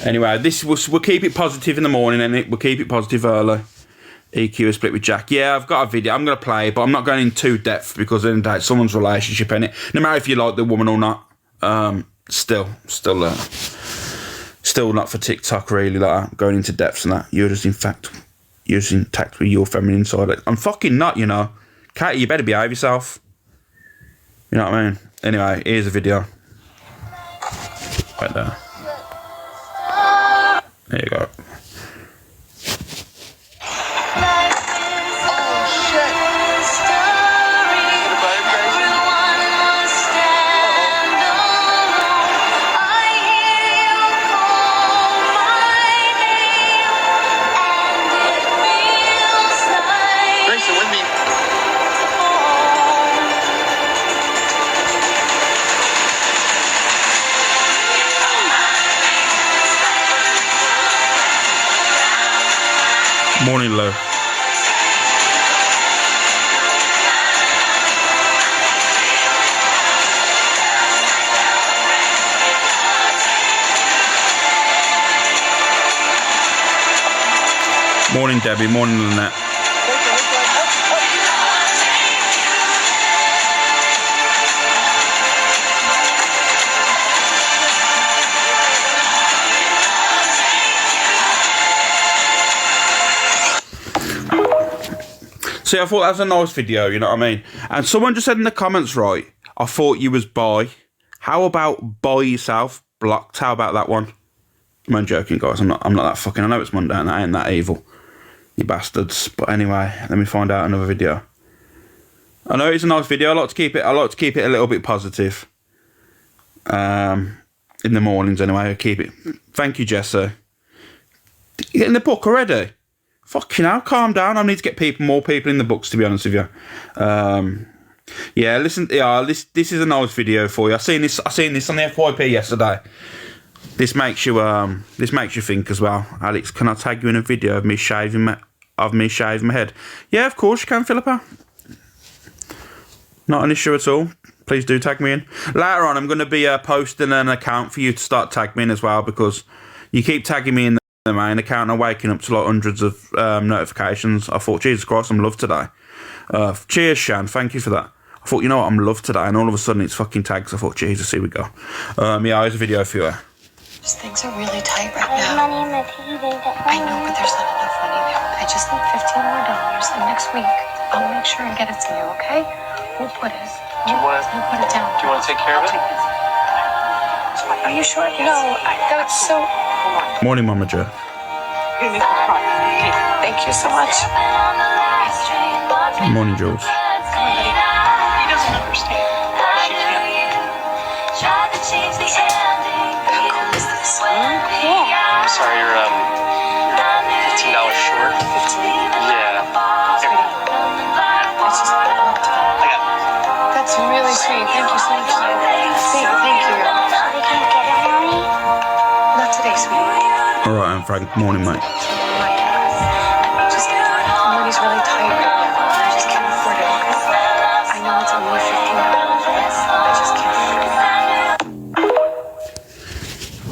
Anyway, we'll keep it positive in the morning, and we'll keep it positive early. EQ is split with Jack. Yeah, I've got a video. I'm going to play it, but I'm not going in too depth because then it's someone's relationship in it. No matter if you like the woman or not. Still not for TikTok really. Like going into depths and that. You're just in fact using tact with your feminine side. Like, I'm fucking not, you know. Katie, you better behave yourself. You know what I mean? Anyway, here's a video. Right there. There you go. Morning, Lou. Morning, Debbie. Morning, Lynette. See, I thought that was a nice video, you know what I mean? And someone just said in the comments, right, I thought you was bi. How about by yourself, blocked? How about that one? I'm joking, guys. I'm not that fucking... I know it's Monday and I ain't that evil. You bastards. But anyway, let me find out another video. I know it's a nice video. I like to keep it a little bit positive. In the mornings, anyway. I keep it... Thank you, Jesse. You getting the book already? Fucking hell, calm down. I need to get more people in the books, to be honest with you. Yeah, listen. Yeah, this is a nice video for you. I seen this on the FYP yesterday. This makes you think as well. Alex, can I tag you in a video of me shaving my head? Yeah, of course you can, Philippa. Not an issue at all. Please do tag me in. Later on, I'm going to be posting an account for you to start tagging me in as well, because you keep tagging me in the main account and waking up to like hundreds of notifications. I thought, Jesus Christ, I'm loved today. Cheers, Shan. Thank you for that. I thought, you know what, I'm loved today, and all of a sudden it's fucking tags. I thought, Jesus, here we go. Yeah, here's a video for you. Things are really tight right now. Money in the piggy bank. I know, but there's not enough money there. I just need $15 more, and next week I'll make sure and get it to you. Okay? We'll put it. We'll put it down. Do you want to take care of it? Are you sure? No, that's so. Morning, Mama Joe. Okay, thank you so much. Morning, Jules. He doesn't understand why she can't. How cool is this? I'm sorry, you're $15 short. 15? Yeah. It's just, I got it. that's really sweet. Thank you so much. Thank you. Not today, sweetie. All right, I'm Frank. Morning, mate. Just, money's really tight right now. I just can't afford it. I know it's only $15. I just can't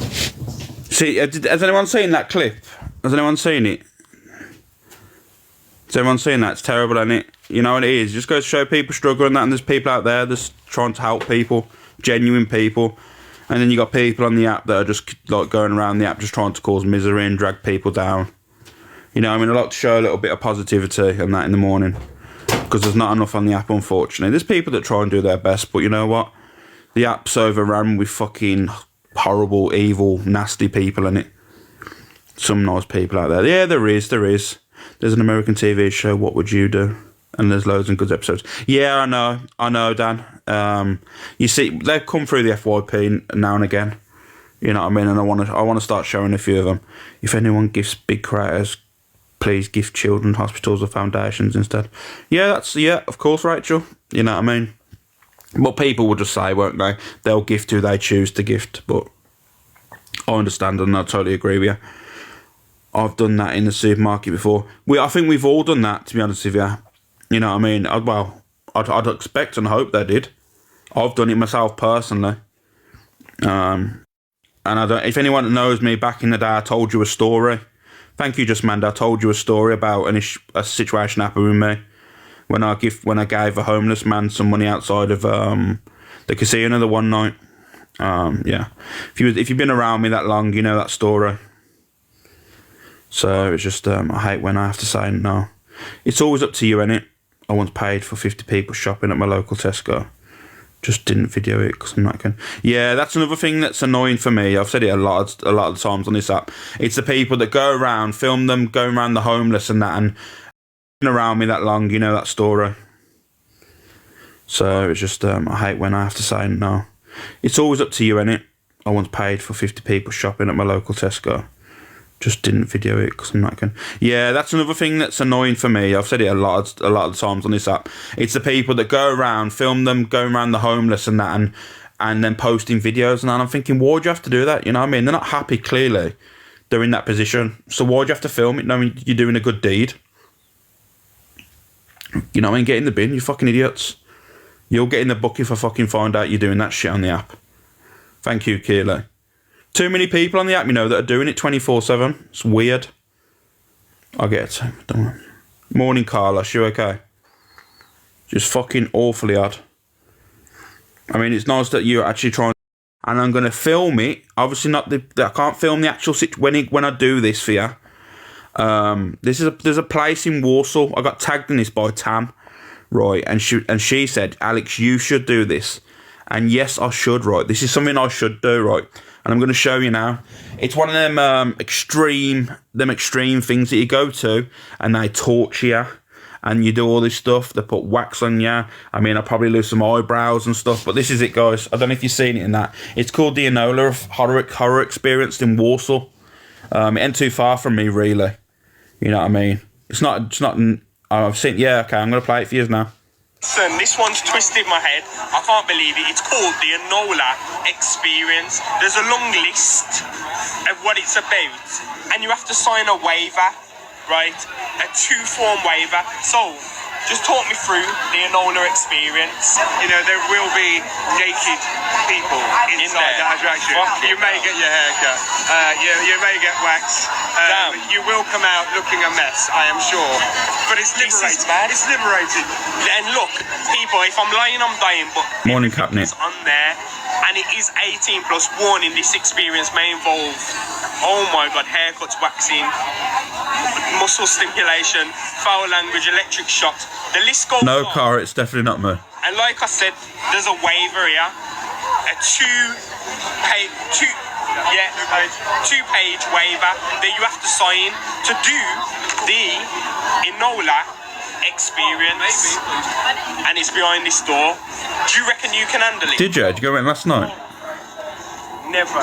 afford it. See, has anyone seen that clip? Has anyone seen it? Has anyone seen that? It's terrible, isn't it? You know what it is? It just goes to show people struggle and that, and there's people out there that's trying to help people, genuine people. And then you got people on the app that are just like going around the app just trying to cause misery and drag people down. You know, I mean, I like to show a little bit of positivity and that in the morning, because there's not enough on the app, unfortunately. There's people that try and do their best, but you know what? The app's overrun with fucking horrible, evil, nasty people in it. Some nice people out there. Yeah, there is. There's an American TV show, What Would You Do? And there's loads of good episodes. Yeah, I know, Dan. You see, they've come through the FYP now and again. You know what I mean? And I want to start showing a few of them. If anyone gives big creators, please gift children, hospitals or foundations instead. Yeah, of course, Rachel. You know what I mean? But people will just say, won't they? They'll gift who they choose to gift. But I understand and I totally agree with you. I've done that in the supermarket before. I think we've all done that, to be honest with you. You know what I mean? I'd expect and hope they did. I've done it myself personally. And I don't. If anyone that knows me back in the day, I told you a story. Thank you, Just Manda. I told you a story about a situation happened with me when I gave a homeless man some money outside of the casino the one night. Yeah, if you've been around me that long, you know that story. So it's just I hate when I have to say no. It's always up to you, innit? I once paid for 50 people shopping at my local Tesco. Just didn't video it because I'm not going. Yeah, that's another thing that's annoying for me. I've said it a lot of times on this app. It's the people that go around, film them going around the homeless and that, and been around me that long, you know that story. So it's just I hate when I have to say no. It's always up to you, innit? I once paid for 50 people shopping at my local Tesco. Just didn't video it because I'm not going. Yeah, that's another thing that's annoying for me. I've said it a lot of times on this app. It's the people that go around, film them going around the homeless and that, and then posting videos and that. And I'm thinking, why do you have to do that? You know what I mean? They're not happy, clearly. They're in that position. So why do you have to film it knowing you're doing a good deed? You know what I mean? Get in the bin, you fucking idiots. You'll get in the bucket if I fucking find out you're doing that shit on the app. Thank you, Keely. Too many people on the app, you know, that are doing it 24/7. It's weird. I'll get it. Don't worry. Morning, Carlos. You okay? Just fucking awfully odd. I mean, it's nice that you're actually trying. And I'm going to film it. Obviously, not I can't film the actual when I do this for you. There's a place in Warsaw. I got tagged in this by Tam, right? And she said, Alex, you should do this. And yes, I should, right? This is something I should do, right? And I'm going to show you now. It's one of them extreme things that you go to, and they torture you, and you do all this stuff. They put wax on you. I mean, I'll probably lose some eyebrows and stuff, but this is it, guys. I don't know if you've seen it in that. It's called the Enola Horror Experience in Warsaw. It ain't too far from me, really. You know what I mean? It's not. I've seen. Yeah, okay. I'm going to play it for you now. Listen, this one's twisted my head. I can't believe it. It's called the Enola Experience. There's a long list of what it's about, and you have to sign a waiver, right? A 2-form waiver. So, just talk me through the Enola Experience. You know, there will be naked people inside that attraction. You may get your hair cut. You may get wax. You will come out looking a mess, I am sure. But it's liberating. It's liberating. And look, people, if I'm lying, I'm dying, but Morning, Captain. it's on there, and it is 18 plus. Warning, this experience may involve, oh my god, haircuts, waxing, muscle stimulation, foul language, electric shocks. The list goes No, on. Cara, it's definitely not me. And like I said, there's a waiver here, a two-page waiver that you have to sign to do the Enola Experience, and it's behind this door. Do you reckon you can handle it? Did you? Did you go in last night? Never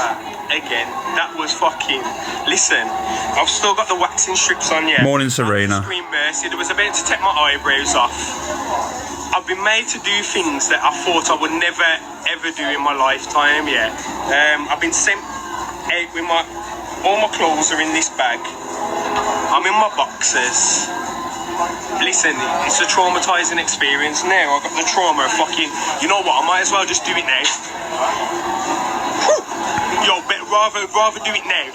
again. That was fucking. Listen, I've still got the waxing strips on yet. Morning, Serena. Scream mercy. There was about to take my eyebrows off. I've been made to do things that I thought I would never ever do in my lifetime. Yeah. I've been sent out with all my clothes are in this bag. I'm in my boxers. Listen, it's a traumatizing experience. Now I've got the trauma of fucking. You know what? I might as well just do it now. Whew. Yo, rather do it now.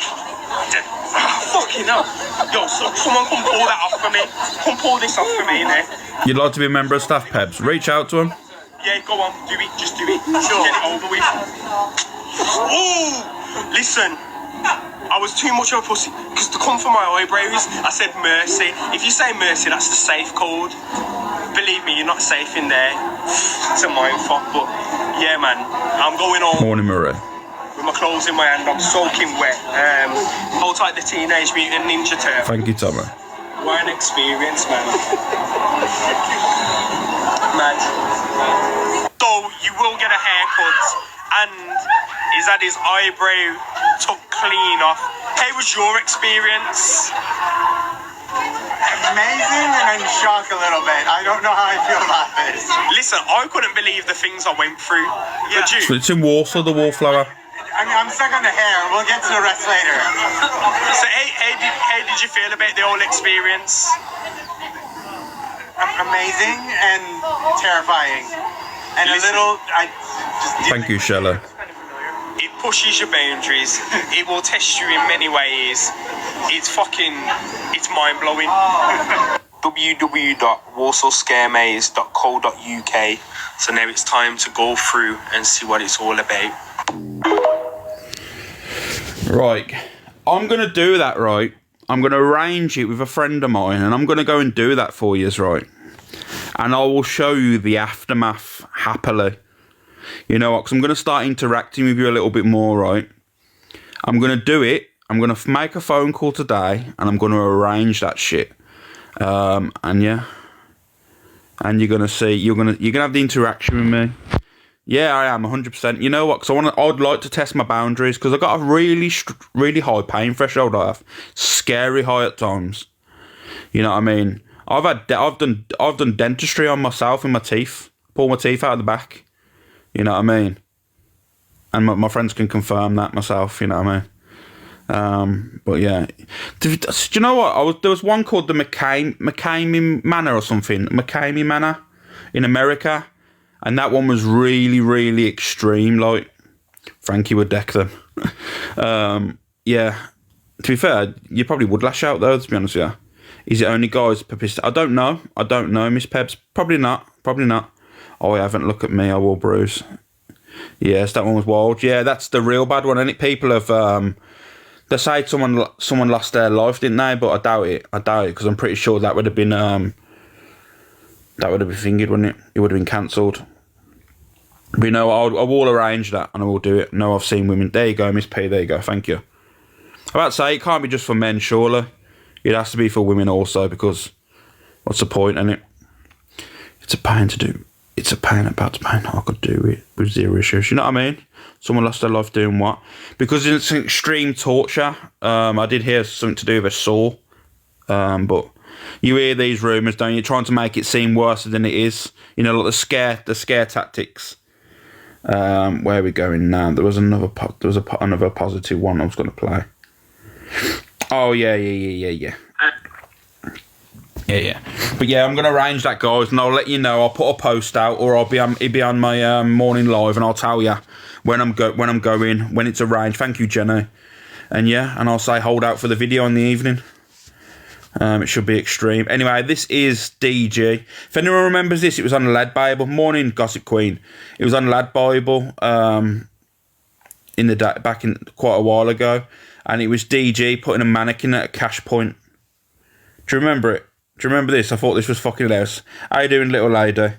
Fucking hell. Yo, someone come pull that off for me. Come pull this off for me now. You'd like to be a member of staff, Pebs? Reach out to him. Yeah, go on, do it, just do it. Sure. Get it over with. Oh, listen. I was too much of a pussy, because to come for my eyebrows, I said mercy. If you say mercy, that's the safe code. Believe me, you're not safe in there. It's a mindfuck, but yeah, man, I'm going home Morning, Marie. with my clothes in my hand. I'm soaking wet. Hold tight, the Teenage Mutant Ninja Turtle. Thank you, Tommy. What an experience, man. Mad. Though you will get a haircut, and he's had his eyebrow took clean off. How was your experience? Amazing, and I'm shocked a little bit. I don't know how I feel about this. Listen, I couldn't believe the things I went through. Yeah. Did you? So it's in Warsaw, the Wallflower. I'm stuck on the hair. We'll get to the rest later. So how did you feel about the whole experience? Amazing and terrifying. And Listen. a little... I just Thank you, Shella. It pushes your boundaries. It will test you in many ways. It's mind-blowing. www.warsawscaremaze.co.uk. So now it's time to go through and see what it's all about. Right, I'm going to do that, right? I'm going to arrange it with a friend of mine, and I'm going to go and do that for you, right? And I will show you the aftermath happily. You know what? Because I'm going to start interacting with you a little bit more, right? I'm going to do it. I'm going to make a phone call today, and I'm going to arrange that shit. And yeah, and you're going to see. You're going to have the interaction with me. Yeah, I am 100%. You know what? Because I'd like to test my boundaries because I got a really high pain threshold. I have scary high at times. You know what I mean? I've done dentistry on myself in my teeth. Pull my teeth out of the back. You know what I mean? And my friends can confirm that myself. You know what I mean? But yeah, do you know what? There was one called the McCamey Manor or something. McCamey Manor in America. And that one was really, really extreme. Like, Frankie would deck them. Yeah. To be fair, you probably would lash out, though, to be honest with you. Is it only guys per pistol? I don't know, Miss Pebs. Probably not. Oh, I haven't. Look at me. I will bruise. Yes, that one was wild. Yeah, that's the real bad one. And people have... they say someone lost their life, didn't they? But I doubt it. Because I'm pretty sure that would have been... that would have been fingered, wouldn't it? It would have been cancelled. But you know, I will arrange that and I will do it. No, I've seen women. There you go, Miss P. There you go. Thank you. I'm about to say, it can't be just for men, surely. It has to be for women also, because what's the point in it? It's a pain to do. It's a pain about to pain. I could do it with zero issues. You know what I mean? Someone lost their life doing what? Because it's an extreme torture. I did hear something to do with a saw. But you hear these rumours, don't you? Trying to make it seem worse than it is. You know, like the scare tactics. Where are we going now? There was another positive one I was going to play. Oh yeah. Yeah. But yeah, I'm going to arrange that, guys, and I'll let you know. I'll put a post out, or it'll be on my morning live, and I'll tell you when I'm going, when it's arranged. Thank you, Jenny. And yeah, and I'll say hold out for the video in the evening. It should be extreme. Anyway, this is DG. If anyone remembers this, it was on Lad Bible. Morning, Gossip Queen. It was on Lad Bible back in quite a while ago, and it was DG putting a mannequin at a cash point. Do you remember it? Do you remember this? I thought this was fucking hilarious. How you doing, little lady?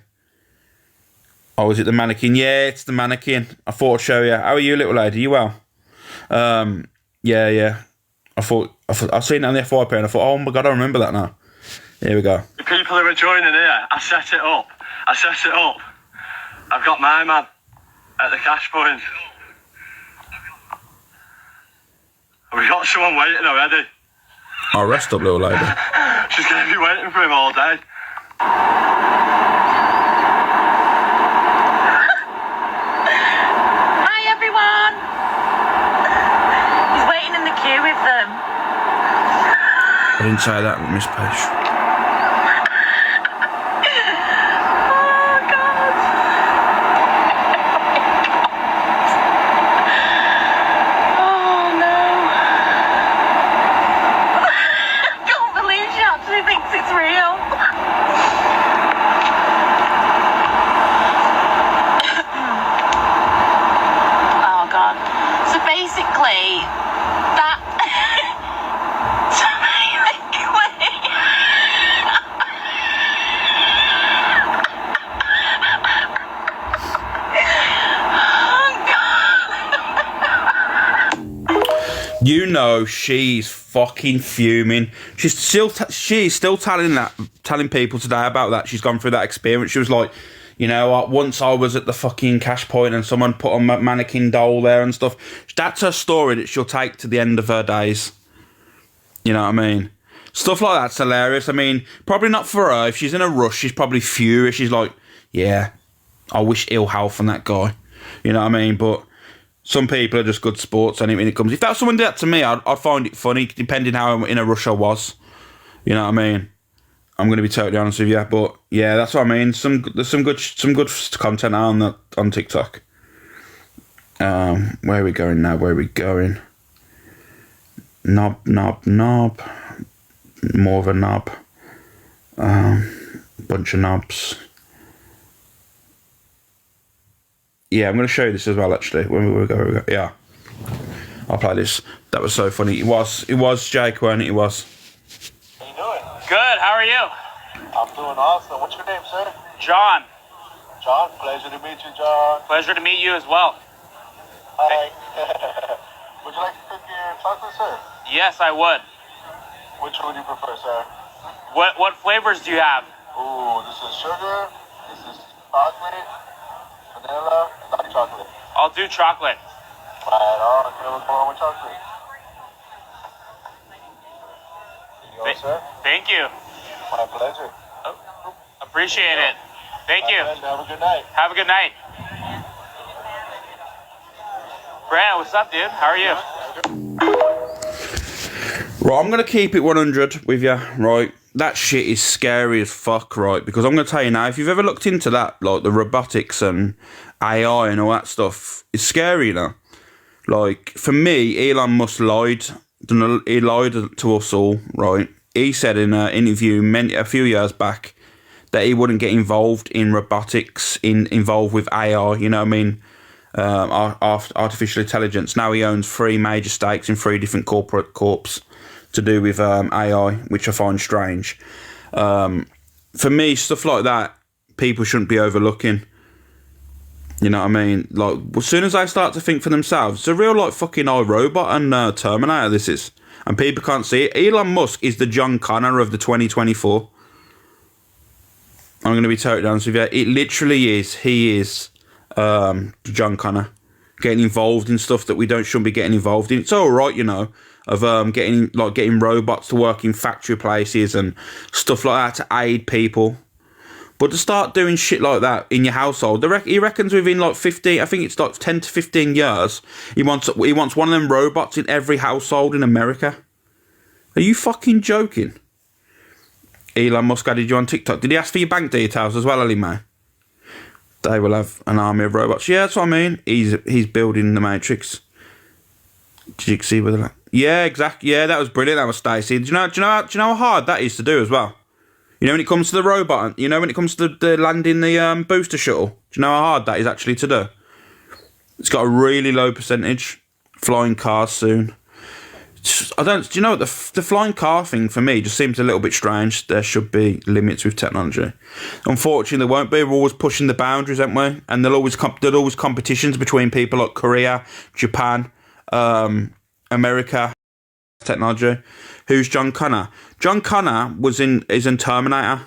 Oh, is it the mannequin? Yeah, it's the mannequin. I thought I'd show you. How are you, little lady? You well? Yeah. I've seen it on the FYP and I thought, oh my god, I remember that now. Here we go. The people who are joining here, I set it up. I've got my man at the cash point. We've got someone waiting already. Oh, rest up, little lady. She's going to be waiting for him all day. Hi everyone! He's waiting in the queue with them. I didn't say that, Miss Page. You know she's fucking fuming. She's still telling people today about that. She's gone through that experience. She was like, you know, once I was at the fucking cash point and someone put a mannequin doll there and stuff. That's her story that she'll take to the end of her days. You know what I mean? Stuff like that's hilarious. I mean, probably not for her. If she's in a rush, she's probably furious. She's like, yeah, I wish ill health on that guy. You know what I mean? But some people are just good sports when it comes. If that someone did that to me, I'd find it funny, depending how in a rush I was. You know what I mean? I'm going to be totally honest with you, but yeah, that's what I mean. There's some good content on TikTok. Where are we going now? Where are we going? Knob. More of a knob. Bunch of knobs. Yeah, I'm going to show you this as well, actually. Where we go. Yeah. I'll play this. That was so funny. It was Jake, wasn't it? It was. How you doing? Good, how are you? I'm doing awesome. What's your name, sir? John. John. Pleasure to meet you, John. Pleasure to meet you as well. Hi. Would you like to take your chocolate, sir? Yes, I would. Which one would you prefer, sir? What flavors do you have? Ooh, this is sugar. This is chocolate. Vanilla. Not chocolate. I'll do chocolate. Right on. Okay, what's going on with chocolate? Here you go, sir. Thank you. My pleasure. Appreciate it. Thank you. My pleasure. Have a good night. Have a good night. Brandon, what's up, dude? How are you? Right, I'm going to keep it 100 with you, right? That shit is scary as fuck, right? Because I'm going to tell you now, if you've ever looked into that, like the robotics and AI and all that stuff, it's scary, you know? Like, for me, Elon Musk lied. He lied to us all, right? He said in an interview a few years back that he wouldn't get involved in robotics, involved with AI, you know what I mean? Artificial intelligence. Now he owns 3 major stakes in 3 different corporate corps to do with AI, which I find strange. For me, stuff like that, people shouldn't be overlooking. You know what I mean? Like, as soon as they start to think for themselves, it's a real, like, fucking iRobot and Terminator, this is. And people can't see it. Elon Musk is the John Connor of the 2024. I'm going to be totally honest with you. It literally is. He is John Connor. Getting involved in stuff that we shouldn't be getting involved in. It's all right, you know, of getting robots to work in factory places and stuff like that to aid people. But to start doing shit like that in your household, he reckons within like 15, I think it's like 10 to 15 years, he wants one of them robots in every household in America. Are you fucking joking? Elon Musk added you on TikTok. Did he ask for your bank details as well, Ellie Mae? They will have an army of robots. Yeah, that's what I mean. He's building the Matrix. Did you see whether that? Yeah, exactly. Yeah, that was brilliant. That was Stacey. Do you know how hard that is to do as well? You know when it comes to the robot. You know when it comes to the landing the booster shuttle. Do you know how hard that is actually to do? It's got a really low percentage. Flying cars soon. Do you know what the flying car thing for me just seems a little bit strange. There should be limits with technology. Unfortunately, there won't be. We're always pushing the boundaries, aren't we? And there'll always competitions between people like Korea, Japan, America, technology. Who's John Connor? John Connor is in Terminator.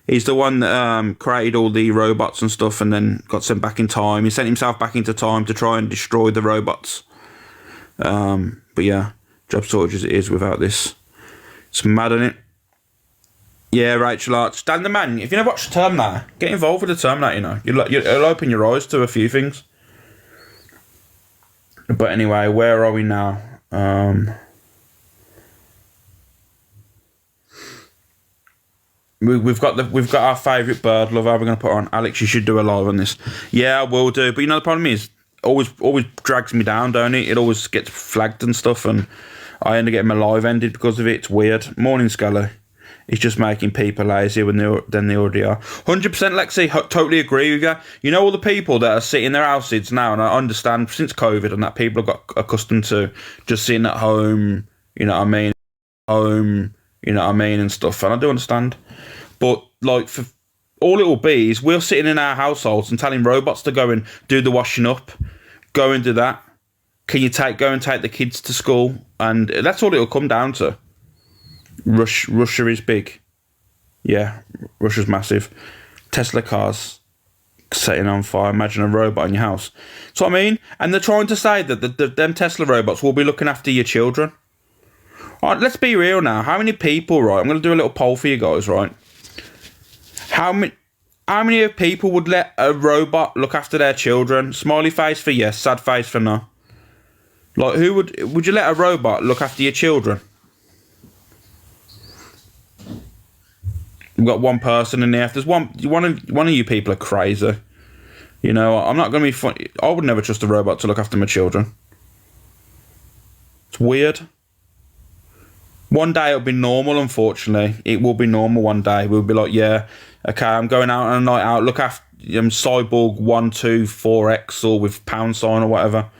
He's the one that created all the robots and stuff and then got sent back in time. He sent himself back into time to try and destroy the robots. But yeah, job sorted as it is without this. It's mad, isn't it? Yeah, Rachel Arts. Stand the man. If you never watched Terminator, get involved with the Terminator, you know. It'll open your eyes to a few things. But anyway, where are we now? We've got our favourite bird lover. We're going to put on. Alex, you should do a live on this. Yeah, I will do. But you know the problem is, always drags me down, don't it? It always gets flagged and stuff, and I end up getting my live ended because of it. It's weird. Morning, Scully. It's just making people lazier than they already are. 100% Lexi, totally agree with you. You know all the people that are sitting in their houses now, and I understand since COVID and that people have got accustomed to just sitting at home, you know what I mean? Home, you know what I mean, and stuff. And I do understand. But, like, for all it will be is we're sitting in our households and telling robots to go and do the washing up, go and do that. Can you go and take the kids to school? And that's all it will come down to. Russia is big. Yeah, Russia's massive. Tesla cars setting on fire. Imagine a robot in your house. That's what I mean. And they're trying to say that them Tesla robots will be looking after your children. All right, let's be real now. How many people, right? I'm going to do a little poll for you guys, right? How many of people would let a robot look after their children? Smiley face for yes, sad face for no. Like, who would you let a robot look after your children? We've got one person in there. If there's one of you people are crazy. You know, I'm not going to be funny. I would never trust a robot to look after my children. It's weird. One day it'll be normal, unfortunately. It will be normal one day. We'll be like, yeah, okay, I'm going out on a night out. Look after Cyborg 124X or with pound sign or whatever.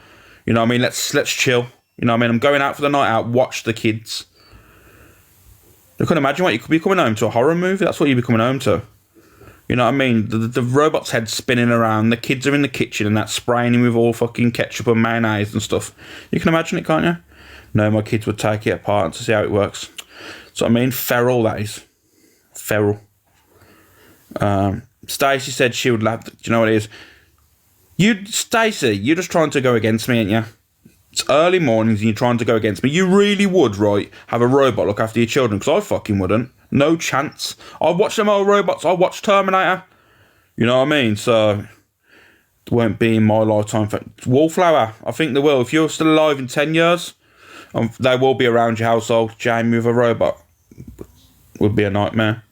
You know what I mean? Let's chill. You know what I mean? I'm going out for the night out. Watch the kids. You can imagine what you could be coming home to, a horror movie. That's what you'd be coming home to. You know what I mean? The robot's head spinning around. The kids are in the kitchen and that's spraying him with all fucking ketchup and mayonnaise and stuff. You can imagine it, can't you? No, my kids would take it apart to see how it works. So I mean, feral, that is. Feral. Stacey said she would laugh. Do you know what it is? Stacey, you're just trying to go against me, ain't you? It's early mornings and you're trying to go against me. You really would, right, have a robot look after your children, because I fucking wouldn't. No chance. I watch them old robots. I watch Terminator. You know what I mean? So it won't be in my lifetime. Wallflower, I think they will. If you're still alive in 10 years... they will be around your household. Jamie with a robot would be a nightmare.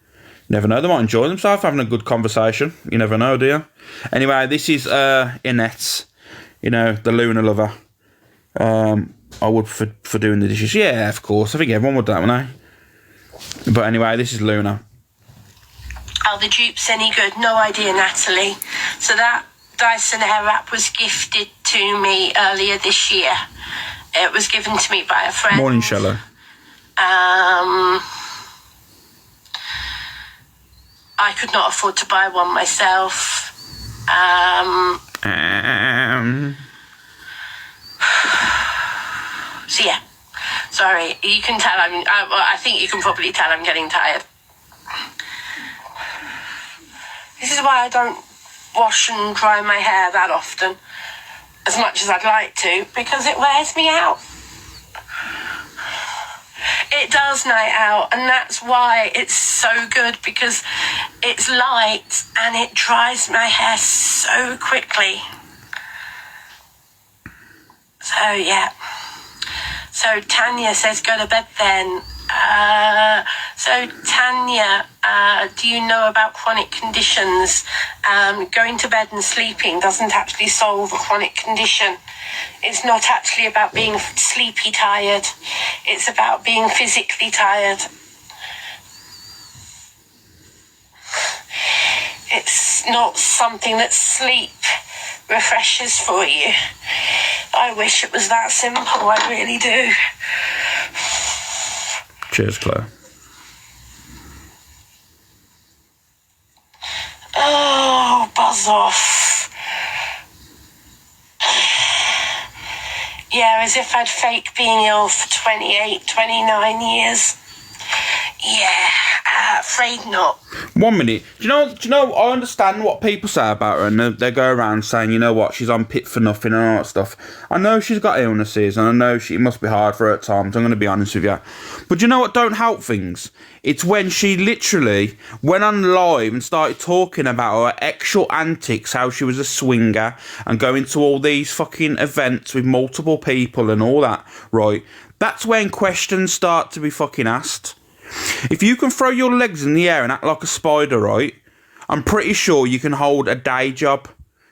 Never know, they might enjoy themselves having a good conversation. You never know, do you? Anyway, this is Inette, you know, the Luna lover. I would for doing the dishes. Yeah, of course. I think everyone would do that, wouldn't they? But anyway, this is Luna. Are the dupes any good? No idea, Natalie. So that Dyson Airwrap was gifted to me earlier this year. It was given to me by a friend. Morning, Shello. I could not afford to buy one myself. So yeah, sorry. You can tell I think you can probably tell I'm getting tired. This is why I don't wash and dry my hair that often, as much as I'd like to, because it wears me out. It does night out, and that's why it's so good, because it's light and it dries my hair so quickly. So yeah. So Tanya says go to bed then. So Tanya, do you know about chronic conditions? Going to bed and sleeping doesn't actually solve a chronic condition. It's not actually about being sleepy tired. It's about being physically tired. It's not something that sleep refreshes for you. I wish it was that simple, I really do. Cheers, Claire. Oh, buzz off. Yeah, as if I'd fake being ill for 28, 29 years. Yeah, afraid not. 1 minute. Do you know, I understand what people say about her, and they go around saying, you know what, she's on pit for nothing and all that stuff. I know she's got illnesses, and I know it must be hard for her at times, I'm going to be honest with you. But do you know what don't help things? It's when she literally went on live and started talking about her actual antics, how she was a swinger, and going to all these fucking events with multiple people and all that, right? That's when questions start to be fucking asked. If you can throw your legs in the air and act like a spider, right, I'm pretty sure you can hold a day job,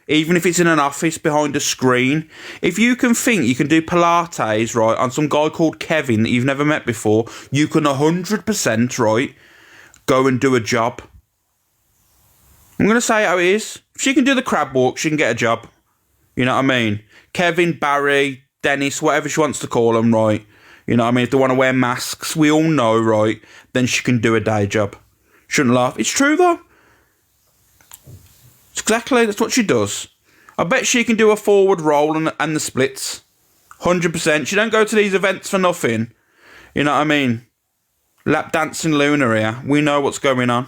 even if it's in an office behind a screen. If you can think you can do Pilates, right, on some guy called Kevin that you've never met before, you can 100%, right, go and do a job. I'm going to say how it is. If she can do the crab walk, she can get a job. You know what I mean? Kevin, Barry, Dennis, whatever she wants to call them, right? You know what I mean? If they want to wear masks, we all know, right? Then she can do a day job. Shouldn't laugh. It's true, though. Exactly, that's what she does. I bet she can do a forward roll and the splits. 100%. She don't go to these events for nothing. You know what I mean? Lap dancing Luna here. We know what's going on.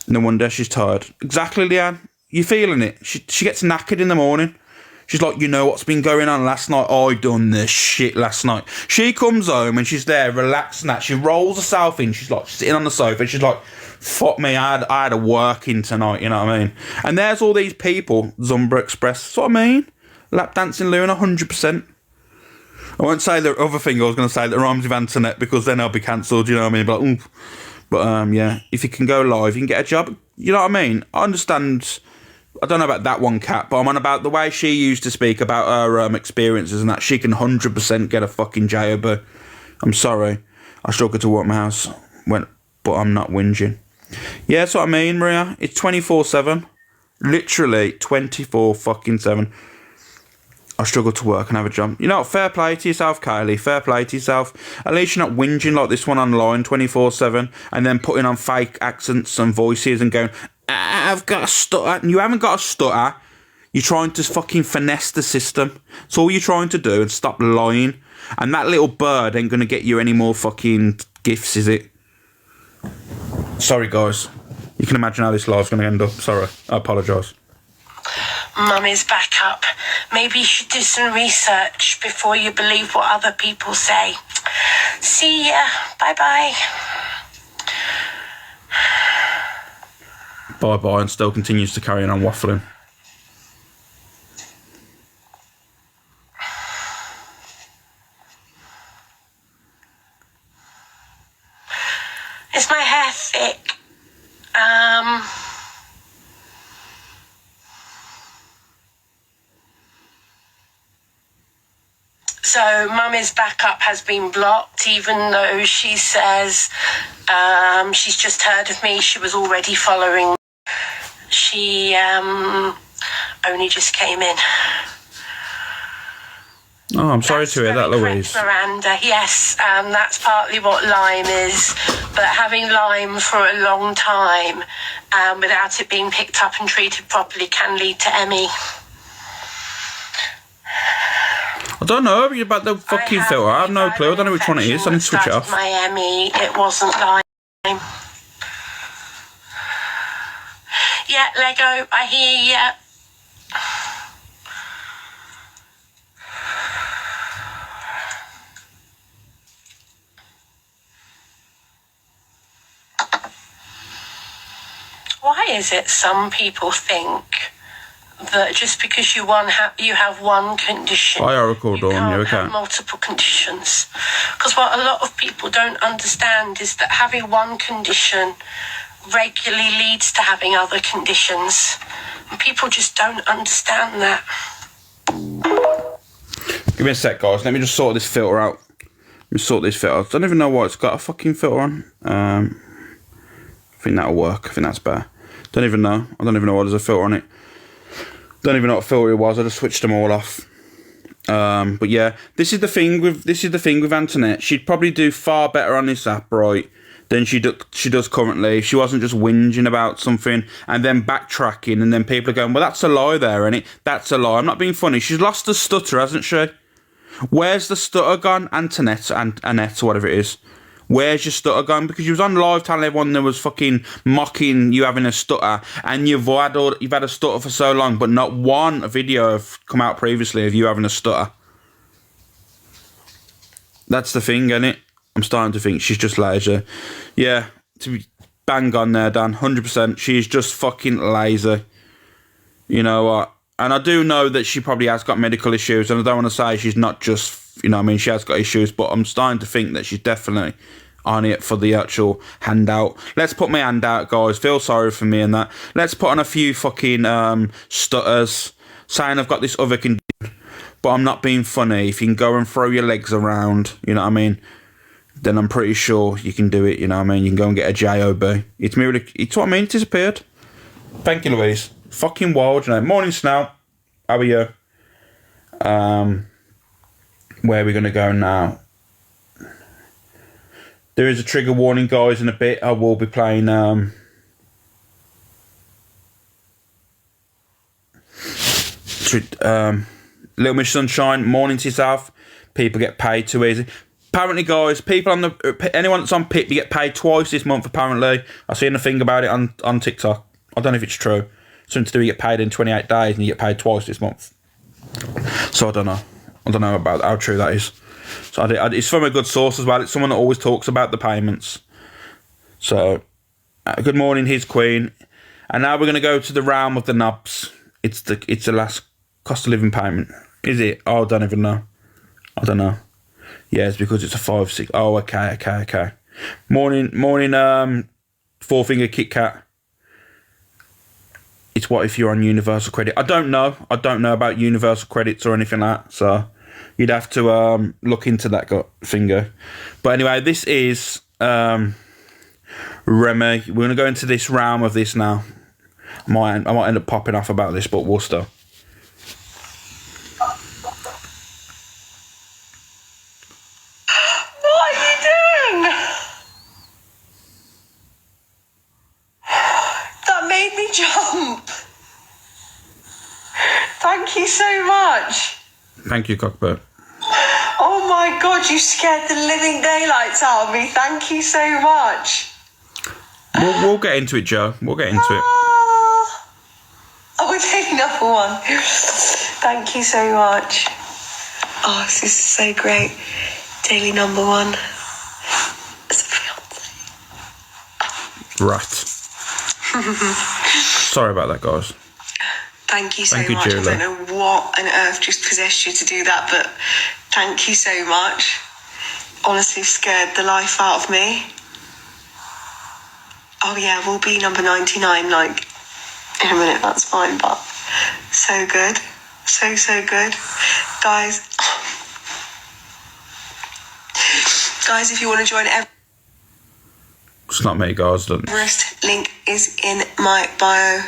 No wonder she's tired. Exactly, Leanne. You feeling it? She gets knackered in the morning. She's like, you know what's been going on last night? I done this shit last night. She comes home and she's there relaxing that. She rolls herself in. She's like sitting on the sofa. She's like, fuck me, I had a work in tonight, you know what I mean? And there's all these people, Zumba Express. That's what I mean. Lap dancing Luna, 100%. I won't say the other thing I was going to say that rhymes with Antoinette, because then I'll be cancelled, you know what I mean? But, yeah, if you can go live, you can get a job. You know what I mean? I understand I don't know about that one, Cat, but I'm on about the way she used to speak about her experiences and that. She can 100% get a fucking job. I'm sorry. I struggle to walk my house, but I'm not whinging. Yeah, that's what I mean, Maria. It's 24/7. Literally 24 fucking 7. I struggle to work and have a job. You know what? Fair play to yourself, Kylie. Fair play to yourself. At least you're not whinging like this one online 24/7 and then putting on fake accents and voices and going, I've got a stutter. And you haven't got a stutter. You're trying to fucking finesse the system. That's all you're trying to do, and stop lying. And that little bird ain't going to get you any more fucking gifts, is it? Sorry, guys. You can imagine how this live's going to end up. Sorry. I apologise. Mummy's back up. Maybe you should do some research before you believe what other people say. See ya. Bye-bye. Bye-bye, and still continues to carry on waffling. Is my hair thick? So Mummy's backup has been blocked, even though she says she's just heard of me. She was already following. She only just came in. Oh, I'm sorry to hear that, Louise. Miranda, yes, that's partly what Lyme is. But having Lyme for a long time without it being picked up and treated properly can lead to ME. I don't know about the fucking filter. I have no clue. I don't know which one it is. I need to switch it off. My ME, it wasn't Lyme. Yeah, Lego, I hear ya. Why is it some people think that just because you have one condition, Hi, Oracle you Dawn, can't you okay? have multiple conditions? Because what a lot of people don't understand is that having one condition regularly leads to having other conditions. And people just don't understand that. Give me a sec, guys. Let me just sort this filter out. Let me sort this filter out. I don't even know why it's got a fucking filter on. I think that'll work. I think that's better. Don't even know. I don't even know why there's a filter on it. Don't even know what filter it was. I just switched them all off. But yeah, this is the thing with Antoinette. She'd probably do far better on this app, right, than she does currently. If she wasn't just whinging about something and then backtracking, and then people are going, well, that's a lie there, isn't it? That's a lie. I'm not being funny. She's lost the stutter, hasn't she? Where's the stutter gone? Annette, or whatever it is. Where's your stutter gone? Because you was on live telling everyone there was fucking mocking you having a stutter, and you've had a stutter for so long, but not one video have come out previously of you having a stutter. That's the thing, isn't it? I'm starting to think she's just lazy. Yeah, to be bang on there, Dan. 100%. She's just fucking lazy. You know what? And I do know that she probably has got medical issues, and I don't want to say she's not just, you know what I mean, she has got issues, but I'm starting to think that she's definitely on it for the actual handout. Let's put my hand out, guys. Feel sorry for me and that. Let's put on a few fucking stutters, saying I've got this other condition, but I'm not being funny. If you can go and throw your legs around, you know what I mean, then I'm pretty sure you can do it, you know what I mean. You can go and get a job. It's what I mean, it disappeared. Thank you, Louise. Fucking wild, you know. Morning, Snow. How are you? Where are we going to go now? There is a trigger warning, guys, in a bit. I will be playing Little Miss Sunshine, Morning to Yourself. People get paid too easy. Apparently, guys, anyone that's on PIP, you get paid twice this month, apparently. I've seen a thing about it on TikTok. I don't know if it's true. Something to do, you get paid in 28 days and you get paid twice this month. So I don't know. I don't know about how true that is. So it's from a good source as well. It's someone that always talks about the payments. So, good morning, his queen. And now we're going to go to the realm of the knobs. It's the last cost of living payment. Is it? Oh, I don't even know. I don't know. Yeah, it's because it's a 5-6. Oh, okay. Morning, four finger Kit Kat. it's what if you're on universal credit. I don't know about universal credits or anything like that, so you'd have to look into that finger. But anyway, this is Remy. We're going to go into this realm of this now. I might end up popping off about this, but we'll still. What are you doing? That made me jump. Thank you so much. Thank you, Cockbird. Oh my God, you scared the living daylights out of me. Thank you so much. We'll get into it, Joe. We'll get into it. Oh, we're taking number one. Thank you so much. Oh, this is so great. Daily number one. As a fiance. Right. Sorry about that, guys. Thank you so Thank you, much. Julia. I don't know what on earth just possessed you to do that, but thank you so much. Honestly scared the life out of me. Oh yeah, we'll be number 99 like in a minute, that's fine, but so good. So good. Guys, if you want to join It's not me, guys. Don't. Everest, link is in my bio.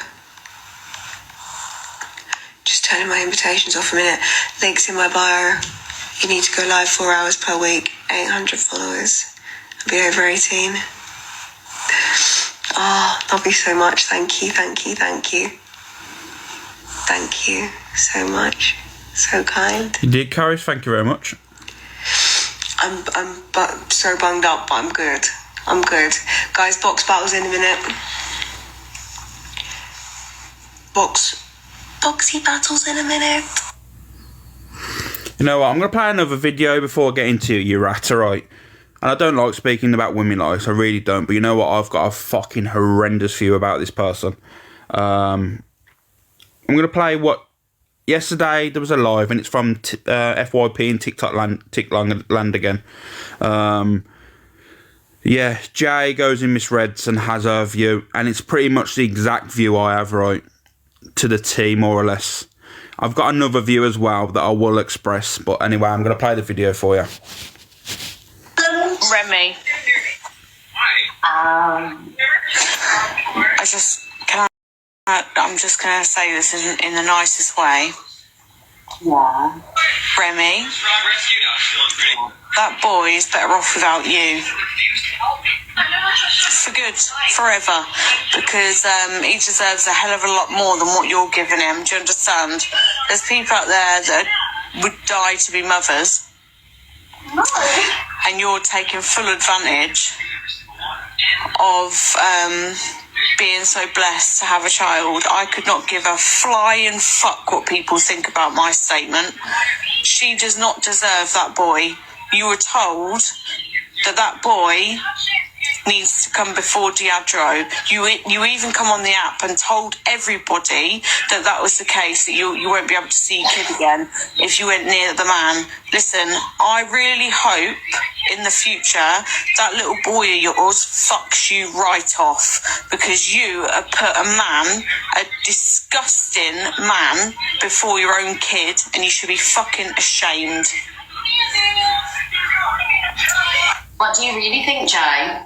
Just turning my invitations off a minute. Link's in my bio. You need to go live 4 hours per week, 800 followers, and be over 18. Oh, love you so much. Thank you. Thank you so much. So kind. You did, Caris. Thank you very much. I'm so bunged up, but I'm good. Guys, box battles in a minute. Boxy battles in a minute. You know what? I'm going to play another video before I get into your rat, right? And I don't like speaking about women like this. I really don't. But you know what? I've got a fucking horrendous view about this person. I'm going to play what... Yesterday, there was a live, and it's from FYP and TikTok land again. Yeah, Jay goes in misreads and has her view. And it's pretty much the exact view I have, right? To the T, more or less. I've got another view as well that I will express. But anyway, I'm going to play the video for you. Remy. I'm just gonna say this in the nicest way. Yeah. Remy, that boy is better off without you. For good, forever. Because he deserves a hell of a lot more than what you're giving him. Do you understand? There's people out there that would die to be mothers. And you're taking full advantage of being so blessed to have a child. I could not give a flying fuck what people think about my statement. She does not deserve that boy. You were told that boy needs to come before Diageo. You even come on the app and told everybody that was the case, that you won't be able to see your kid again if you went near the man. Listen, I really hope in the future that little boy of yours fucks you right off, because you have put a disgusting man before your own kid, and you should be fucking ashamed. What do you really think, Jay?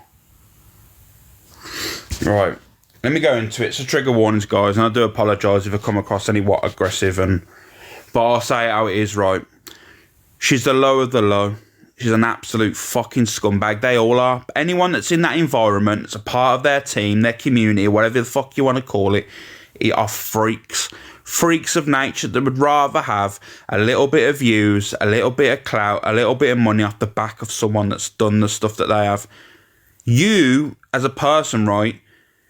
Right, let me go into it. So trigger warnings, guys, and I do apologise if I come across any aggressive, but I'll say it how it is, right? She's the low of the low. She's an absolute fucking scumbag. They all are. Anyone that's in that environment, that's a part of their team, their community, whatever the fuck you want to call it, are freaks. Freaks of nature that would rather have a little bit of views, a little bit of clout, a little bit of money off the back of someone that's done the stuff that they have. You, as a person, right,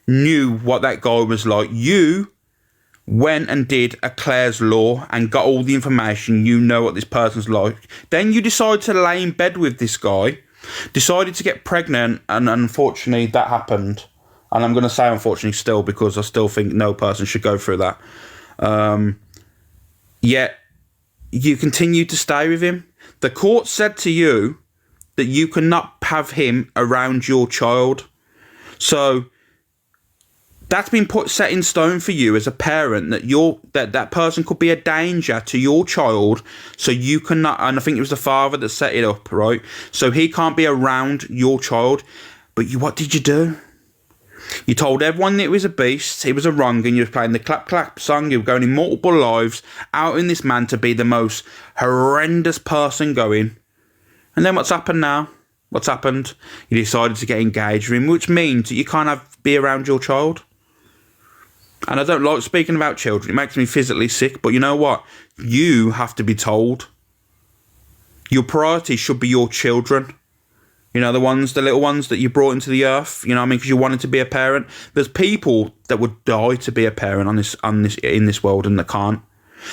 knew what that guy was like. You went and did a Claire's Law and got all the information. You know what this person's like. Then you decided to lay in bed with this guy, decided to get pregnant, and unfortunately that happened. And I'm going to say unfortunately still, because I still think no person should go through that. Yet you continue to stay with him. The court said to you that you cannot have him around your child. So That's been set in stone for you as a parent, that that person could be a danger to your child, so you cannot. And I think it was the father that set it up, right? So he can't be around your child. But what did you do? You told everyone that it was a beast, it was a wrong, and you were playing the clap clap song. You were going in multiple lives, outing this man to be the most horrendous person going. And then what's happened now? What's happened? You decided to get engaged with him, which means that you can't be around your child. And I don't like speaking about children. It makes me physically sick. But you know what? You have to be told. Your priority should be your children. You know, the little ones that you brought into the earth. You know what I mean? Because you wanted to be a parent. There's people that would die to be a parent in this world, and they can't.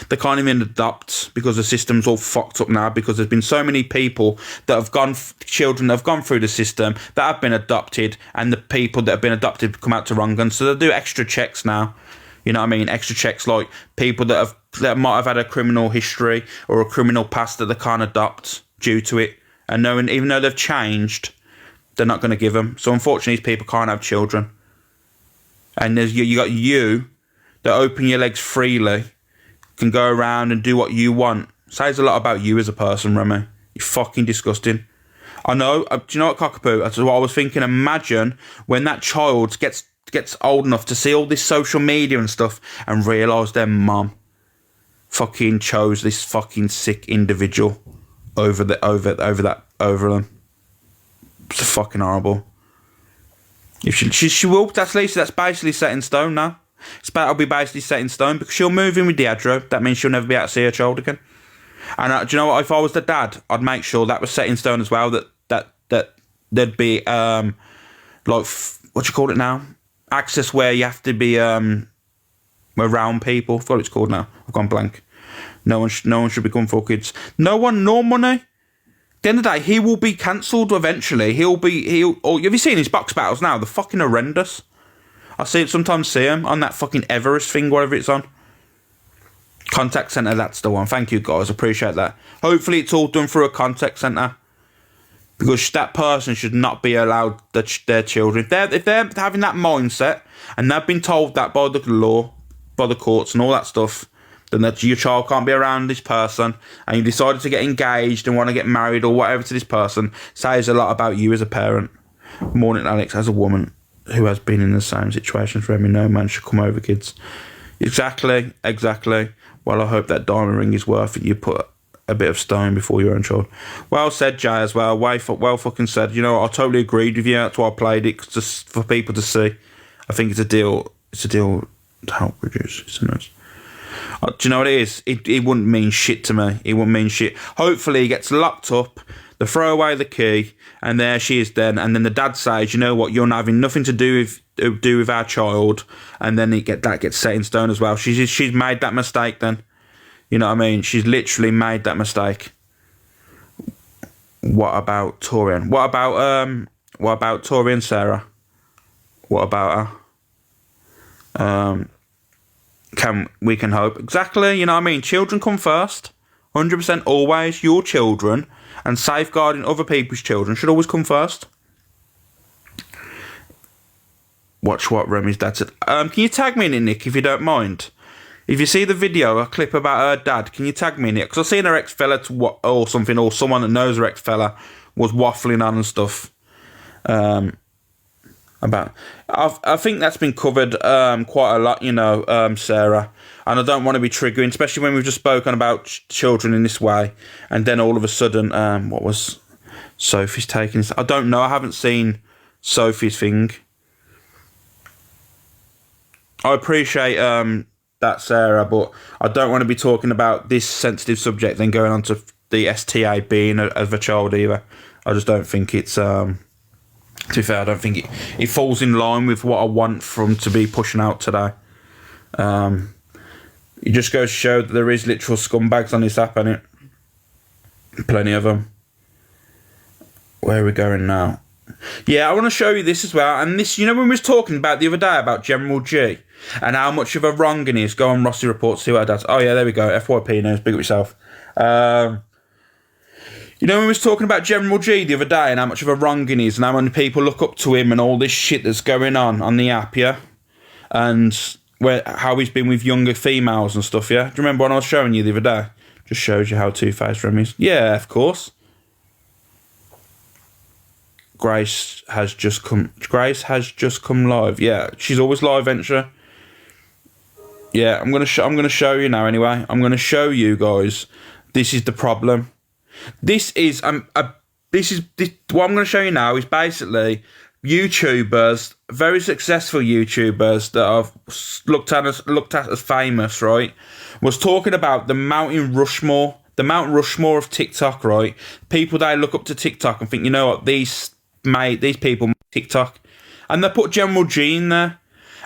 They can't even adopt because the system's all fucked up now, because there's been so many people that have children that have gone through the system that have been adopted, and the people that have been adopted come out to wrong ones. So they do extra checks now. You know what I mean? Extra checks, like people that might have had a criminal history or a criminal past that they can't adopt due to it. And even though they've changed, they're not going to give them. So unfortunately, these people can't have children. And there's you got you that open your legs freely, can go around and do what you want. Says a lot about you as a person, Remy. You're fucking disgusting. I know. Do you know what, Cockapoo? That's what I was thinking. Imagine when that child gets old enough to see all this social media and stuff and realise their mum fucking chose this fucking sick individual over them. It's fucking horrible. If she will, that's basically set in stone now. It'll be basically set in stone because she'll move in with Deidre. That means she'll never be able to see her child again. And do you know what? If I was the dad, I'd make sure that was set in stone as well. That there'd be like what you call it now? Access where you have to be around people. I forgot what it's called now. I've gone blank. No one should become for kids. No one, no money. At the end of the day, he will be cancelled eventually. Have you seen his box battles now? They're fucking horrendous. I sometimes see him on that fucking Everest thing, whatever it's on. Contact centre, that's the one. Thank you, guys. Appreciate that. Hopefully it's all done through a contact centre. Because that person should not be allowed their children. If they're having that mindset, and they've been told that by the law, by the courts and all that stuff, then that your child can't be around this person, and you decided to get engaged and want to get married or whatever to this person, says a lot about you as a parent. Morning, Alex. As a woman who has been in the same situation for me, no man should come over kids. Exactly. Well, I hope that diamond ring is worth it. You put a bit of stone before your own child. Well said, Jay, as well. Well fucking said. You know, I totally agreed with you. That's why I played it, just for people to see. I think it's a deal. It's a deal to help reduce. It's nice. Do you know what it is? It wouldn't mean shit to me. It wouldn't mean shit. Hopefully he gets locked up, they throw away the key, and there she is then. And then the dad says, you know what, you're not having nothing to do with our child. And then that gets set in stone as well. She's made that mistake then. You know what I mean? She's literally made that mistake. What about Torian? What about Tori and Sarah? What about her? We can hope. Exactly, you know what I mean? Children come first. 100% always. Your children and safeguarding other people's children should always come first. Watch what Remy's dad said. Can you tag me in it, Nick, if you don't mind? If you see the video, a clip about her dad, can you tag me in it? Because I've seen her ex-fella or something, or someone that knows her ex-fella was waffling on and stuff. I think that's been covered quite a lot, you know, Sarah. And I don't want to be triggering, especially when we've just spoken about children in this way. And then all of a sudden, what was Sophie's taking this? I don't know. I haven't seen Sophie's thing. I appreciate that, Sarah, but I don't want to be talking about this sensitive subject then going on to the STA being of a child either. I just don't think it's... to be fair, I don't think it falls in line with what I want from to be pushing out today. It just goes to show that there is literal scumbags on this app, innit? Plenty of them. Where are we going now? Yeah, I want to show you this as well. And this, you know, when we was talking about the other day about General G and how much of a wronging he is. Go on Rossi Report, see what that does. Oh yeah, there we go. FYP news, big up yourself. You know, when we was talking about General G the other day and how much of a wronging he is and how many people look up to him and all this shit that's going on the app, yeah? and how he's been with younger females and stuff, yeah? Do you remember when I was showing you the other day? Just shows you how two-faced Remy is. Yeah, of course. Grace has just come live. Yeah, she's always live, Venture. Yeah, I'm gonna show you now anyway. I'm gonna show you guys. This is the problem. What I'm gonna show you now is basically YouTubers, very successful YouTubers that I've looked at as famous, right? Was talking about the Mount Rushmore of TikTok, right? People they look up to TikTok and think, you know what, these people make TikTok, and they put General G in there.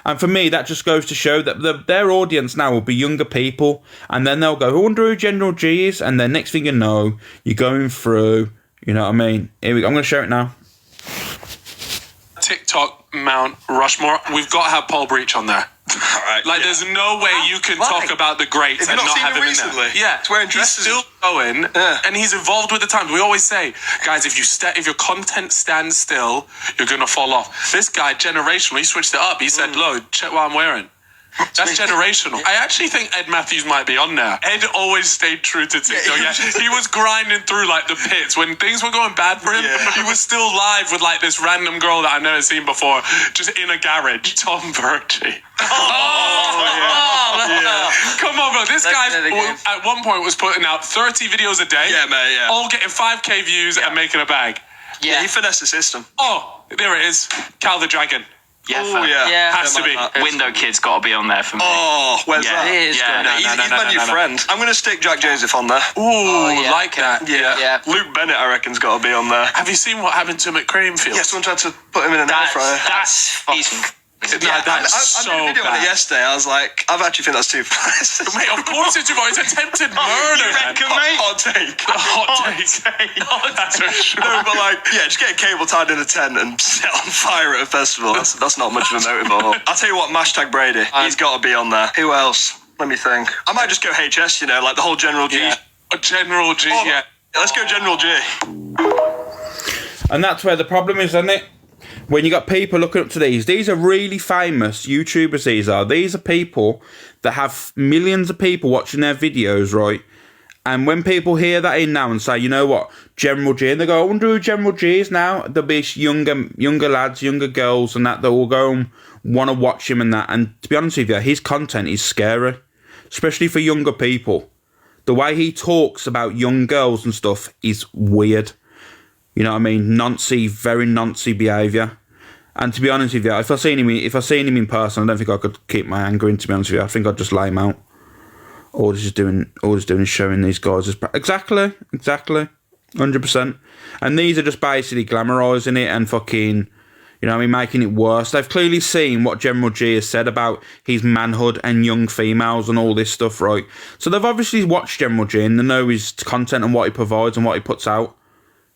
And for me, that just goes to show that their audience now will be younger people, and then they'll go, I wonder who General G is, and then next thing you know, you're going through, you know what I mean? Here we go. I'm going to show it now. TikTok Mount Rushmore, we've got to have Paul Breach on there. There's no way you can talk about the greats and not have him in there. Yeah, he's still going, and he's involved with the times. We always say, guys, if your content stands still, you're gonna fall off. This guy, generational, he switched it up. He said, "Look, check what I'm wearing." That's generational. I actually think Ed Matthews might be on there. Ed always stayed true to TikTok. Yeah, he was grinding through like the pits when things were going bad for him. Yeah. He was still live with like this random girl that I've never seen before, just in a garage. Tom Bertie. Come on, bro. This guy at one point was putting out 30 videos a day. Yeah, mate. Yeah. All getting 5K views and making a bag. Yeah, he finessed the system. Oh, there it is. Cal the Dragon. Yeah, has to be. Window Kid's got to be on there for me. Oh, where's that? It is he's my new friend. I'm going to stick Jack Joseph on there. Like that. Yeah. Luke Bennett, I reckon's got to be on there. Have you seen what happened to him at Creamfield? Yeah, someone tried to put him in an air fryer. He's I did a video on it yesterday. I was like, I actually think that's too fast. Mate, of course it's too far. It's attempted murder. Hot take. That's for sure. No, but just get a cable tied in a tent and set on fire at a festival. That's not much of a motive at all. I'll tell you what, #Brady. He's got to be on there. Who else? Let me think. I might just go HS, like the whole General G. Yeah. General G, yeah. Let's go General G. And that's where the problem is, isn't it? When you got people looking up to these are really famous YouTubers. These are people that have millions of people watching their videos, right? And when people hear that in now and say, you know what, General G, and they go, I wonder who General G is now. There'll be younger lads, younger girls, and that will go and want to watch him and that. And to be honest with you, his content is scary, especially for younger people. The way he talks about young girls and stuff is weird. You know what I mean? Very noncy behaviour. And to be honest with you, if I seen him in person, I don't think I could keep my anger in. To be honest with you, I think I'd just lay him out. All he's doing is showing these guys exactly, 100%. And these are just basically glamorising it and fucking, you know what I mean, making it worse. They've clearly seen what General G has said about his manhood and young females and all this stuff, right? So they've obviously watched General G and they know his content and what he provides and what he puts out.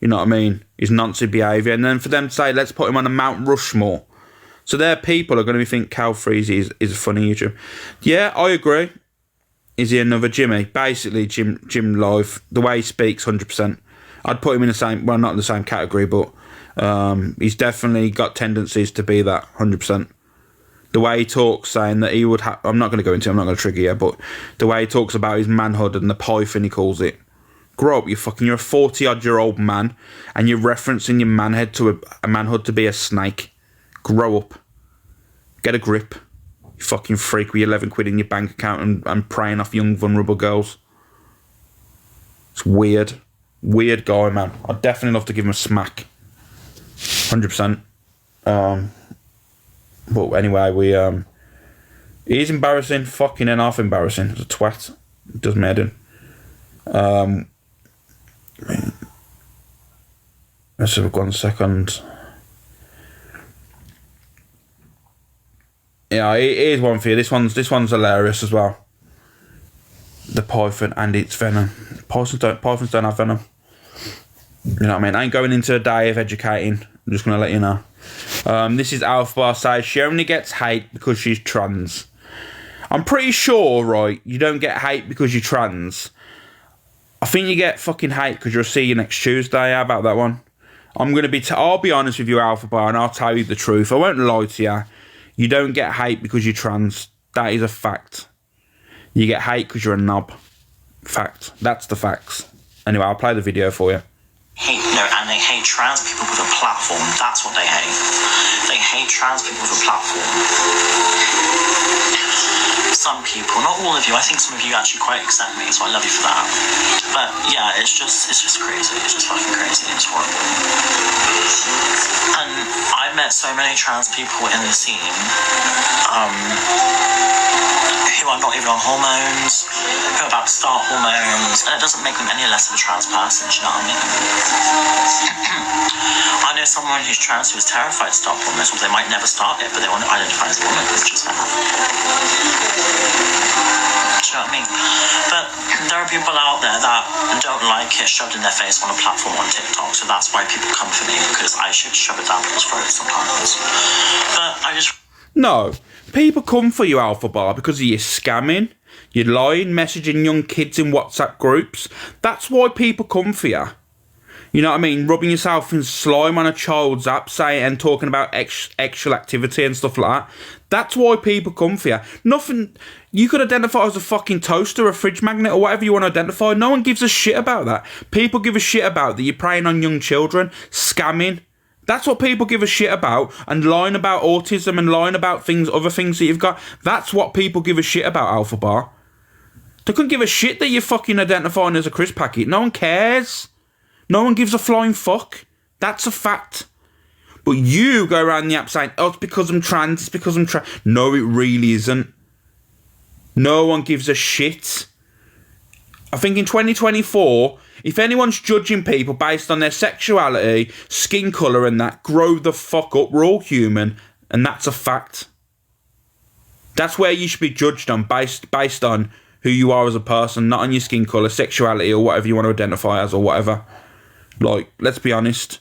You know what I mean? His noncy behaviour. And then for them to say, let's put him on a Mount Rushmore. So their people are going to think Cal Freezy is a funny YouTuber. Yeah, I agree. Is he another Jimmy? Basically, Jim Live. The way he speaks, 100%. I'd put him in the same, well, not in the same category, but he's definitely got tendencies to be that, 100%. The way he talks, saying that he would have, I'm not going to go into it, I'm not going to trigger you, but the way he talks about his manhood and the python, he calls it. Grow up, you're a 40-odd-year-old man, and you're referencing your manhood to a manhood to be a snake. Grow up. Get a grip. You fucking freak with your 11 quid in your bank account and preying off young, vulnerable girls. It's weird. Weird guy, man. I'd definitely love to give him a smack. 100%. But anyway, he's embarrassing. Fucking half embarrassing. He's a twat. It does me head in. Let's have 1 second. Yeah, here's one for you. This one's hilarious as well. The python and its venom. Pythons don't have venom. You know what I mean? I ain't going into a day of educating. I'm just gonna let you know. This is Alpha Bar says she only gets hate because she's trans. I'm pretty sure, right? You don't get hate because you're trans. I think you get fucking hate because you'll see you next Tuesday. How about that one? I'll be honest with you, Alpha Bar, and I'll tell you the truth. I won't lie to you. You don't get hate because you're trans. That is a fact. You get hate because you're a knob. Fact. That's the facts. Anyway, I'll play the video for you. And they hate trans people with a platform. That's what they hate. They hate trans people with a platform. Some people, not all of you. I think some of you actually quite accept me, so I love you for that. But yeah, it's just crazy. It's just fucking crazy. It's horrible. And I've met so many trans people in the scene, who are not even on hormones, who are about to start hormones, and it doesn't make them any less of a trans person. Do you know what I mean? I know someone who's trans who is terrified to start hormones, or they might never start it, but they want to identify as a woman, which is fair. Do you know what I mean? But there are people out there that don't like it shoved in their face on a platform on TikTok, so that's why people come for me, because I should shove it down people's throats sometimes. But I just... No. People come for you, Alpha Bar, because of your scamming, you're lying, messaging young kids in WhatsApp groups. That's why people come for you. You know what I mean? Rubbing yourself in slime on a child's app, saying and talking about sexual activity and stuff like that. That's why people come for you. Nothing. You could identify as a fucking toaster, a fridge magnet, or whatever you want to identify. No one gives a shit about that. People give a shit about that you're preying on young children, scamming. That's what people give a shit about, and lying about autism and lying about things, other things that you've got. That's what people give a shit about, Alpha Bar. They couldn't give a shit that you're fucking identifying as a crisp packet. No one cares. No one gives a flying fuck. That's a fact. But you go around the app saying, oh, it's because I'm trans, it's because I'm trans. No, it really isn't. No one gives a shit. I think in 2024, if anyone's judging people based on their sexuality, skin colour and that, grow the fuck up. We're all human, and that's a fact. That's where you should be judged on, based on who you are as a person, not on your skin colour, sexuality, or whatever you want to identify as, or whatever. Like, let's be honest.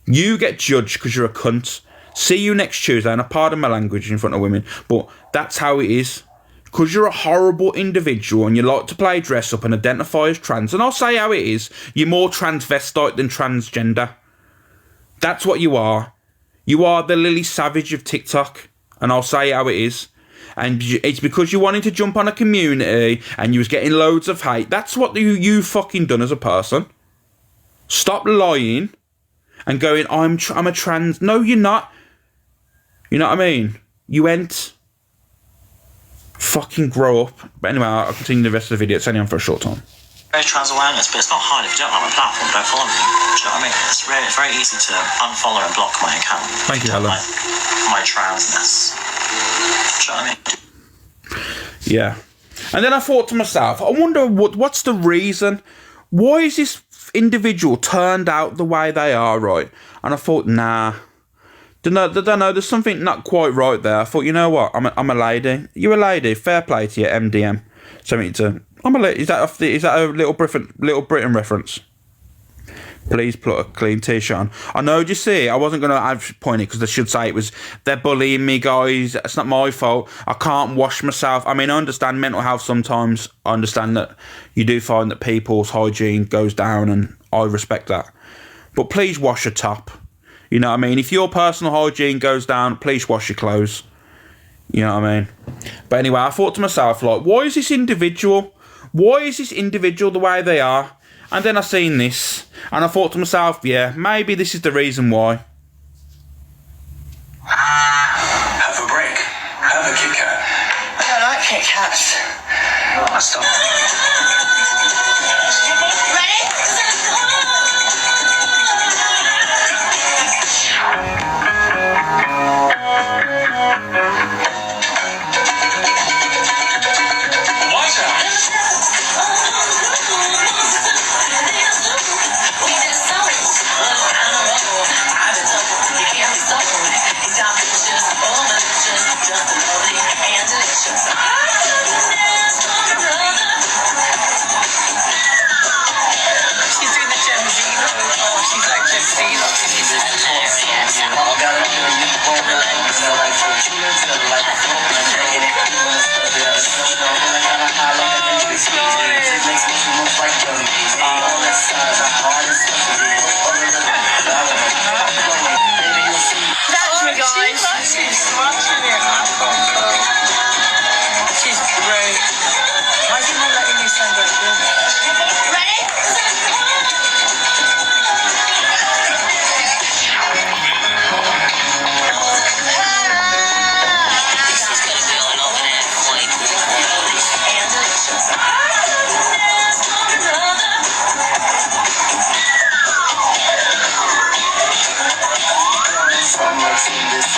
You get judged because you're a cunt. See you next Tuesday, and I pardon my language in front of women, but that's how it is. Because you're a horrible individual and you like to play dress up and identify as trans, and I'll say how it is, you're more transvestite than transgender. That's what you are. You are the Lily Savage of TikTok, and I'll say how it is. And it's because you wanted to jump on a community and you was getting loads of hate. That's what you fucking done as a person. Stop lying and going, I'm a trans. No, you're not. You know what I mean? You went... Fucking grow up. But anyway, I'll continue the rest of the video. It's only on for a short time. Very trans awareness, but it's not hard if you don't have a platform. Don't follow me. Do you know what I mean? It's very easy to unfollow and block my account. Thank you, Helen. My transness. Do you know what I mean? Yeah. And then I thought to myself, I wonder what's the reason? Why is this individual turned out the way they are, right? And I thought, nah. Don't know, there's something not quite right there. I thought, you know what? I'm a lady. You're a lady. Fair play to you, MDM. I'm a lady. Is that a Little Britain reference? Please put a clean t-shirt on. I know, do you see? I wasn't going to point it because they should say they're bullying me, guys. It's not my fault. I can't wash myself. I mean, I understand mental health sometimes. I understand that you do find that people's hygiene goes down, and I respect that. But please wash your top. You know what I mean? If your personal hygiene goes down, please wash your clothes. You know what I mean? But anyway, I thought to myself, like, why is this individual the way they are? And then I seen this, and I thought to myself, yeah, maybe this is the reason why. Have a break. Have a Kit Kat. I don't like Kit Kats. Oh, stop.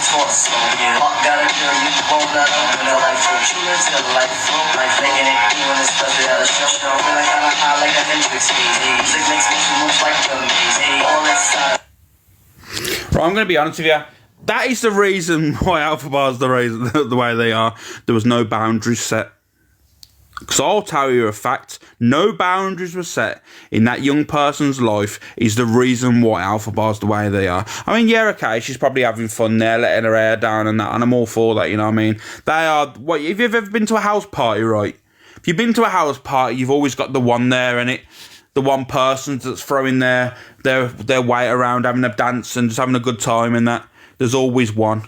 toss. Got a girl, you won't let her in the life. She lives her life. Life making it doing this special. Yeah, the structure. I feel like I'm high like a Hendrix haze. Music makes me move like a maze. All inside. Right, I'm going to be honest with you. That is the reason why Alpha Bar is the way they are. There was no boundaries set. Because I'll tell you a fact, no boundaries were set in that young person's life is the reason why Alpha Bar's the way they are. I mean, yeah, okay, she's probably having fun there, letting her hair down and that, and I'm all for that, you know what I mean? They are, what, if you've ever been to a house party, right? If you've been to a house party, you've always got the one there, innit? The one person that's throwing their weight around, having a dance and just having a good time and that. There's always one.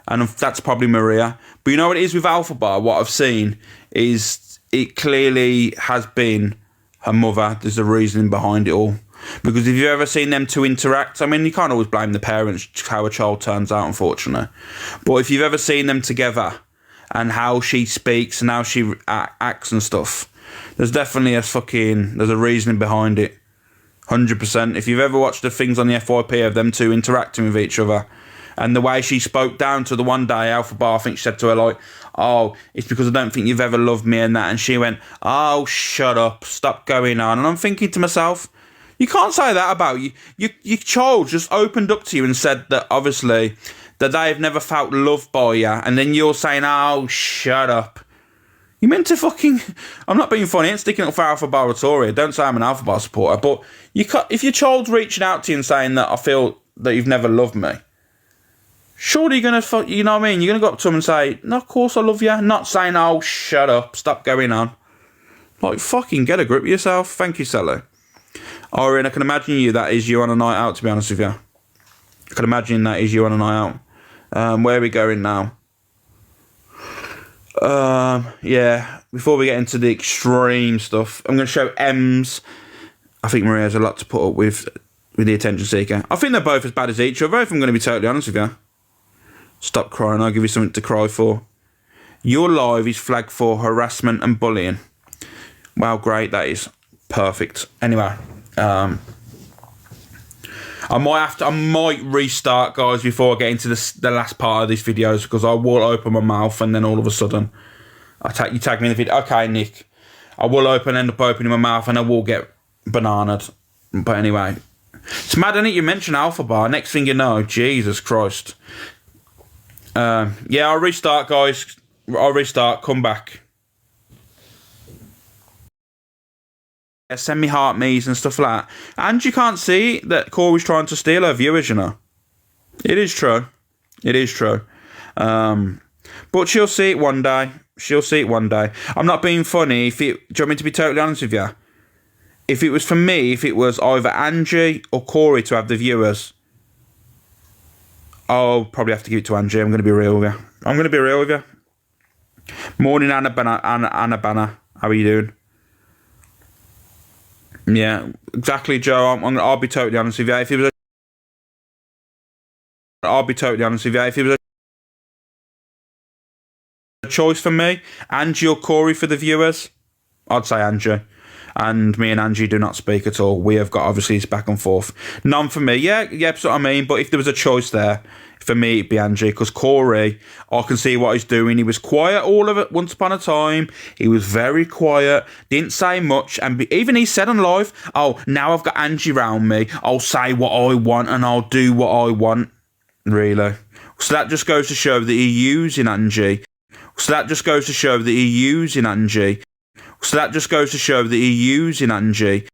And that's probably Maria. But you know what it is with Alpha Bar? What I've seen is it clearly has been her mother. There's a reasoning behind it all. Because if you've ever seen them two interact, I mean, you can't always blame the parents how a child turns out, unfortunately. But if you've ever seen them together and how she speaks and how she acts and stuff, there's definitely there's a reasoning behind it. 100%. If you've ever watched the things on the FYP of them two interacting with each other, and the way she spoke down to the one day, Alpha Bar, I think she said to her, like, oh, it's because I don't think you've ever loved me and that. And she went, oh, shut up, stop going on. And I'm thinking to myself, you can't say that about you. Your child just opened up to you and said that, obviously, that they've never felt loved by you. And then you're saying, oh, shut up. You meant to fucking... I'm not being funny, I ain't sticking up for Alpha Bar at all here. Don't say I'm an Alpha Bar supporter. But if your child's reaching out to you and saying that I feel that you've never loved me, surely you're going to, you know what I mean? You're going to go up to them and say, no, of course I love you. Not saying, oh, shut up, stop going on. Like, fucking get a grip of yourself. Thank you, Sally. Irene, I can imagine that is you on a night out, to be honest with you. I can imagine that is you on a night out. Where are we going now? Yeah, before we get into the extreme stuff, I'm going to show Ems. I think Maria has a lot to put up with the attention seeker. I think they're both as bad as each other, if I'm going to be totally honest with you. Stop crying, I'll give you something to cry for. Your live is flagged for harassment and bullying. Wow, great, that is perfect. Anyway, I might restart, guys, before I get into the last part of these videos, because I will open my mouth and then all of a sudden you tag me in the video. Okay, Nick, I will end up opening my mouth and I will get bananaed. But anyway, it's mad, isn't it? You mentioned Alpha Bar. Next thing you know, Jesus Christ. Yeah, I'll restart, guys. I'll restart. Come back. Yeah, send me heart me's and stuff like that. And you can't see that Corey's trying to steal her viewers, you know. It is true. It is true. But she'll see it one day. She'll see it one day. I'm not being funny. Do you want me to be totally honest with you? If it was for me, if it was either Angie or Corey to have the viewers, I'll probably have to give it to Angie. I'm going to be real with you. I'm going to be real with you. Morning, Anna Banner. How are you doing? Yeah, exactly, Joe. I'll be totally honest with you. If it was a choice for me, Angie or Corey for the viewers, I'd say Angie. And me and Angie do not speak at all. We have got, obviously, it's back and forth. None for me. Yeah, that's what I mean. But if there was a choice there, for me, it'd be Angie. Because Corey, I can see what he's doing. He was quiet all of it once upon a time. He was very quiet. Didn't say much. And even he said on live, oh, now I've got Angie round me. I'll say what I want and I'll do what I want. Really? So that just goes to show that you're using Angie. So that just goes to show that you're using Angie. So that just goes to show that you're using Angie.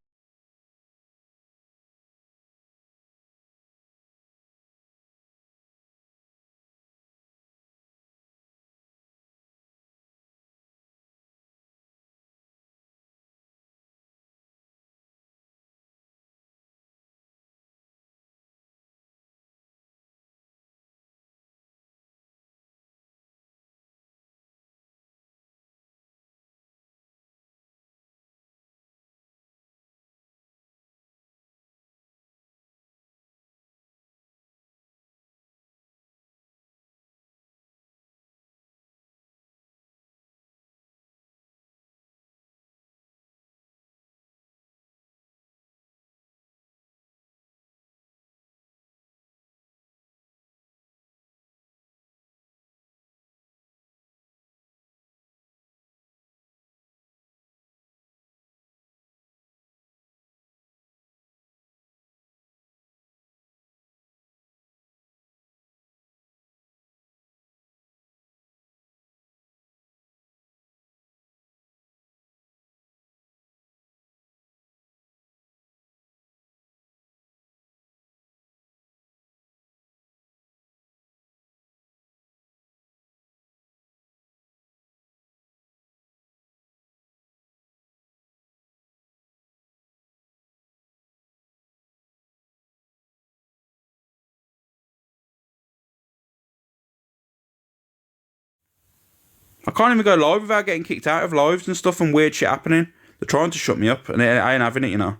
I can't even go live without getting kicked out of lives and stuff and weird shit happening. They're trying to shut me up, and I ain't having it, you know.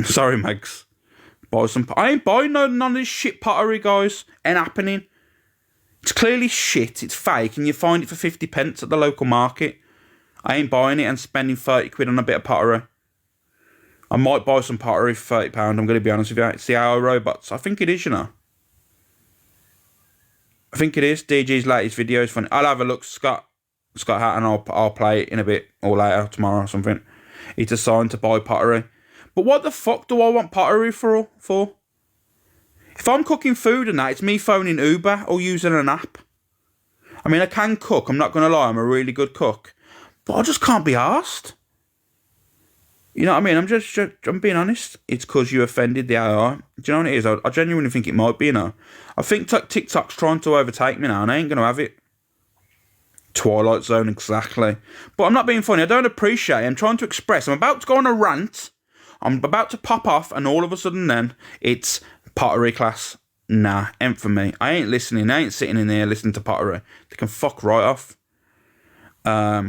Sorry, Megs. I ain't buying none of this shit pottery, guys. Ain't happening. It's clearly shit. It's fake, and you find it for 50 pence at the local market. I ain't buying it and spending 30 quid on a bit of pottery. I might buy some pottery for £30. I'm going to be honest with you. It's the AI robots. I think it is, you know. I think it is. DG's latest video is funny. I'll have a look. Scott Hatton, I'll play it in a bit or later, tomorrow or something. It's assigned to buy pottery. But what the fuck do I want pottery for? If I'm cooking food and that, it's me phoning Uber or using an app. I mean, I can cook. I'm not going to lie. I'm a really good cook. But I just can't be arsed. You know what I mean? I'm being honest. It's because you offended the AI. Do you know what it is? I genuinely think it might be, you know. I think TikTok's trying to overtake me now, and I ain't going to have it. Twilight Zone, exactly. But I'm not being funny. I don't appreciate it. I'm trying to express. I'm about to go on a rant. I'm about to pop off, and all of a sudden then, it's pottery class. Nah, ain't for me. I ain't listening. I ain't sitting in there listening to pottery. They can fuck right off. But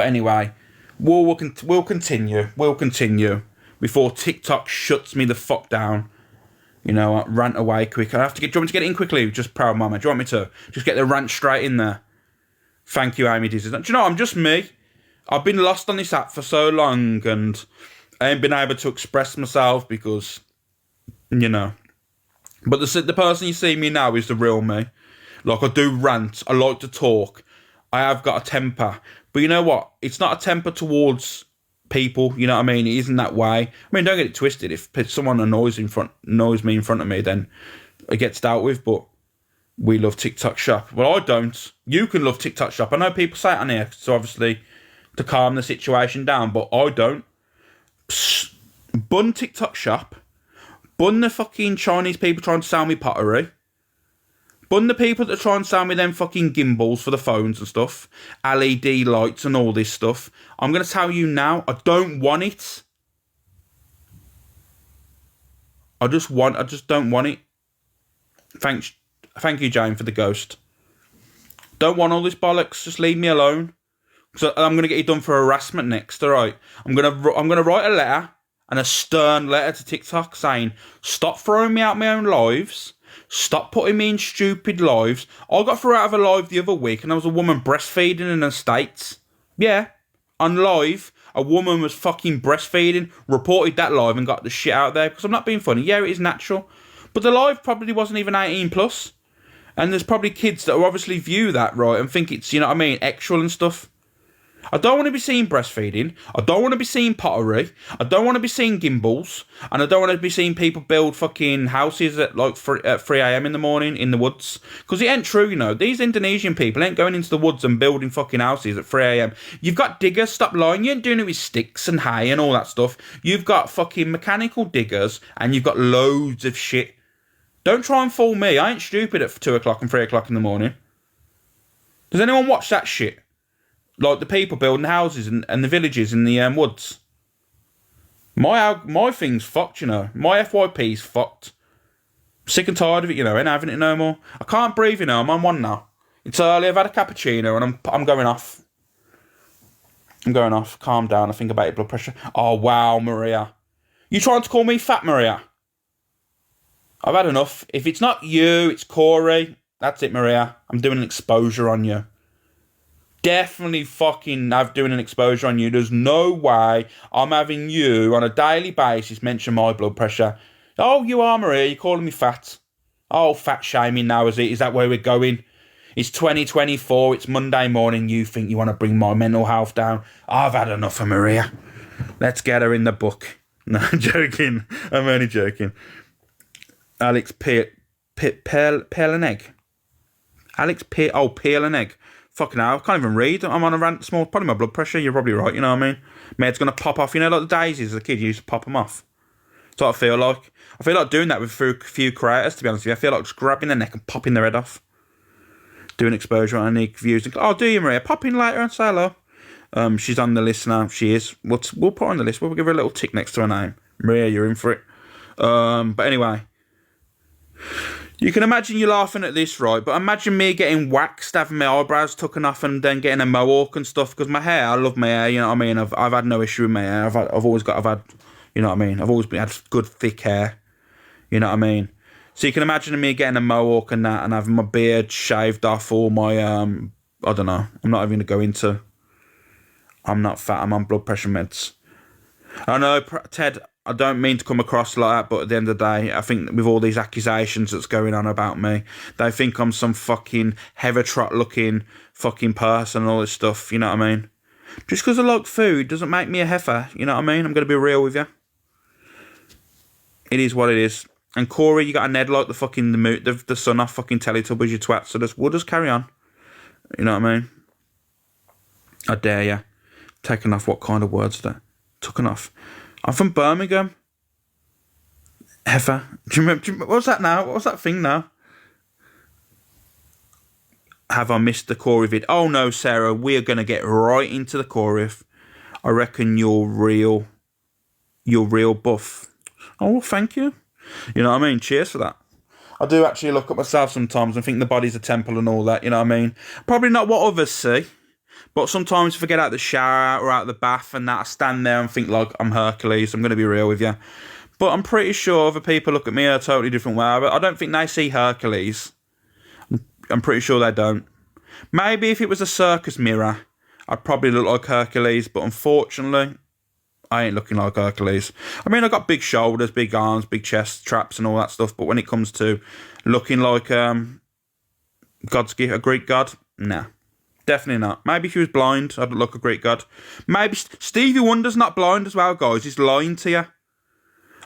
anyway, we'll continue. We'll continue before TikTok shuts me the fuck down. You know, rant away quick. I have to get. Do you want me to get it in quickly? Just proud mama. Do you want me to just get the rant straight in there? Thank you, Amy. Do you know? I'm just me. I've been lost on this app for so long, and I ain't been able to express myself because, you know. But the person you see me now is the real me. Like, I do rant. I like to talk. I have got a temper. But you know what? It's not a temper towards people. You know what I mean? It isn't that way. I mean, don't get it twisted. If someone annoys me in front of me, then it gets dealt with. But we love TikTok Shop. Well, I don't. You can love TikTok Shop. I know people say it on here, so obviously to calm the situation down, but I don't. Bun TikTok Shop. Bun the fucking Chinese people trying to sell me pottery. Bun the people that try and sell me them fucking gimbals for the phones and stuff. LED lights and all this stuff. I'm going to tell you now, I don't want it. I just don't want it. Thank you, Jane, for the ghost. Don't want all this bollocks. Just leave me alone. So I'm going to get you done for harassment next, all right? I'm going to write a letter, and a stern letter to TikTok saying, stop throwing me out my own lives. Stop putting me in stupid lives. I got thrown out of a live the other week, and there was a woman breastfeeding in the States. Yeah, on live, a woman was fucking breastfeeding, reported that live and got the shit out there, because I'm not being funny. Yeah, it is natural. But the live probably wasn't even 18 plus. And there's probably kids that will obviously view that, right, and think it's, you know what I mean, actual and stuff. I don't want to be seeing breastfeeding. I don't want to be seeing pottery. I don't want to be seeing gimbals. And I don't want to be seeing people build fucking houses at like 3 a.m. in the morning in the woods. Because it ain't true, you know. These Indonesian people ain't going into the woods and building fucking houses at 3 a.m. You've got diggers, stop lying. You ain't doing it with sticks and hay and all that stuff. You've got fucking mechanical diggers and you've got loads of shit. Don't try and fool me. I ain't stupid at 2 o'clock and 3 o'clock in the morning. Does anyone watch that shit? Like the people building houses and the villages in the woods. My thing's fucked, you know. My FYP's fucked. Sick and tired of it, you know. Ain't having it no more. I can't breathe, you know. I'm on one now. It's early. I've had a cappuccino and I'm going off. I'm going off. Calm down. I think about your blood pressure. Oh wow, Maria. You trying to call me fat, Maria? I've had enough. If it's not you, it's Corey. That's it, Maria. I'm doing an exposure on you. Definitely fucking doing an exposure on you. There's no way I'm having you on a daily basis mention my blood pressure. Oh, you are, Maria. You're calling me fat. Oh, fat shaming now, is it? Is that where we're going? It's 2024. It's Monday morning. You think you want to bring my mental health down? I've had enough of Maria. Let's get her in the book. No, I'm joking. I'm only joking. Alex peel an egg. Peel an egg. Fucking hell, I can't even read. I'm on a rant this morning. Probably my blood pressure. You're probably right, you know what I mean? My head's going to pop off. You know, like the daisies as a kid, you used to pop them off. That's what I feel like. I feel like doing that with a few creators, to be honest with you. I feel like just grabbing their neck and popping their head off. Doing exposure on any views. Oh, do you, Maria? Pop in later and say hello. She's on the list now. She is. We'll put her on the list. We'll give her a little tick next to her name. Maria, you're in for it. But anyway. You can imagine you laughing at this, right? But imagine me getting waxed, having my eyebrows taken off, and then getting a mohawk and stuff. Because my hair, I love my hair. You know what I mean? I've had no issue with my hair. I've had, you know what I mean? I've always had good thick hair. You know what I mean? So you can imagine me getting a mohawk and that, and having my beard shaved off, or my I don't know. I'm not even gonna go into. I'm not fat. I'm on blood pressure meds. I know, Ted. I don't mean to come across like that, but at the end of the day, I think with all these accusations that's going on about me, they think I'm some fucking heather-trot-looking fucking person and all this stuff, you know what I mean? Just because I like food doesn't make me a heifer, you know what I mean? I'm going to be real with you. It is what it is. And Corey, you got a Ned like the fucking the son off fucking Teletubbies, you twat, so we'll just carry on. You know what I mean? I dare you. Taken off, what kind of words there? Taken off. I'm from Birmingham. Heifer. Do you remember what's that now? What's that thing now? Have I missed the Corey vid? Oh no, Sarah, we are going to get right into the Corey. I reckon you're real buff. Oh, well, thank you. You know what I mean? Cheers for that. I do actually look at myself sometimes and think the body's a temple and all that, you know what I mean? Probably not what others see. But sometimes if I get out of the shower or out of the bath and that, I stand there and think like I'm Hercules. I'm going to be real with you. But I'm pretty sure other people look at me in a totally different way. But I don't think they see Hercules. I'm pretty sure they don't. Maybe if it was a circus mirror, I'd probably look like Hercules. But unfortunately, I ain't looking like Hercules. I mean, I've got big shoulders, big arms, big chest, traps and all that stuff. But when it comes to looking like God's gift, a Greek god, nah. Definitely not. Maybe if he was blind, I'd look a Greek god. Maybe Stevie Wonder's not blind as well, guys. He's lying to you.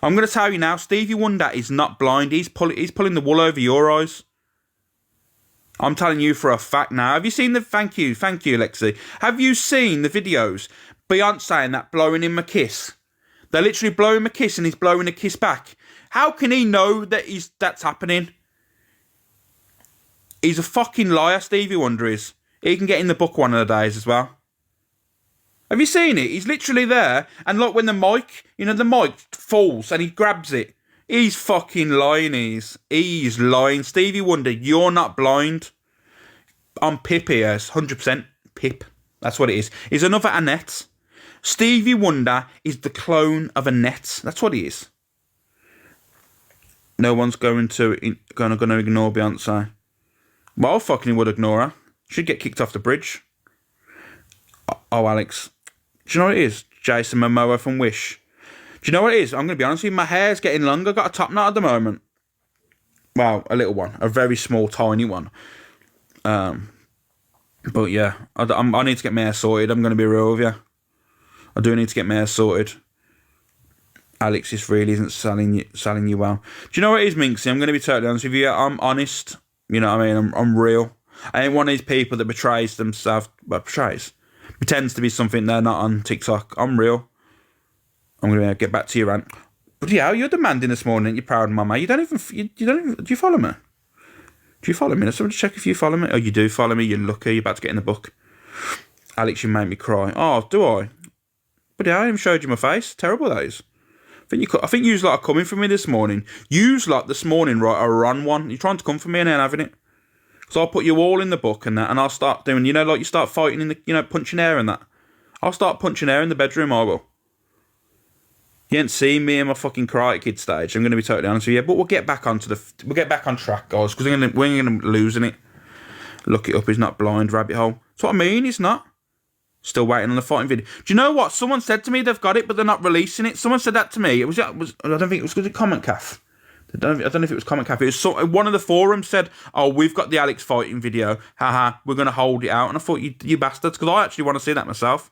I'm going to tell you now, Stevie Wonder is not blind. He's pulling the wool over your eyes. I'm telling you for a fact now. Have you seen the... Thank you, Lexi. Have you seen the videos? Beyonce and that blowing him a kiss. They're literally blowing him a kiss and he's blowing a kiss back. How can he know that that's happening? He's a fucking liar, Stevie Wonder is. He can get in the book one of the days as well. Have you seen it? He's literally there. And like when the mic falls and he grabs it. He's fucking lying, He's lying. Stevie Wonder, you're not blind. I'm Pip here. 100% Pip. That's what it is. He's another Annette. Stevie Wonder is the clone of Annette. That's what he is. No one's going to ignore Beyonce. Well, I fucking would ignore her. Should get kicked off the bridge. Oh, Alex. Do you know what it is? Jason Momoa from Wish. Do you know what it is? I'm going to be honest with you. My hair's getting long. I've got a top knot at the moment. Well, a little one. A very small, tiny one. But yeah, I need to get my hair sorted. I'm going to be real with you. I do need to get my hair sorted. Alex, this really isn't selling you well. Do you know what it is, Minxie? I'm going to be totally honest with you. I'm honest. You know what I mean? I'm real. I ain't one of these people that betrays themselves. But pretends to be something they're not on TikTok. I'm real. I'm going to get back to your rant. But yeah, you're demanding this morning. You're proud, mama. You don't even. Do you follow me? Do you follow me? Let's check if you follow me. Oh, you do follow me. You're lucky. You're about to get in the book. Alex, you make me cry. Oh, do I? But yeah, I even showed you my face. Terrible that is. I think you lot are coming for me this morning. You lot this morning, right, are on one. You're trying to come for me and then having it. So I'll put you all in the book and that, and I'll start doing, like you start fighting in the, punching air and that. I'll start punching air in the bedroom, I will. You ain't seen me in my fucking Karate Kid stage. I'm going to be totally honest with you. But we'll get back on track, guys, because we're going to losing it. Look it up. He's not blind. Rabbit hole. That's what I mean. He's not. Still waiting on the fighting video. Do you know what? Someone said to me they've got it, but they're not releasing it. Someone said that to me. I don't think it was because of Comment Calf. I don't know if it was Comment Calf. It was one of the forums said, "Oh, we've got the Alex fighting video. Haha, we're going to hold it out." And I thought, you bastards, because I actually want to see that myself.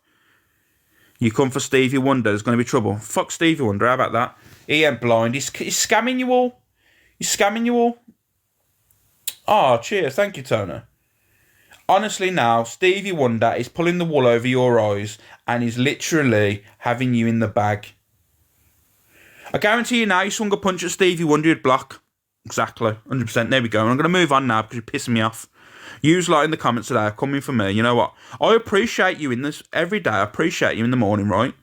You come for Stevie Wonder, there's going to be trouble. Fuck Stevie Wonder, how about that? He ain't blind. He's scamming you all. He's scamming you all. Oh, cheers. Thank you, Tona. Honestly now, Stevie Wonder is pulling the wool over your eyes and he's literally having you in the bag. I guarantee you now, you swung a punch at Stevie Wonder, you'd block. Exactly. 100%. There we go. And I'm going to move on now because you're pissing me off. Use like in the comments today, coming for me. You know what? I appreciate you in this every day. I appreciate you in the morning, right?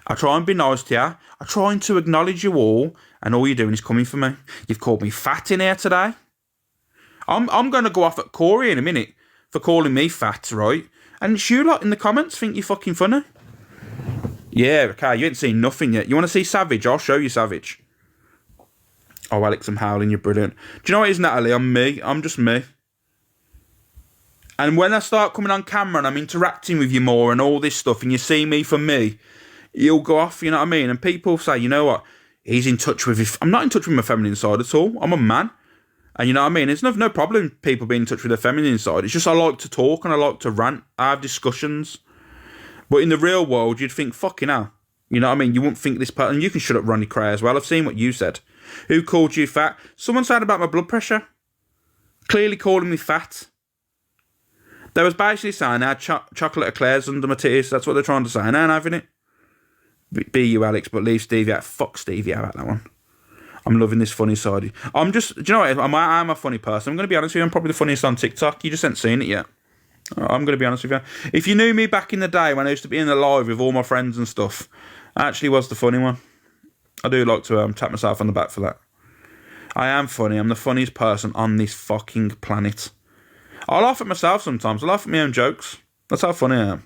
I try and be nice to you. I try to acknowledge you all, and all you're doing is coming for me. You've called me fat in here today. I'm going to go off at Corey in a minute for calling me fat, right? And it's you lot in the comments think you're fucking funny. Yeah, okay, you ain't seen nothing yet. You want to see Savage? I'll show you Savage. Oh, Alex, I'm howling, you're brilliant. Do you know what it is, Natalie? I'm me. I'm just me. And when I start coming on camera and I'm interacting with you more and all this stuff, and you see me for me, you'll go off, you know what I mean? And people say, you know what? He's in touch with his... I'm not in touch with my feminine side at all. I'm a man. And you know what I mean? There's no problem people being in touch with their feminine side. It's just I like to talk and I like to rant. I have discussions. But in the real world, you'd think, fucking hell. You know what I mean? You wouldn't think this person... You can shut up Ronnie Cray as well. I've seen what you said. Who called you fat? Someone said about my blood pressure. Clearly calling me fat. They was basically saying I had chocolate eclairs under my titties. That's what they're trying to say. And I ain't having it. Be you, Alex, but leave Stevie out. Fuck Stevie out about that one. I'm loving this funny side. I'm just... Do you know what? I'm a funny person. I'm going to be honest with you. I'm probably the funniest on TikTok. You just ain't seen it yet. I'm going to be honest with you. If you knew me back in the day when I used to be in the live with all my friends and stuff, I actually was the funny one. I do like to tap myself on the back for that. I am funny. I'm the funniest person on this fucking planet. I laugh at myself sometimes. I laugh at my own jokes. That's how funny I am.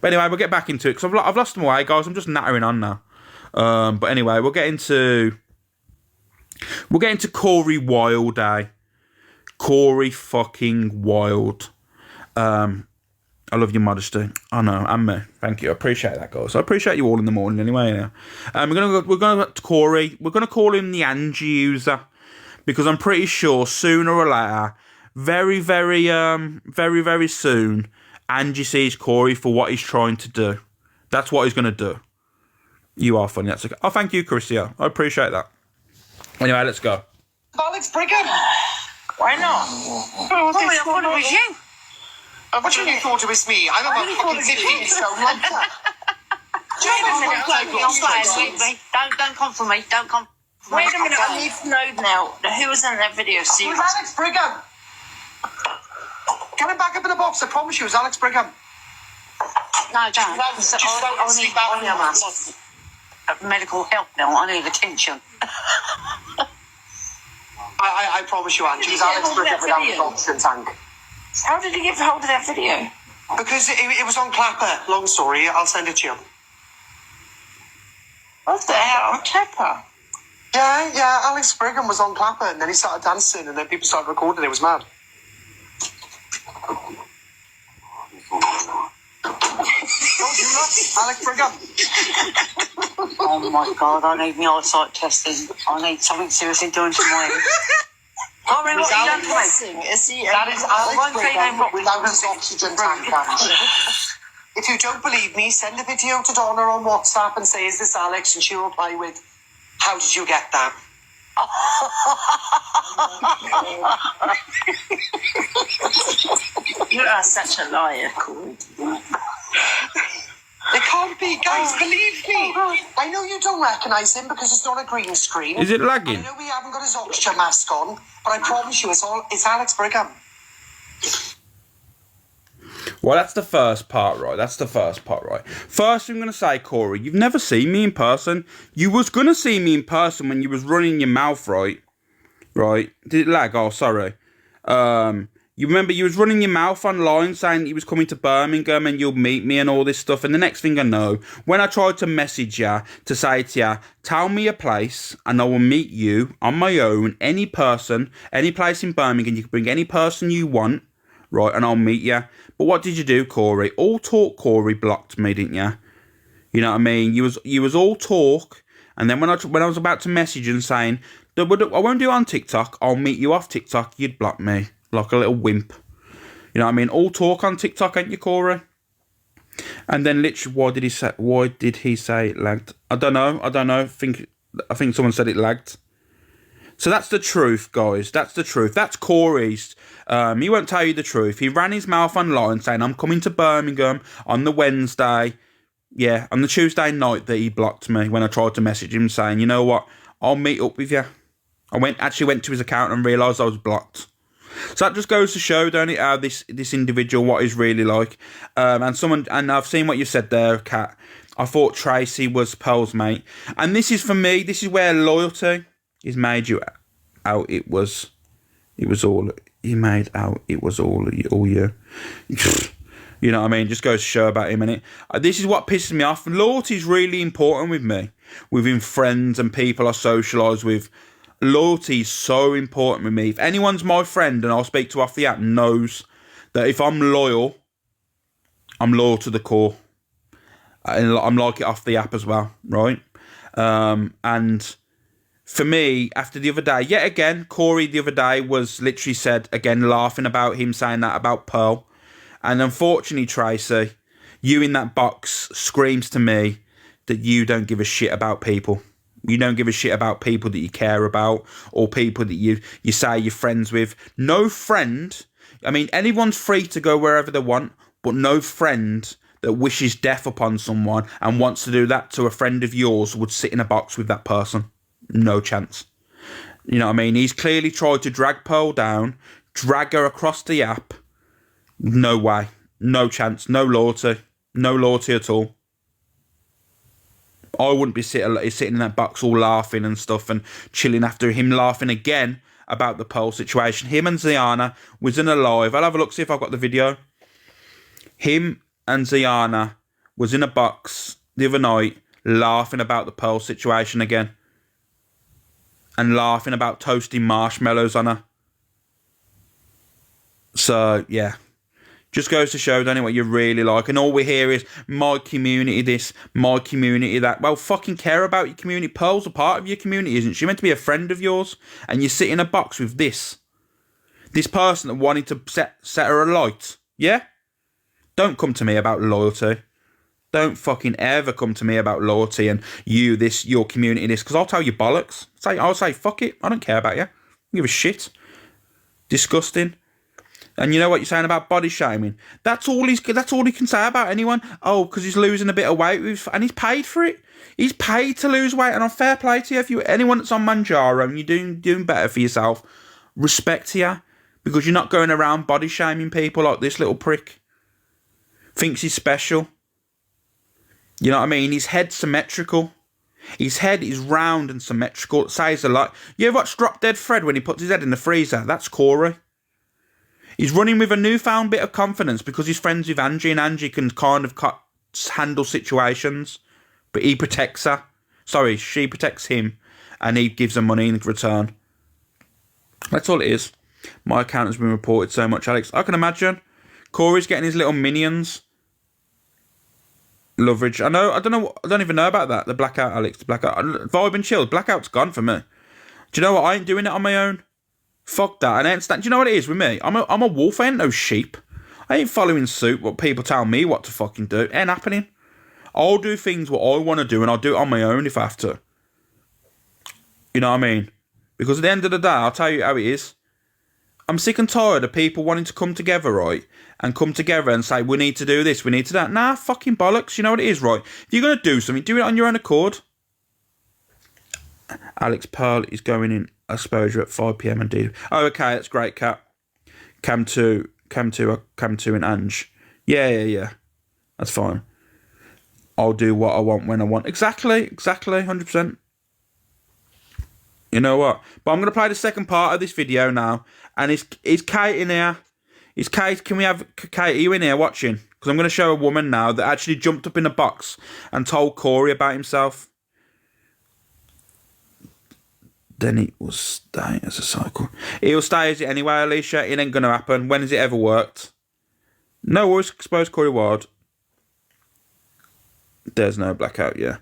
But anyway, we'll get back into it because I've lost my way, guys. I'm just nattering on now. But anyway, we'll get into Corey Wild, Corey fucking Wild. I love your modesty. I know, and me. Thank you. I appreciate that, guys. I appreciate you all in the morning anyway. Yeah. We're gonna go to Corey. We're gonna call him the Angie user because I'm pretty sure sooner or later, very, very soon, Angie sees Corey for what he's trying to do. That's what he's gonna do. You are funny. That's okay. Oh, thank you, Christia. I appreciate that. Anyway, let's go. Alex Brigham. Why not? I thought it was you. What do you mean you thought it was me? I'm about fucking 15 stone lighter. Don't come for me. Don't come for me. Wait a minute, I need to know now. Who was in that video? It was Alex Brigham. Get him back up in the box. I promise you, it was Alex Brigham. No, don't. I need medical help now. I need attention. I promise you, Angie, it was Alex Brigham without the oxygen tank. How did he get hold of that video? Because it was on Clapper. Long story. I'll send it to you. What the hell? On Clapper? Yeah. Alex Brigham was on Clapper, and then he started dancing, and then people started recording. It was mad. Alex Brigham. Oh my God! I need my eyesight testing. I need something seriously doing to my. Corey, what are you doing? That is Alex Brigham without his oxygen tank. If you don't believe me, send a video to Donna on WhatsApp and say, "Is this Alex?" And she'll reply with, "How did you get that?" You are such a liar, Corey. It can't be, guys, believe me. I know you don't recognise him because it's not a green screen. Is it lagging? I know we haven't got his oxygen mask on, but I promise you it's Alex Brigham. Well, that's the first part, right? First, I'm going to say, Corey, you've never seen me in person. You was going to see me in person when you was running your mouth, right? Right? Did it lag? Oh, sorry. You remember you was running your mouth online saying that you was coming to Birmingham and you'll meet me and all this stuff. And the next thing I know, when I tried to message you to say to you, tell me a place and I will meet you on my own, any person, any place in Birmingham. You can bring any person you want, right? And I'll meet you. But what did you do, Corey? All talk, Corey blocked me, didn't you? You know what I mean? You was all talk. And then when I was about to message and saying, I won't do it on TikTok, I'll meet you off TikTok, you'd block me. Like a little wimp. You know what I mean? All talk on TikTok, ain't you, Corey? And then literally, why did he say it lagged? I don't know. I think someone said it lagged. So that's the truth, guys. That's the truth. That's Corey's. He won't tell you the truth. He ran his mouth online saying, I'm coming to Birmingham on the Wednesday. Yeah, on the Tuesday night that he blocked me when I tried to message him saying, you know what? I'll meet up with you. I actually went to his account and realised I was blocked. So that just goes to show, don't it, how this individual, what he's really like. And I've seen what you said there, Kat. I thought Tracy was Pearl's mate. And this is, for me, this is where loyalty is made you out. It was all, he made out it was all you. You know what I mean? Just goes to show about him, innit? This is what pisses me off. Loyalty is really important with me. Within friends and people I socialise with. Loyalty is so important with me. If anyone's my friend and I'll speak to off the app knows that if I'm loyal to the core. And I'm like it off the app as well, right? And for me, after the other day, yet again, Corey the other day was literally said, again, laughing about him saying that about Pearl. And unfortunately, Tracy, you in that box screams to me that you don't give a shit about people. You don't give a shit about people that you care about or people that you say you're friends with. No friend, I mean, anyone's free to go wherever they want, but no friend that wishes death upon someone and wants to do that to a friend of yours would sit in a box with that person. No chance. You know what I mean? He's clearly tried to drag Pearl down, drag her across the app. No way. No chance. No loyalty. No loyalty at all. I wouldn't be sitting in that box all laughing and stuff and chilling after him laughing again about the Pearl situation. Him and Ziana was in a live. I'll have a look, see if I've got the video. Him and Ziana was in a box the other night laughing about the Pearl situation again. And laughing about toasting marshmallows on her. So, yeah. Just goes to show, don't it, what you really like. And all we hear is, my community this, my community that. Well, fucking care about your community. Pearl's a part of your community, isn't she? Meant to be a friend of yours. And you sit in a box with this person that wanted to set her alight. Yeah? Don't come to me about loyalty. Don't fucking ever come to me about loyalty and you this, your community this. Because I'll tell you bollocks. I'll say, fuck it. I don't care about you. I don't give a shit. Disgusting. And you know what you're saying about body shaming? That's all he can say about anyone. Oh, because he's losing a bit of weight, and he's paid for it. He's paid to lose weight, and on fair play to you. If you anyone that's on Manjaro and you're doing better for yourself, respect to you, because you're not going around body shaming people like this little prick. Thinks he's special. You know what I mean? His head's symmetrical. His head is round and symmetrical. It says a lot. You ever watch Drop Dead Fred when he puts his head in the freezer? That's Corey. He's running with a newfound bit of confidence because he's friends with Angie, and Angie can kind of handle situations, but he protects her. Sorry, she protects him, and he gives her money in return. That's all it is. My account has been reported so much, Alex. I can imagine. Corey's getting his little minions. Loveridge. I don't even know about that. The blackout, Alex. The blackout. Vibe and chill. Blackout's gone for me. Do you know what? I ain't doing it on my own. Fuck that. I ain't stand. Do you know what it is with me? I'm a wolf. I ain't no sheep. I ain't following suit what people tell me what to fucking do. Ain't happening. I'll do things what I want to do, and I'll do it on my own if I have to. You know what I mean? Because at the end of the day, I'll tell you how it is. I'm sick and tired of people wanting to come together, right? And come together and say, we need to do this, we need to do that. Nah, fucking bollocks. You know what it is, right? If you're going to do something, do it on your own accord. Alex Pearl is going in exposure at 5 PM indeed. Oh, okay, that's great, Cat. Cam 2 and Ange. Yeah. That's fine. I'll do what I want when I want. Exactly, 100%. You know what? But I'm going to play the second part of this video now. And is Kate in here? Is Kate, can we have Kate, are you in here watching? Because I'm going to show a woman now that actually jumped up in a box and told Corey about himself. Then it will stay as a cycle. It'll stay as it anyway, Alicia. It ain't going to happen. When has it ever worked? No worries, expose Corey Ward. There's no blackout, yeah.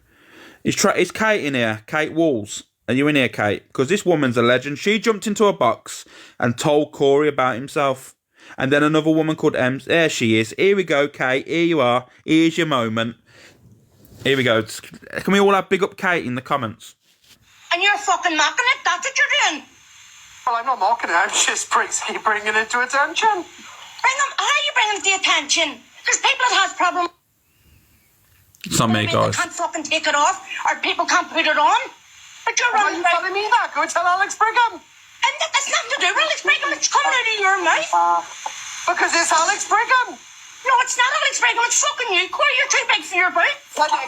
Is Kate in here? Kate Walls. Are you in here, Kate? Because this woman's a legend. She jumped into a box and told Corey about himself. And then another woman called Ems. There she is. Here we go, Kate. Here you are. Here's your moment. Here we go. Can we all have big up Kate in the comments? And you're fucking mocking it? That's what you're doing. Well, I'm not mocking it. I'm just bringing it to attention. How are you bringing it to attention? There's people that have problems. It's not me, guys. Can't fucking take it off, or people can't put it on. But you're running. Why are you telling me that? Go tell Alex Brigham. And that's nothing to do with Alex Brigham. It's coming out of your mouth. Because it's Alex Brigham. No, it's not Alex Brigham. It's fucking you, Corey. You're too big for your boot.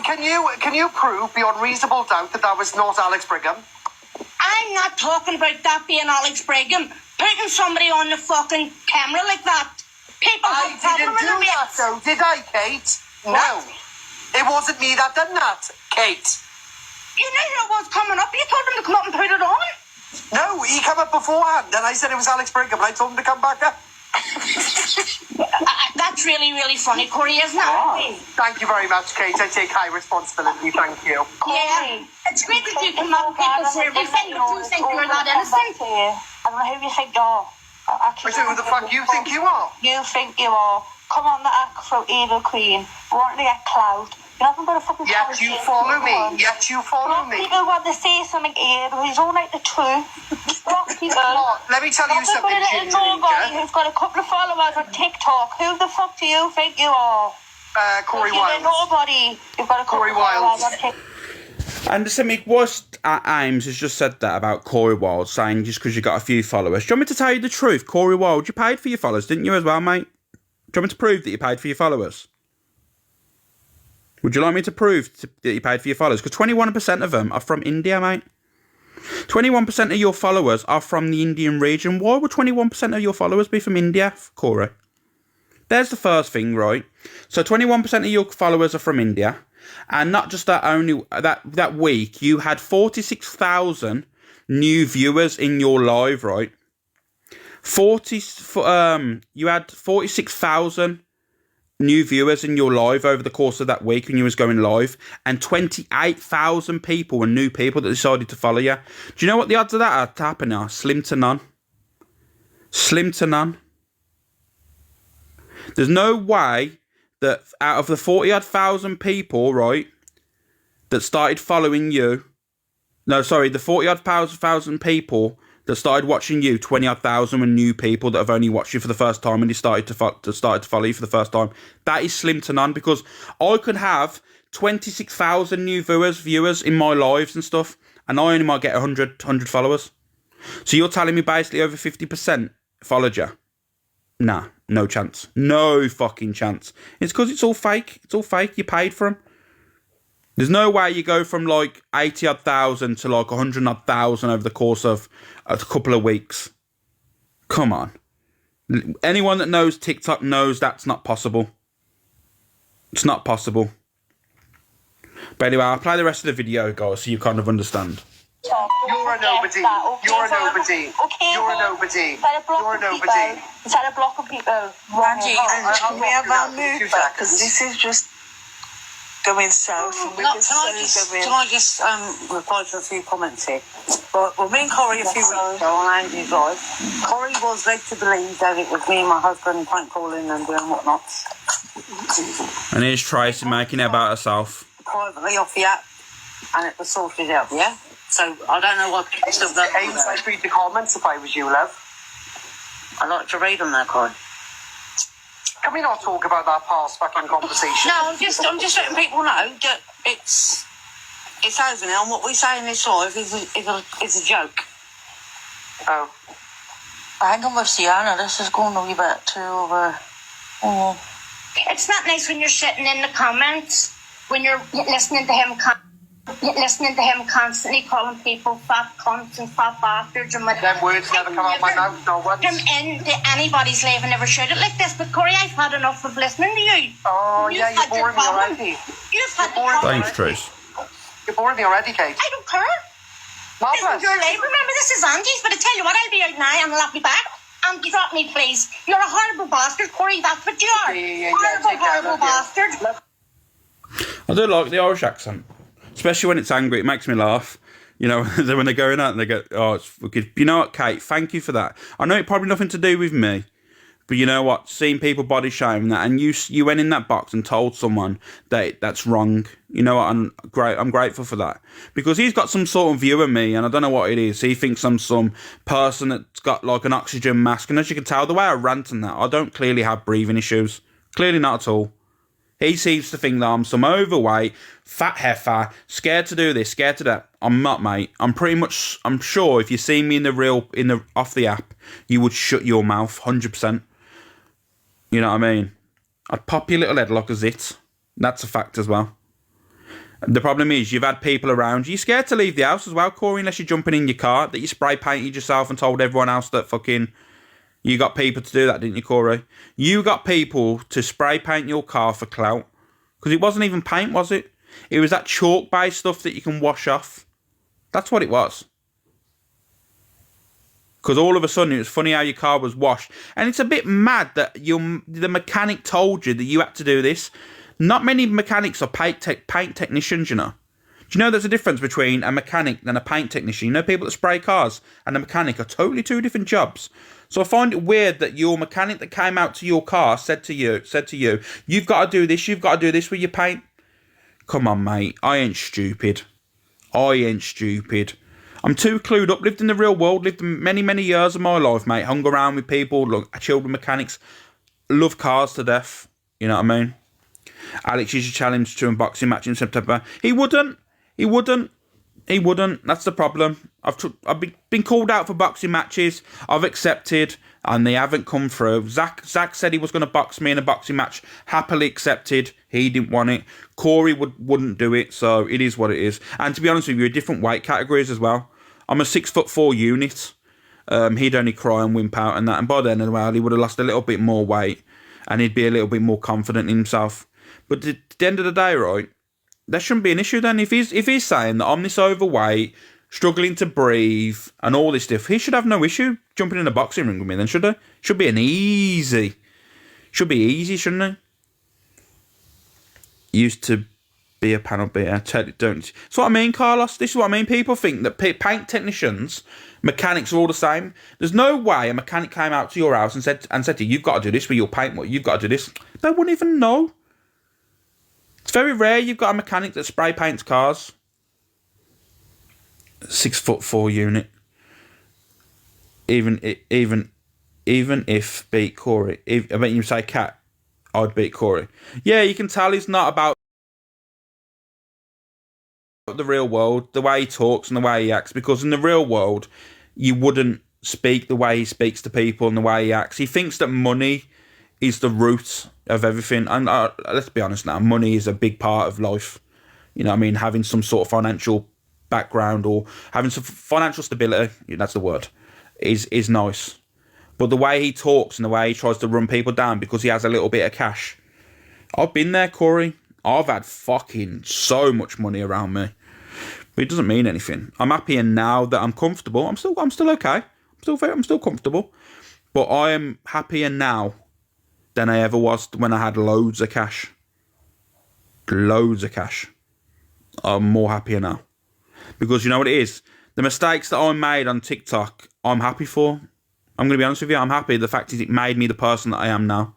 Can you prove beyond reasonable doubt that was not Alex Brigham? I'm not talking about that being Alex Brigham. Putting somebody on the fucking camera like that. People I didn't do that though, did I, Kate? No. It wasn't me that done that, Kate. You knew who it was coming up. You told him to come up and put it on. No, he came up beforehand, and I said it was Alex Brigham, and I told him to come back up. That's really, really funny, Corey, isn't it? Oh, thank you very much, Kate. I take high responsibility. Thank you. Yeah. It's great that you come out people's everything, but you think you're that innocent. I don't know who you think you are. I say, who the fuck you think you are? You think you are. Come on, the Afro Evil Queen. Wanting to get clout. You haven't got a fucking Yet you follow me. Yet you follow me. People want to say something here, but he's all like the truth. Block people. Let me tell you something, nobody who's got a couple of followers on TikTok. Who the fuck do you think you are? Corey Wiles. Nobody. You've got a couple of followers on TikTok. And something worse, Ames has just said that about Corey Wild, saying just because you got a few followers. Do you want me to tell you the truth? Corey Wild, you paid for your followers, didn't you as well, mate? Do you want me to prove that you paid for your followers? Would you like me to prove that you paid for your followers? Because 21% of them are from India, mate. 21% of your followers are from the Indian region. Why would 21% of your followers be from India, Corey? There's the first thing, right? So 21% of your followers are from India. And not just that, only that week, you had 46,000 new viewers in your live, right? You had 46,000 new viewers in your live over the course of that week when you was going live, and 28,000 people were new people that decided to follow you. Do you know what the odds of that are happening are? Slim to none. Slim to none. There's no way that out of the 40,000 people, right, that started following you, the 40,000 people that started watching you, 20,000 were new people that have only watched you for the first time and they started to follow you for the first time. That is slim to none, because I could have 26,000 new viewers in my lives and stuff, and I only might get 100 followers. So you're telling me basically over 50% followed you? Nah, no chance. No fucking chance. It's because it's all fake. It's all fake. You paid for them. There's no way you go from like 80,000 to like 100,000 over the course of a couple of weeks. Come on. Anyone that knows TikTok knows that's not possible. It's not possible. But anyway, I'll play the rest of the video, guys, so you kind of understand. You're a nobody. You're a nobody. You're a nobody. You're a nobody. Instead of blocking people. Randy, we have our move back, because this is just going south. Can I just reply to a few comments here? Well, me and Corey a few weeks ago on Andy's live, Corey was led to believe that it was me and my husband prank calling and doing whatnot. And here's Tracy making it about herself. Privately off the app, and it was sorted out, yeah? So, I don't know what stuff that... I'd read the comments if I was you, love. I like to read them there, Corey. Can we not talk about that past fucking conversation? No, I'm just letting people know that it's over now, and what we say in this live is a joke. Oh. Hang on with Sienna, this is going a wee bit too It's not nice when you're sitting in the comments, when you're listening to him constantly calling people fat cunts and fat bastards and whatever. Them words never come out my mouth, no once. Come into anybody's life and never shared it like this, but Corey, I've had enough of listening to you. Oh, yeah, you're boring me already. You've had the problem. Thanks, Trace. You're boring me already, Kate. I don't care. This is your life. Remember, this is Angie's, but I tell you what, I'll be out now and I'll be back. And drop me, please. You're a horrible bastard, Corey, that's what you are. Horrible bastard. I do like the Irish accent. Especially when it's angry, it makes me laugh. You know, when they're going out and they go, oh, it's fucking... You know what, Kate? Thank you for that. I know it probably nothing to do with me. But you know what? Seeing people body shaming that, and you went in that box and told someone that that's wrong. You know what? I'm grateful for that. Because he's got some sort of view of me, and I don't know what it is. He thinks I'm some person that's got like an oxygen mask. And as you can tell, the way I rant and that, I don't clearly have breathing issues. Clearly not at all. He seems to think that I'm some overweight, fat heifer, scared to do this, scared to that. I'm not, mate. I'm sure if you see me off the app, you would shut your mouth, 100%. You know what I mean? I'd pop your little head like a zit. That's a fact as well. The problem is you've had people around you. You're scared to leave the house as well, Corey, unless you're jumping in your car, that you spray painted yourself and told everyone else that fucking... You got people to do that, didn't you, Corey? You got people to spray paint your car for clout. Because it wasn't even paint, was it? It was that chalk-based stuff that you can wash off. That's what it was. Because all of a sudden, it was funny how your car was washed. And it's a bit mad that the mechanic told you that you had to do this. Not many mechanics are paint technicians, you know. Do you know there's a difference between a mechanic and a paint technician? You know, people that spray cars and a mechanic are totally two different jobs. So I find it weird that your mechanic that came out to your car said to you, you've got to do this with your paint. Come on, mate. I ain't stupid. I'm too clued up. Lived in the real world. Lived many, many years of my life, mate. Hung around with people. Look, children mechanics. Love cars to death. You know what I mean? Alex used to challenge to unboxing match in September. He wouldn't. That's the problem. I've been called out for boxing matches. I've accepted, and they haven't come through. Zach said he was going to box me in a boxing match. Happily accepted. He didn't want it. Corey wouldn't do it, so it is what it is. And to be honest with you, different weight categories as well. I'm a 6'4" unit. He'd only cry and wimp out and that. And by then, well, he would have lost a little bit more weight, and he'd be a little bit more confident in himself. But at the end of the day, right, there shouldn't be an issue then. If he's saying that I'm this overweight, struggling to breathe, and all this stuff, he should have no issue jumping in a boxing ring with me then, should he? Should be easy, shouldn't he? Used to be a panel beater. Don't. That's what I mean, Carlos. This is what I mean. People think that paint technicians, mechanics are all the same. There's no way a mechanic came out to your house and said to you, you've got to do this with your paint. You've got to do this. They wouldn't even know. It's very rare you've got a mechanic that spray paints cars. 6'4" unit. Even if beat Corey. I bet you say Cat, I'd beat Corey. Yeah, you can tell he's not about the real world, the way he talks and the way he acts. Because in the real world, you wouldn't speak the way he speaks to people and the way he acts. He thinks that money is the root of everything. And let's be honest now, money is a big part of life. You know what I mean? Having some sort of financial background or having some financial stability, that's the word, is nice. But the way he talks and the way he tries to run people down because he has a little bit of cash. I've been there, Corey. I've had fucking so much money around me. But it doesn't mean anything. I'm happier now that I'm comfortable. I'm still okay. I'm still comfortable. But I am happier now than I ever was when I had loads of cash. I'm more happier now. Because you know what it is? The mistakes that I made on TikTok, I'm happy for. I'm going to be honest with you, I'm happy. The fact is it made me the person that I am now.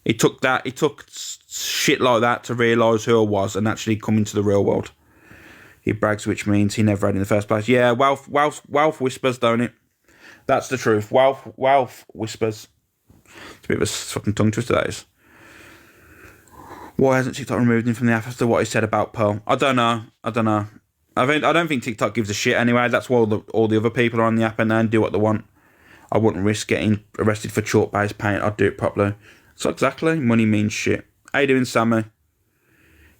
It took shit like that to realise who I was and actually come into the real world. He brags, which means he never had in the first place. Yeah, wealth whispers, don't it? That's the truth. Wealth whispers. It's a bit of a fucking tongue twister, that is. Why hasn't TikTok removed him from the app after what he said about Pearl? I don't know. I don't think TikTok gives a shit anyway. That's why all the other people are on the app and they do what they want. I wouldn't risk getting arrested for chalk-based paint. I'd do it properly. So exactly, money means shit. How you doing, Sammy?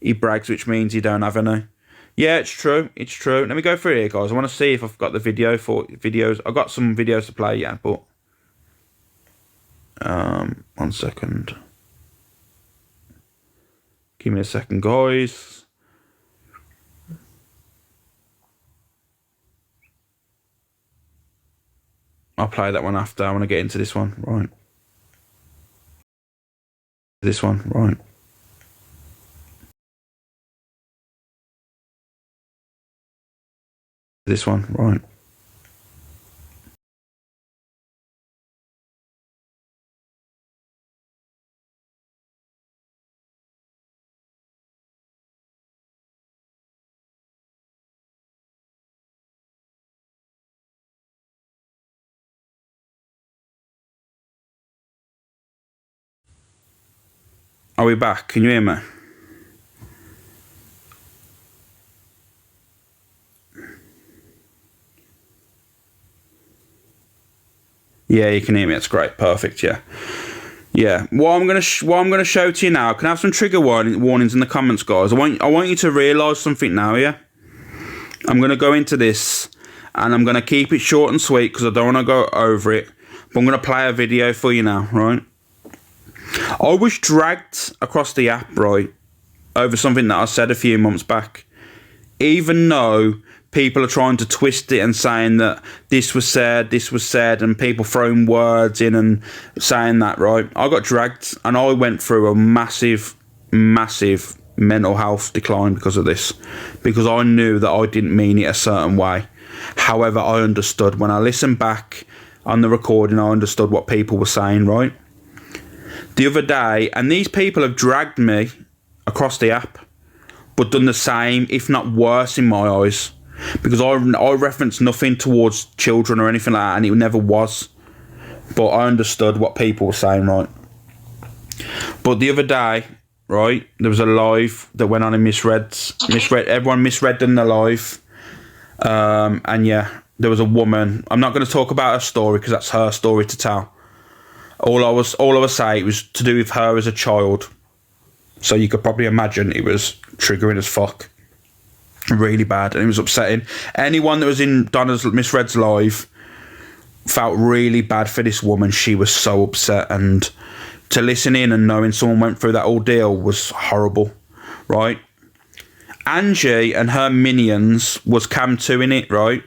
He brags, which means he don't have any. Yeah, it's true. Let me go through here, guys. I want to see if I've got the videos. I've got some videos to play, yeah, but 1 second. Give me a second, guys. I'll play that one after. I want to get into this one. Right. This one. Right. This one. Right. Are we back? Can you hear me? Yeah, you can hear me. That's great. Perfect. Yeah. Yeah, what I'm gonna show to you now. Can I have some trigger warnings in the comments, guys? I want you to realise something now. Yeah, I'm gonna go into this, and I'm gonna keep it short and sweet because I don't want to go over it. But I'm gonna play a video for you now, right? I was dragged across the app, right, over something that I said a few months back, even though people are trying to twist it and saying that this was said, and people throwing words in and saying that, right? I got dragged and I went through a massive mental health decline because of this, because I knew that I didn't mean it a certain way. However, I understood. When I listened back on the recording, I understood what people were saying, right? The other day, and these people have dragged me across the app, but done the same, if not worse in my eyes. Because I referenced nothing towards children or anything like that, and it never was. But I understood what people were saying, right? But the other day, right, there was a live that went on in everyone misread in the live. And yeah, there was a woman. I'm not going to talk about her story because that's her story to tell. All I was saying, it was to do with her as a child. So you could probably imagine it was triggering as fuck. Really bad, and it was upsetting. Anyone that was in Donna's Misread's live felt really bad for this woman. She was so upset, and to listen in and knowing someone went through that ordeal was horrible, right? Angie and her minions was cam 2 in it, right?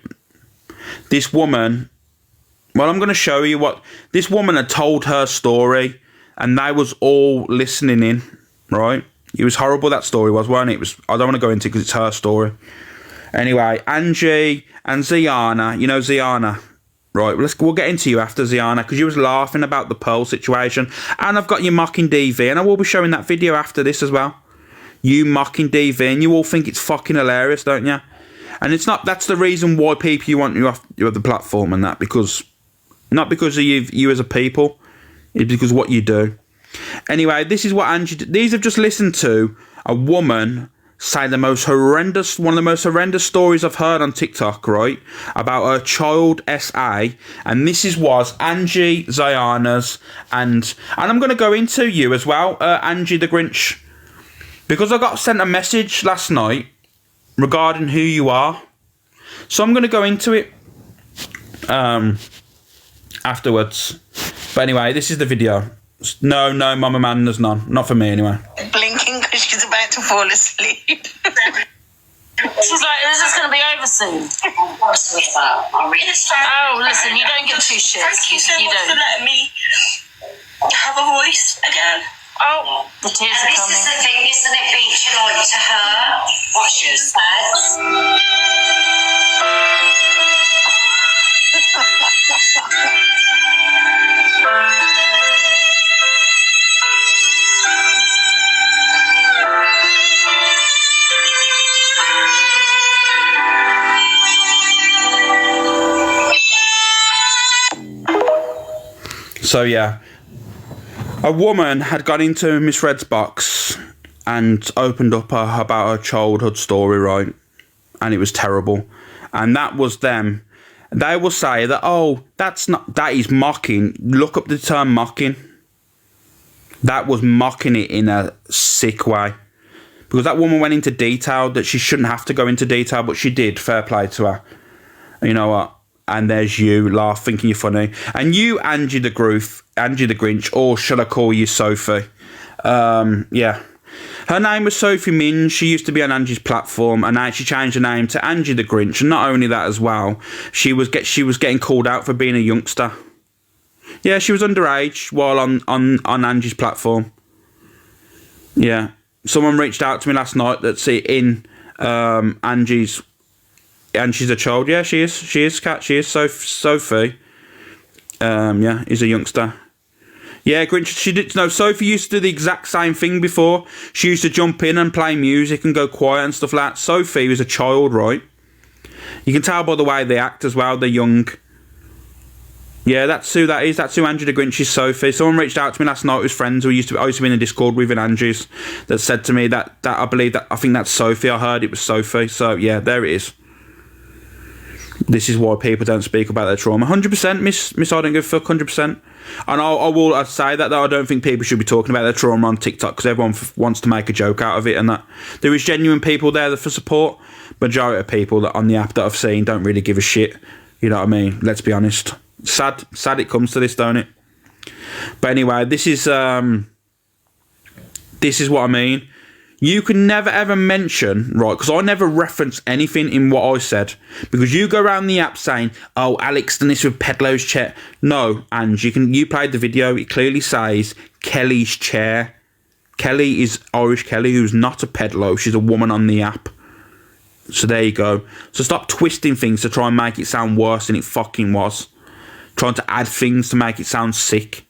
This woman, well, I'm going to show you what this woman had told her story, and they was all listening in, right? It was horrible, that story was, wasn't it? I don't want to go into it because it's her story. Anyway, Angie and Ziana, you know Ziana, right? We'll get into you after Ziana, because you was laughing about the Pearl situation, and I've got you mocking DV, and I will be showing that video after this as well. You mocking DV, and you all think it's fucking hilarious, don't you? And it's not. That's the reason why people you want you off the platform and that, because not because of you as a people, it's because of what you do. Anyway, this is what Angie did. These have just listened to a woman say one of the most horrendous stories I've heard on TikTok, right? About her child SA, and this was Angie Ziana's, and I'm going to go into you as well, Angie the Grinch, because I got sent a message last night regarding who you are. So I'm going to go into it afterwards. But anyway, this is the video. No, Mama Man, there's none. Not for me, anyway. Blinking because she's about to fall asleep. She's like, this is going to be over soon. Oh, listen, you don't give two shits. Thank you so much for letting me have a voice again. Oh, the tears are coming. This is the thing, isn't it, Beach? Like to her, what she says. So yeah, a woman had gone into Miss Red's box and opened up about her childhood story, right? And it was terrible. And that was them. They will say that, oh, that is mocking. Look up the term mocking. That was mocking it in a sick way. Because that woman went into detail that she shouldn't have to go into detail, but she did. Fair play to her. You know what? And there's you, laugh, thinking you're funny. And you, Angie the Grinch, or should I call you Sophie? Yeah. Her name was Sophie Minge. She used to be on Angie's platform, and now she changed her name to Angie the Grinch. And not only that as well, she was getting called out for being a youngster. Yeah, she was underage while on Angie's platform. Yeah. Someone reached out to me last night that's in Angie's... And she's a child. Yeah, she is. She is, Kat. She is. Sophie. Yeah, is a youngster. Yeah, Grinch. She did. No, Sophie used to do the exact same thing before. She used to jump in and play music and go quiet and stuff like that. Sophie was a child, right? You can tell by the way they act as well. They're young. Yeah, that's who that is. That's who Angie the Grinch is, Sophie. Someone reached out to me last night who was friends who I used to be in a Discord with in Angie's that said to me that I think that's Sophie. I heard it was Sophie. So, yeah, there it is. This is why people don't speak about their trauma. 100%, Miss I don't give a fuck, 100%. And I'll say that I don't think people should be talking about their trauma on TikTok because everyone wants to make a joke out of it and that. There is genuine people there for support. Majority of people that on the app that I've seen don't really give a shit. You know what I mean? Let's be honest. Sad it comes to this, don't it? But anyway, this is what I mean. You can never ever mention, right, because I never reference anything in what I said, because you go around the app saying, oh, Alex done this with Pedlo's chair. No, and you played the video, it clearly says Kelly's chair. Kelly is Irish Kelly, who's not a pedlo, she's a woman on the app. So there you go. So stop twisting things to try and make it sound worse than it fucking was. Trying to add things to make it sound sick.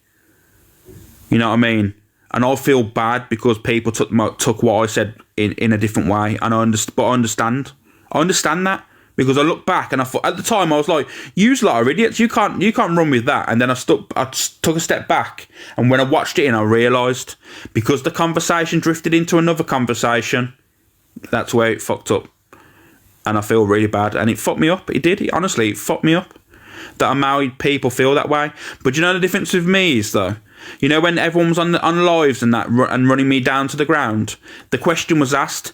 You know what I mean? And I feel bad because people took what I said in a different way. And I understand. I understand that. Because I look back and I thought, at the time I was like, you lot are idiots. You can't run with that. And then I took a step back. And when I watched it I realised, because the conversation drifted into another conversation, that's where it fucked up. And I feel really bad. And it fucked me up. It did. Honestly, it fucked me up. That I made people feel that way. But you know the difference with me is, though? You know when everyone was on lives and that and running me down to the ground? The question was asked,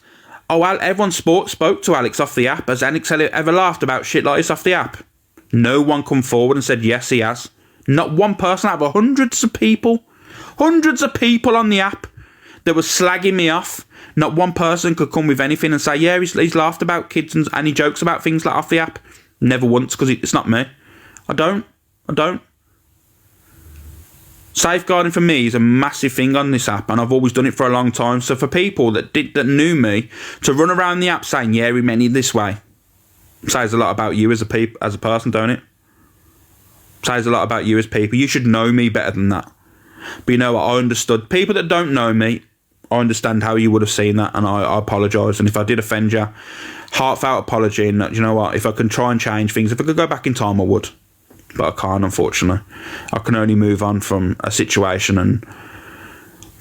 oh, everyone spoke to Alex off the app. Has Alex ever laughed about shit like this off the app? No one come forward and said, yes, he has. Not one person out of hundreds of people on the app that was slagging me off. Not one person could come with anything and say, yeah, he's laughed about kids and he jokes about things like off the app. Never once, because it's not me. I don't. Safeguarding for me is a massive thing on this app, and I've always done it for a long time. So for people that knew me to run around the app saying, yeah, he meant it this way, says a lot about you as a person, don't it? Says a lot about you as people. You should know me better than that. But you know what? I understood. People that don't know me, I understand how you would have seen that, and I apologise. And if I did offend you, heartfelt apology. And you know what? If I can try and change things, if I could go back in time, I would. But I can't, unfortunately. I can only move on from a situation.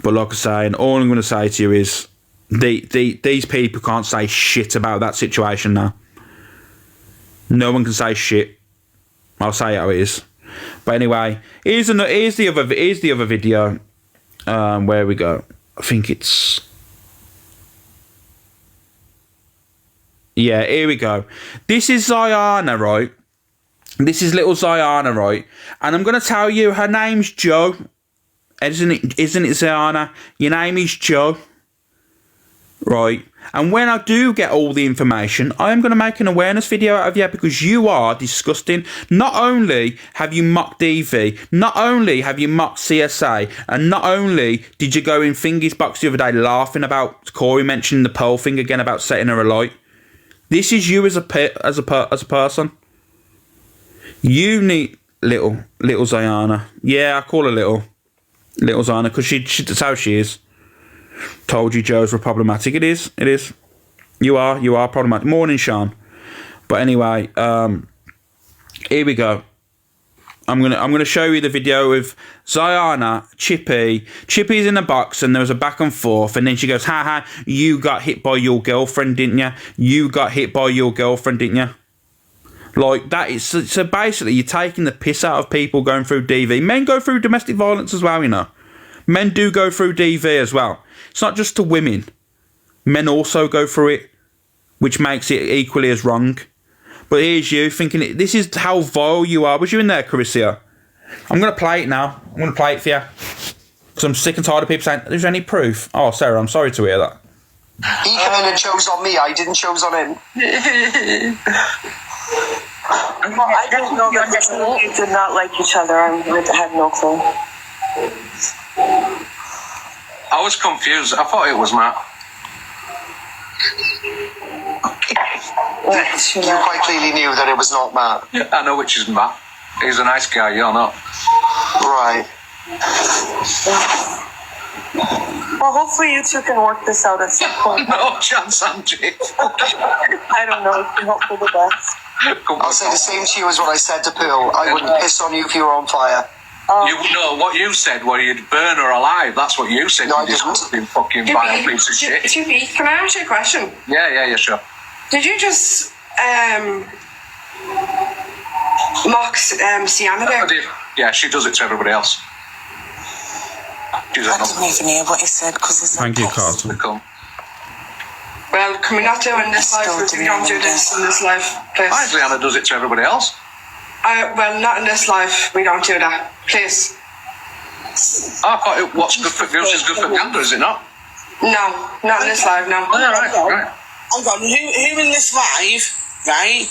But like I say, and all I'm going to say to you is, these people can't say shit about that situation now. No one can say shit. I'll say how it is. But anyway, here's the other video. Where we go? I think it's... Yeah, here we go. This is Ziana, right? This is little Ziana, right? And I'm going to tell you, her name's Jo. Isn't it, Ziana? Your name is Jo. Right? And when I do get all the information, I am going to make an awareness video out of you because you are disgusting. Not only have you mocked DV, not only have you mocked CSA, and not only did you go in Fingy's box the other day laughing about Corey mentioning the pearl thing again about setting her alight. This is you as a person. You need little Ziana. Yeah, I call her little Ziana because that's how she is. Told you Joes were problematic. It is. You are problematic. Morning, Sean. But anyway, here we go. I'm gonna show you the video of Ziana, Chippy. Chippy's in a box and there was a back and forth, and then she goes, "Ha, you got hit by your girlfriend, didn't you? You got hit by your girlfriend, didn't you?" Like that is so basically you're taking the piss out of people going through DV. Men go through domestic violence as well, you know. Men do go through DV as well. It's not just to women. Men also go through it, which makes it equally as wrong. But here's you thinking, this is how vile you are. Was you in there, Carissa? I'm going to play it now. I'm going to play it for you. Because I'm sick and tired of people saying, there's any proof? Oh, Sarah, I'm sorry to hear that. He came in and chose on me. I didn't chose on him. I didn't know that the two of you did not like each other. I had no clue. I was confused. I thought it was Matt. You quite clearly knew that it was not Matt. Yeah, I know which is Matt. He's a nice guy, you're not. Right. Well, hopefully you two can work this out at some point. No chance, Angie. I don't know. You hope for the best. I'll say the same to you as what I said to Pearl. I wouldn't piss on you if you were on fire. You know what you said, where you'd burn her alive. That's what you said. No, I you didn't. Fucking vile piece of shit. Chippy, can I ask you a question? Yeah, sure. Did you just Mox Sienna there. Yeah, she does it to everybody else. I didn't even hear what he said because it's Thank you, Carlton. Well, can we not do it in this life if we don't do this in this life, please? Rihanna does it to everybody else. Well, not in this life. We don't do that, please. I thought what's good for girls is good for gander, is it not? No, not in this life, no. Oh, yeah, right. Hang on, who in this live, right,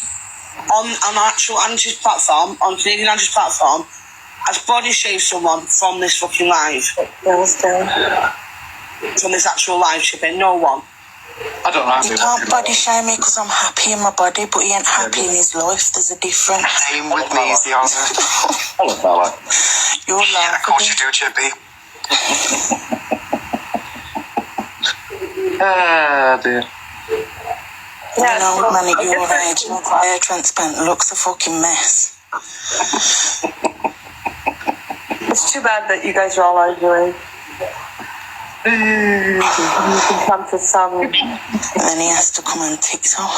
on actual Angie's platform, on Canadian Angie's platform, has body shaved someone from this fucking live? From this actual live shipping? No one. I don't know. You can't body shame me because I'm happy in my body, but he ain't happy in his life. There's a difference. Same with me is the answer. Hello, fella. You're yeah, of course you do, Chippy. Ah, dear. You know, man, at your age, hair transplant looks a fucking mess. It's too bad that you guys are all arguing. You can come to some. And then he has to come on TikTok.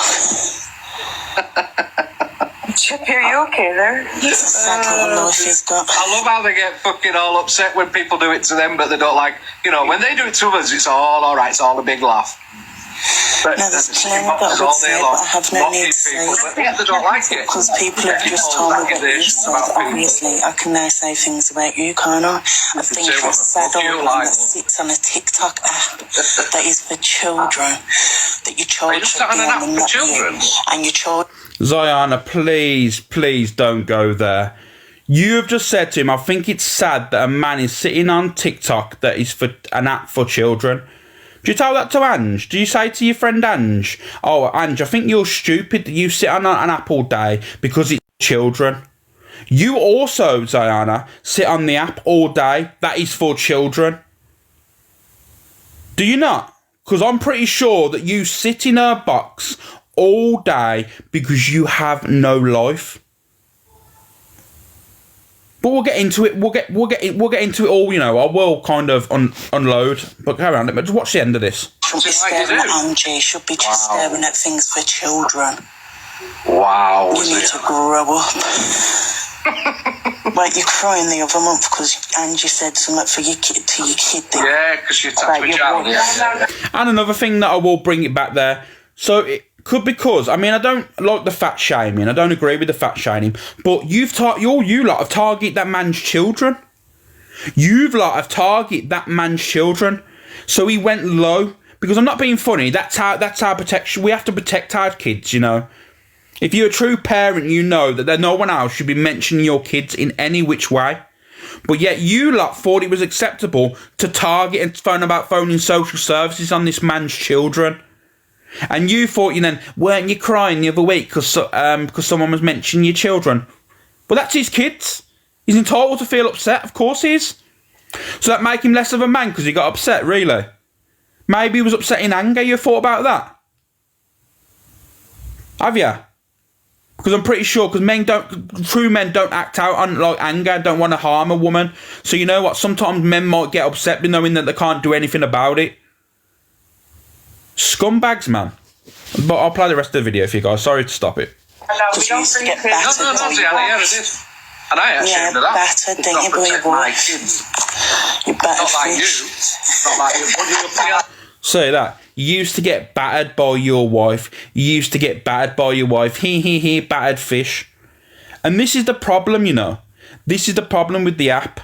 Chip, are you okay there? It's a sad little life he's got. I love how they get fucking all upset when people do it to them, but they don't like, you know, when they do it to us, it's all alright, it's all a big laugh. But no, there's plenty that would say, but I have no need to say it. Yeah, they don't like it. Because people have just told me what you said. Obviously, I can now say things about you, can't I? I think you're a sad old man that sits on a TikTok app that is for children. That your children sat on an app for children? And your children... Ziana, please don't go there. You have just said to him, I think it's sad that a man is sitting on TikTok that is for an app for children. Do you tell that to Ange? Do you say to your friend Ange, oh, Ange, I think you're stupid that you sit on an app all day because it's children? You also, Ziana, sit on the app all day that is for children. Do you not? Because I'm pretty sure that you sit in her box all day because you have no life. But we'll get into it. We'll get into it all. You know, I will kind of unload. But carry on. Let me just watch the end of this. Should be staring at Angie. Should be just staring at things for children. Wow. You need to grow up. Like you crying the other month because Angie said something for your kid to your kid. Yeah, because she touched my child. Yeah. And another thing that I will bring it back there. So it could because I mean I don't like the fat shaming. I don't agree with the fat shaming. But you lot have targeted that man's children. You lot have targeted that man's children. So he went low because I'm not being funny. That's our protection. We have to protect our kids. You know, if you're a true parent, you know that no one else should be mentioning your kids in any which way. But yet you lot thought it was acceptable to target and phoning social services on this man's children. And you thought, you know, weren't you crying the other week because someone was mentioning your children? Well, that's his kids. He's entitled to feel upset. Of course he is. So that make him less of a man because he got upset, really? Maybe he was upset in anger. You thought about that? Have you? Because I'm pretty sure, because true men don't act out on like anger, don't want to harm a woman. So you know what? Sometimes men might get upset knowing that they can't do anything about it. Scumbags, man. But I'll play the rest of the video for you guys. Sorry to stop it. No, it is. And I actually ended up. Battered, don't you believe what? You battered fish. Not like you. Say that. You used to get battered by your wife. You used to get battered by your wife. He, battered fish. And this is the problem, you know. This is the problem with the app.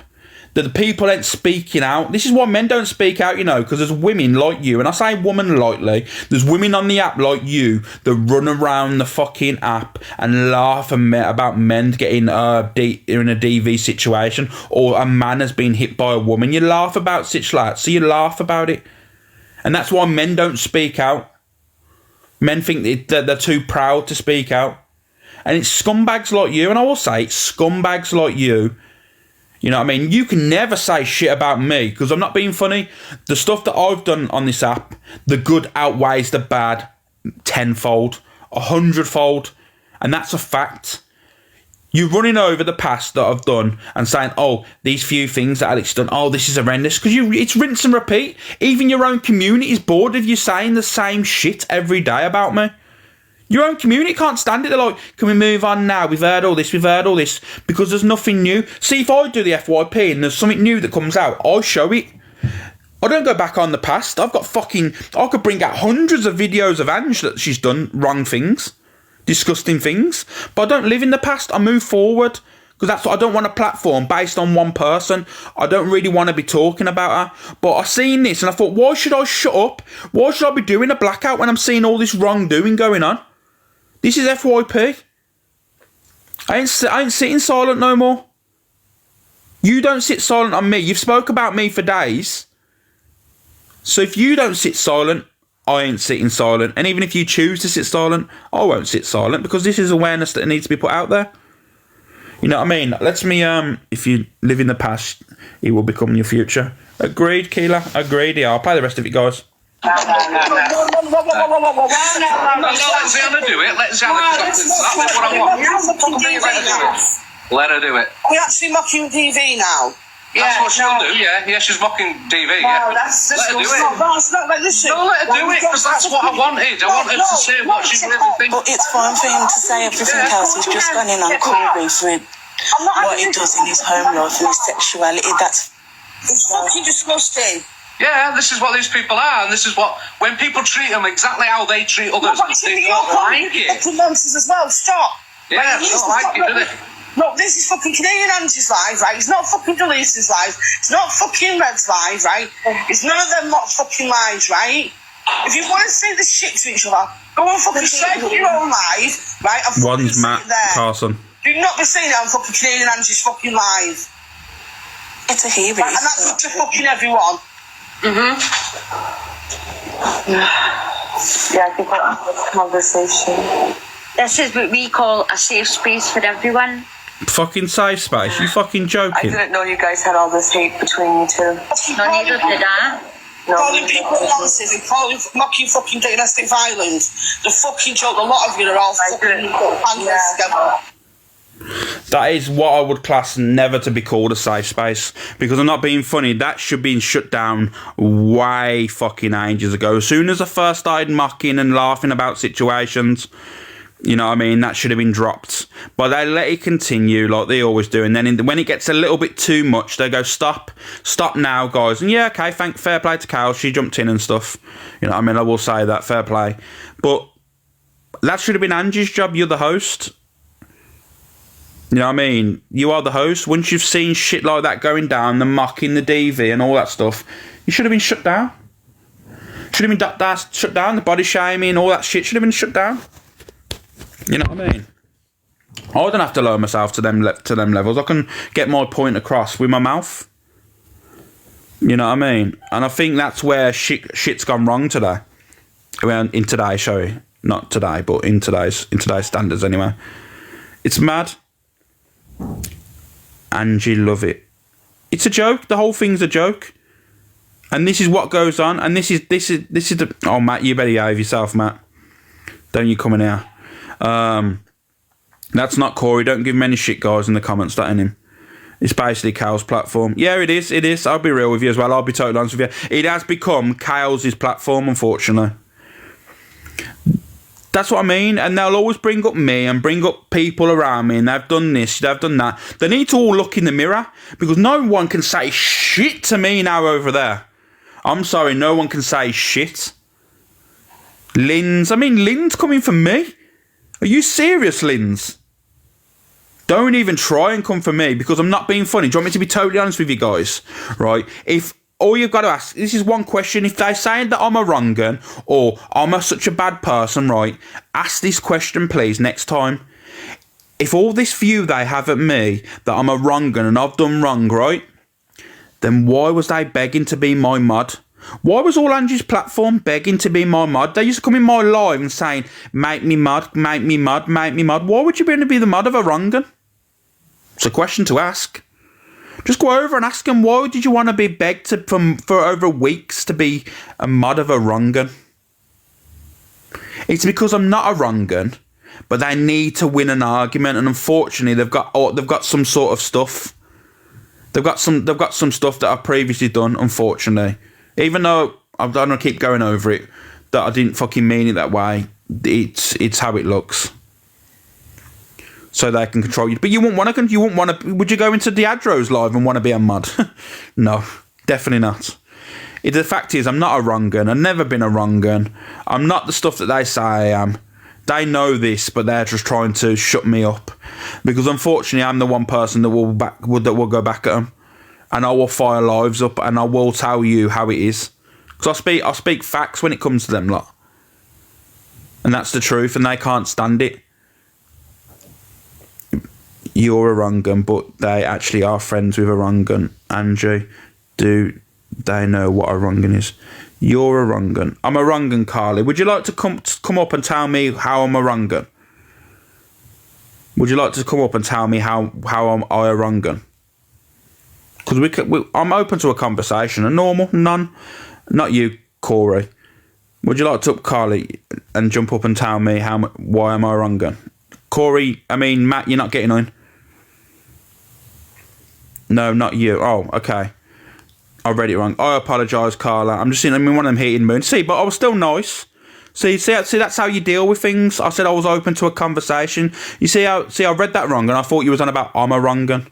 That the people ain't speaking out. This is why men don't speak out, you know, because there's women like you, and I say woman lightly, there's women on the app like you that run around the fucking app and laugh about men getting in a DV situation, or a man has been hit by a woman. You laugh about such like, so you laugh about it. And that's why men don't speak out. Men think that they're too proud to speak out. And it's scumbags like you, and I will say it's scumbags like you. You know what I mean? You can never say shit about me because I'm not being funny. The stuff that I've done on this app, the good outweighs the bad tenfold, 100-fold. And that's a fact. You're running over the past that I've done and saying, oh, these few things that Alex done, oh, this is horrendous. Because it's rinse and repeat. Even your own community is bored of you saying the same shit every day about me. Your own community can't stand it. They're like, can we move on now? We've heard all this, because there's nothing new. See, if I do the FYP and there's something new that comes out, I show it. I don't go back on the past. I could bring out hundreds of videos of Ange that she's done wrong things, disgusting things, but I don't live in the past. I move forward, because that's what I don't want a platform based on one person. I don't really want to be talking about her. But I seen this and I thought, why should I shut up? Why should I be doing a blackout when I'm seeing all this wrongdoing going on? This is FYP. I ain't sitting silent no more. You don't sit silent on me. You've spoke about me for days. So if you don't sit silent, I ain't sitting silent. And even if you choose to sit silent, I won't sit silent, because this is awareness that needs to be put out there. You know what I mean? If you live in the past, it will become your future. Agreed, Keela. Agreed. Yeah, I'll play the rest of it, guys. No, let's Anna do it. Let's Anna. That's what I want. Let her do it. We actually mocking DV now. That's what she'll do, yeah. Yeah, she's mocking DV, yeah. No, that's let her do it. That's not like, listen. No, let her do it, because that's what I wanted. I wanted to say what she really thinks. But it's fine for him to say everything else. He's just running on Corey for what he does in his home life and his sexuality. That's... It's fucking disgusting. Yeah, this is what these people are, and this is what, when people treat them exactly how they treat others, they don't like it. Nonsense as well, stop. Yeah, they don't like it, do they? No, this is fucking Canadian Angie's live, right? It's not fucking Delisa's live. It's not fucking Red's live, right? It's none of them not fucking lives, right? If you want to say the shit to each other, go and fucking strike up your own live, right? And one's Matt Carson. Do not be saying that on fucking Canadian Angie's fucking live. It's a hero. Right, and that's up to fucking everyone. Yeah, I think that's a conversation. This is what we call a safe space for everyone. Fucking safe space? You fucking joking? I didn't know you guys had all this hate between you two. No, neither did I. Calling people nonsense and mocking fucking domestic violence. The fucking joke, a lot of you are all fucking bandits together. That is what I would class never to be called a safe space, because I'm not being funny. That should be shut down way fucking ages ago. As soon as I first started mocking and laughing about situations, you know what I mean, that should have been dropped. But they let it continue like they always do, and then when it gets a little bit too much, they go, stop now, guys. And yeah, okay, fair play to Cal, she jumped in and stuff. You know what I mean, I will say that, fair play. But that should have been Angie's job. You're the host. You know what I mean? You are the host. Once you've seen shit like that going down, the mocking, the DV and all that stuff, you should have been shut down. Should have been shut down. The body shaming, all that shit should have been shut down. You know what I mean? I don't have to lower myself to them levels. I can get my point across with my mouth. You know what I mean? And I think that's where shit's gone wrong today. Well, in today, sorry. Not today, but in today's standards anyway. It's mad. Angie, love it. It's a joke. The whole thing's a joke. And this is what goes on. And this is the... Oh, Matt, you better behave yourself, Matt. Don't you come in here. That's not Corey. Don't give him any shit, guys, in the comments. That ain't him. It's basically Cal's platform. Yeah, it is. I'll be real with you as well. I'll be totally honest with you. It has become Cal's platform, unfortunately. That's what I mean. And they'll always bring up me and bring up people around me, and they've done this, they've done that. They need to all look in the mirror, because no one can say shit to me now over there. I'm sorry, no one can say shit. Lynn's coming for me. Are you serious, Lynn's? Don't even try and come for me, because I'm not being funny. Do you want me to be totally honest with you guys? Right? If all you've got to ask, this is one question. If they're saying that I'm a wrong un, or I'm such a bad person, right? Ask this question, please, next time. If all this view they have at me, that I'm a wrong un and I've done wrong, right? Then why was they begging to be my mod? Why was all Angie's platform begging to be my mod? They used to come in my live and saying, make me mod, make me mod, make me mod. Why would you want to be the mod of a wrong un? It's a question to ask. Just go over and ask them, why did you want to be begged for over weeks to be a mod of a wrong un? It's because I'm not a wrong un, but they need to win an argument, and unfortunately they've got some sort of stuff. They've got some stuff that I've previously done, unfortunately. Even though I don't want to keep going over it, that I didn't fucking mean it that way. it's how it looks. So they can control you. But you wouldn't want to. Would you go into Diadro's live and want to be a mod? No, definitely not. The fact is, I'm not a wrong gun. I've never been a wrong gun. I'm not the stuff that they say I am. They know this, but they're just trying to shut me up. Because unfortunately, I'm the one person that will go back at them, and I will fire lives up, and I will tell you how it is. Because I speak facts when it comes to them lot, and that's the truth, and they can't stand it. You're a wrong gun, but they actually are friends with a wrong gun. Andrew, do they know what a wrong gun is? You're a wrong gun. I'm a wrong gun, Carly. Would you like to come up and tell me how I'm a wrong gun? Would you like to come up and tell me how I a wrong gun? Because I'm open to a conversation. A normal, not you, Corey. Would you like to, Carly, and jump up and tell me why am I a wrong gun? Corey, Matt, you're not getting on. No, not you. Oh, okay. I read it wrong. I apologise, Carla. I'm just in one of them heated moods. See, but I was still nice. See, that's how you deal with things. I said I was open to a conversation. You see, I read that wrong, and I thought you was on about I'm a wrong gun.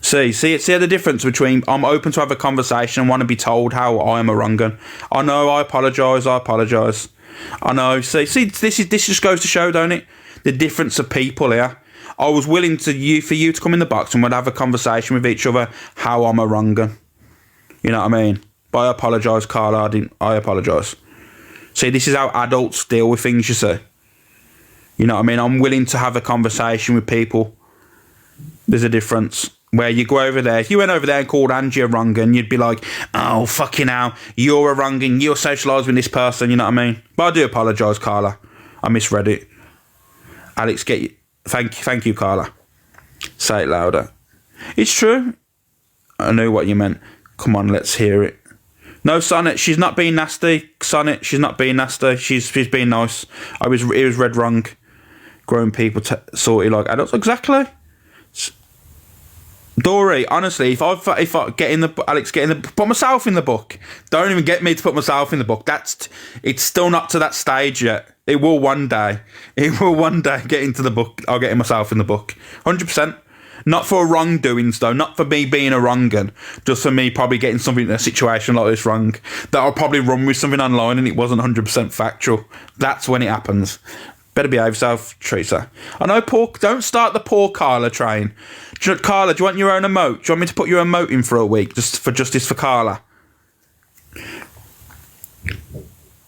See the difference between I'm open to have a conversation and want to be told how I am a wrong gun. I know. I apologise. I know. See, this just goes to show, don't it? The difference of people here. I was willing for you to come in the box and we'd have a conversation with each other how I'm a wrong gun. You know what I mean? But I apologise, Carla. I apologise. See, this is how adults deal with things, you see. You know what I mean? I'm willing to have a conversation with people. There's a difference. Where you go over there, if you went over there and called Angie a wrong gun, you'd be like, oh, fucking hell, you're a wrong gun, you're socialised with this person, you know what I mean? But I do apologise, Carla. I misread it. Alex, thank you, Carla. Say it louder. It's true. I knew what you meant. Come on, let's hear it. No, Sonnet, she's not being nasty. Sonnet, she's not being nasty. She's being nice. It was read wrong. Grown people sorted like adults. Exactly. Dory, honestly, if I get in the put myself in the book. Don't even get me to put myself in the book. It's still not to that stage yet. It will one day. It will one day get into the book. I'll get myself in the book. 100%. Not for wrongdoings though. Not for me being a wrong gun. Just for me probably getting something in a situation like this wrong. That I'll probably run with something online and it wasn't 100% factual. That's when it happens. Better behave yourself, Teresa. I know, don't start the poor Carla train. Carla, do you want your own emote? Do you want me to put your emote in for a week, just for justice for Carla?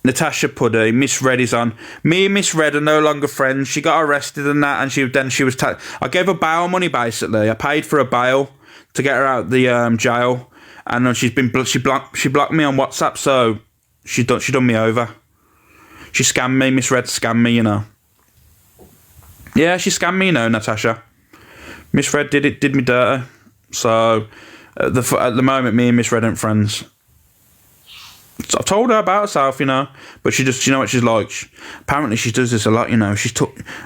Natasha Puddy, Miss Red is on. Me and Miss Red are no longer friends. She got arrested and that, and she was. I gave her bail money basically. I paid for a bail to get her out of the jail, and she blocked me on WhatsApp, so she done me over. She scammed me. Miss Red scammed me, you know. Yeah, she scammed me, you know, Natasha. Miss Red did me dirty. So at the moment, me and Miss Red aren't friends. So I've told her about herself, you know, but she just, you know what she's like. Apparently she does this a lot, you know.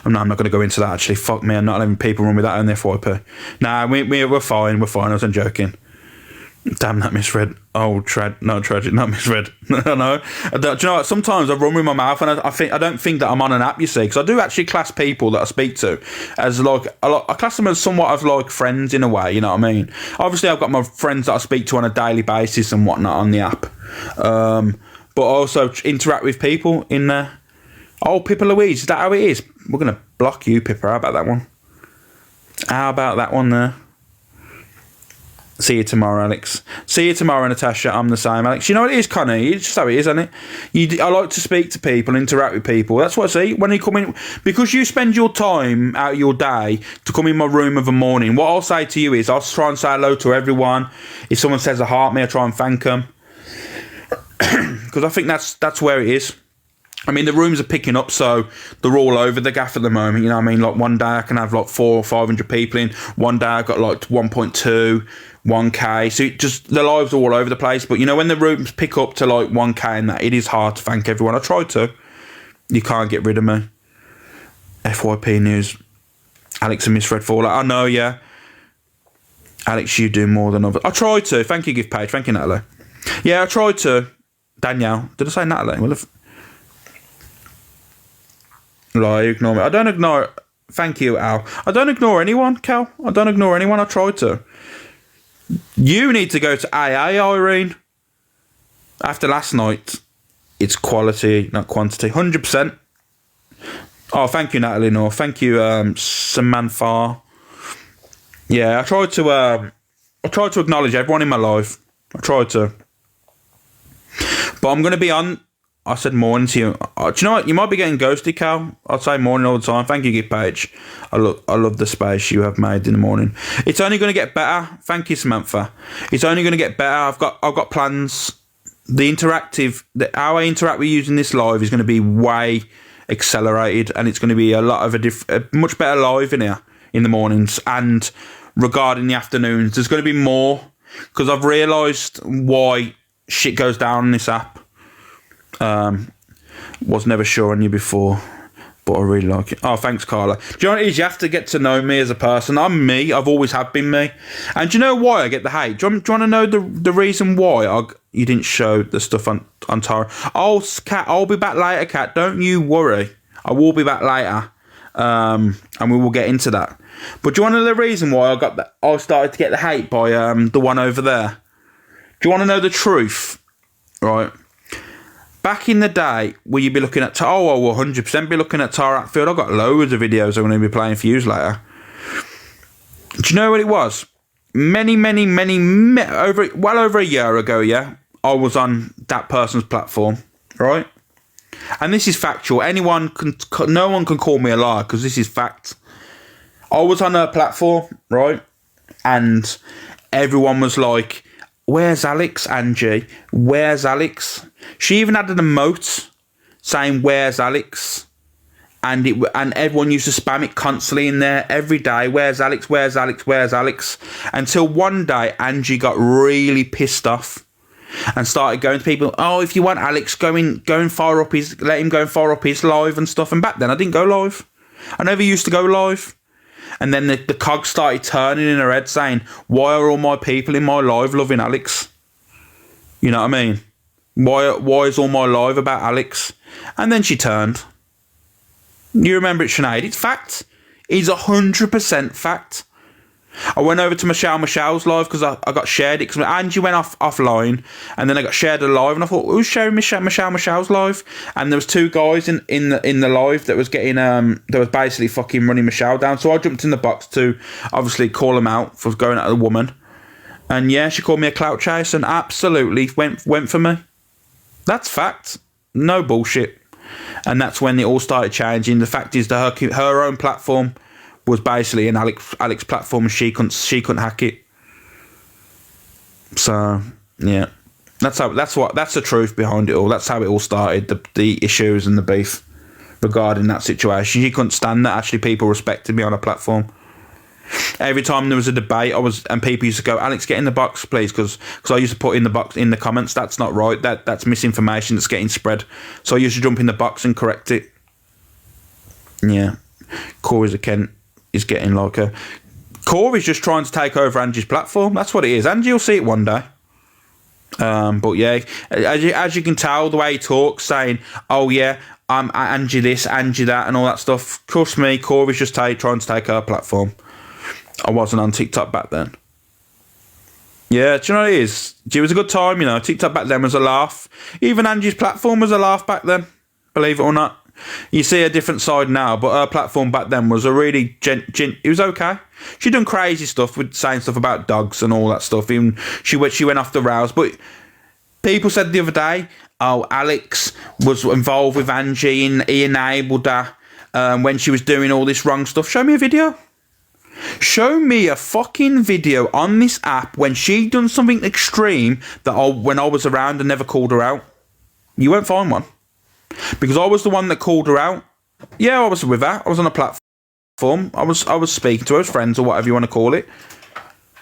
I'm not going to go into that actually. Fuck me, I'm not letting people run with that on the FYP. Nah, we're fine. I was joking. Damn that Miss Red. Oh, tragic, not Miss Red. No. Do you know what? Sometimes I run with my mouth, and I don't think that I'm on an app, you see, because I do actually class people that I speak to as like I class them as somewhat of like friends in a way. You know what I mean? Obviously, I've got my friends that I speak to on a daily basis and whatnot on the app, but I also interact with people in there. Oh, Pippa Louise, is that how it is? We're gonna block you, Pippa. How about that one? How about that one there? See you tomorrow, Alex. See you tomorrow, Natasha. I'm the same, Alex. You know what it is, Connie? It's just how it is, isn't it? I like to speak to people, interact with people. That's what I see. When you come in, because you spend your time out of your day to come in my room of a morning, what I'll say to you is I'll try and say hello to everyone. If someone says a heart me, I try and thank them. Because I think that's where it is. I mean, the rooms are picking up, so they're all over the gaff at the moment. You know what I mean? Like one day I can have like 400 or 500 people in. One day I've got like 1.2, 1K. So the lives are all over the place. But you know, when the rooms pick up to like 1K and that, it is hard to thank everyone. I try to. You can't get rid of me. FYP News. Alex and Miss Red Fall. I know, yeah. Alex, you do more than others. I try to. Thank you, Gift Page. Thank you, Natalie. Yeah, I tried to. Danielle. Did I say Natalie? Well, Like, ignore me. I don't ignore... Thank you, Al. I don't ignore anyone, Cal. I don't ignore anyone. I try to. You need to go to AA, Irene. After last night, it's quality, not quantity. 100%. Oh, thank you, Natalie North. Thank you, Samantha. Yeah, I try to acknowledge everyone in my life. I try to. But I'm going to be on... I said morning to you. Do you know what? You might be getting ghosted, Cal. I'd say morning all the time. Thank you, Gift Page. I love the space you have made in the morning. It's only going to get better. Thank you, Samantha. It's only going to get better. I've got plans. How I interact with you using this live is going to be way accelerated, and it's going to be a much better live in here in the mornings. And regarding the afternoons, there's going to be more, because I've realised why shit goes down on this app. Was never sure on you before, but I really like it. Oh, thanks, Carla. Do you know what it is? You have to get to know me as a person. I'm me. I've always have been me. And do you know why I get the hate? Do you want to know the reason why you didn't show the stuff on Tara? Oh, Kat, I'll be back later, Kat. Don't you worry. I will be back later, and we will get into that. But do you want to know the reason why I started to get the hate by the one over there? Do you want to know the truth? Right. Back in the day, will you be looking at... I will 100% be looking at Tara Hatfield. I've got loads of videos I'm going to be playing for you later. Do you know what it was? Well over a year ago, yeah, I was on that person's platform, right? And this is factual. No one can call me a liar, because this is fact. I was on her platform, right? And everyone was like... Where's Alex, Angie? Where's Alex? She even had an emote saying, where's Alex? And everyone used to spam it constantly in there every day. Where's Alex? Where's Alex? Where's Alex? Until one day, Angie got really pissed off and started going to people, oh, if you want Alex, let him go and fire up his live and stuff. And back then, I didn't go live. I never used to go live. And then the cogs started turning in her head saying, why are all my people in my live loving Alex? You know what I mean? Why is all my live about Alex? And then she turned. You remember it, Sinead? It's fact. It's 100% fact. I went over to Michelle's live because I got shared it, because Angie went offline, and then I got shared a live, and I thought, who's sharing Michelle's live? And there was two guys in the live that was getting that was basically fucking running Michelle down. So I jumped in the box to obviously call them out for going at a woman, and yeah, she called me a clout chase and absolutely went for me. That's fact, no bullshit. And that's when it all started changing. The fact is that her own platform was basically an Alex platform, and she couldn't hack it. So yeah, that's the truth behind it all. That's how it all started. The issues and the beef regarding that situation. She couldn't stand that actually people respected me on a platform. Every time there was a debate, and people used to go, Alex, get in the box, please, because I used to put in the box in the comments, that's not right. That's misinformation that's getting spread. So I used to jump in the box and correct it. Yeah, Corey's is getting like a... Corey's just trying to take over Angie's platform. That's what it is. Angie will see it one day. But yeah, as you can tell, the way he talks, saying, oh yeah, I'm Angie this, Angie that, and all that stuff. Trust me, Corey's just trying to take her platform. I wasn't on TikTok back then. Yeah, do you know what it is? It was a good time, you know. TikTok back then was a laugh. Even Angie's platform was a laugh back then, believe it or not. You see a different side now, but her platform back then was a really it was okay. She done crazy stuff with saying stuff about dogs and all that stuff. Even she went off the rails. But people said the other day, oh, Alex was involved with Angie and he enabled her when she was doing all this wrong stuff. Show me a video. Show me a fucking video on this app when she done something extreme that when I was around and never called her out. You won't find one. Because I was the one that called her out. Yeah, I was with her. I was on a platform. I was speaking to her as friends or whatever you want to call it.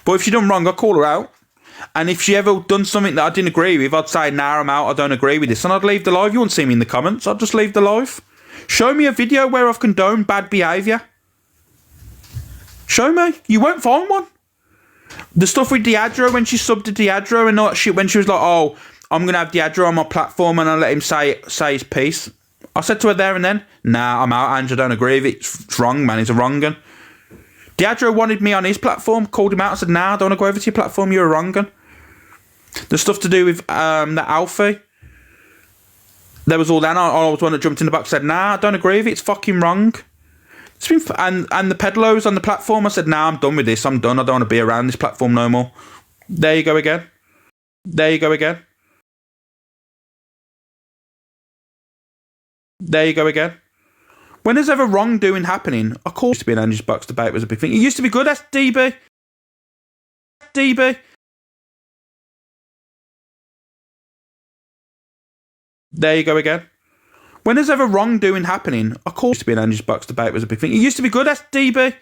But if she done wrong, I'd call her out. And if she ever done something that I didn't agree with, I'd say, nah, I'm out. I don't agree with this. And I'd leave the live. You won't see me in the comments. I'd just leave the live. Show me a video where I've condoned bad behaviour. Show me. You won't find one. The stuff with Diageo, when she subbed to Diageo and all that shit, when she was like, oh, I'm going to have Diageo on my platform and I'll let him say his piece. I said to her there and then, nah, I'm out, Andrew, I don't agree with it. It's wrong, man, it's a wrong un. Diageo wanted me on his platform, called him out and said, nah, I don't want to go over to your platform, you're a wrong un. The stuff to do with the Alfie, there was all that, I was one that jumped in the box and said, nah, I don't agree with it, it's fucking wrong. It's been and the peddlers on the platform, I said, nah, I'm done with this, I'm done, I don't want to be around this platform no more. There you go again. There you go again. There you go again. When there's ever wrongdoing happening, of course, to be an Angie's Box debate was a big thing. It used to be good, SDB. DB. There you go again. When there's ever wrongdoing happening, of course, to be an Angie's Box debate was a big thing. It used to be good, SDB.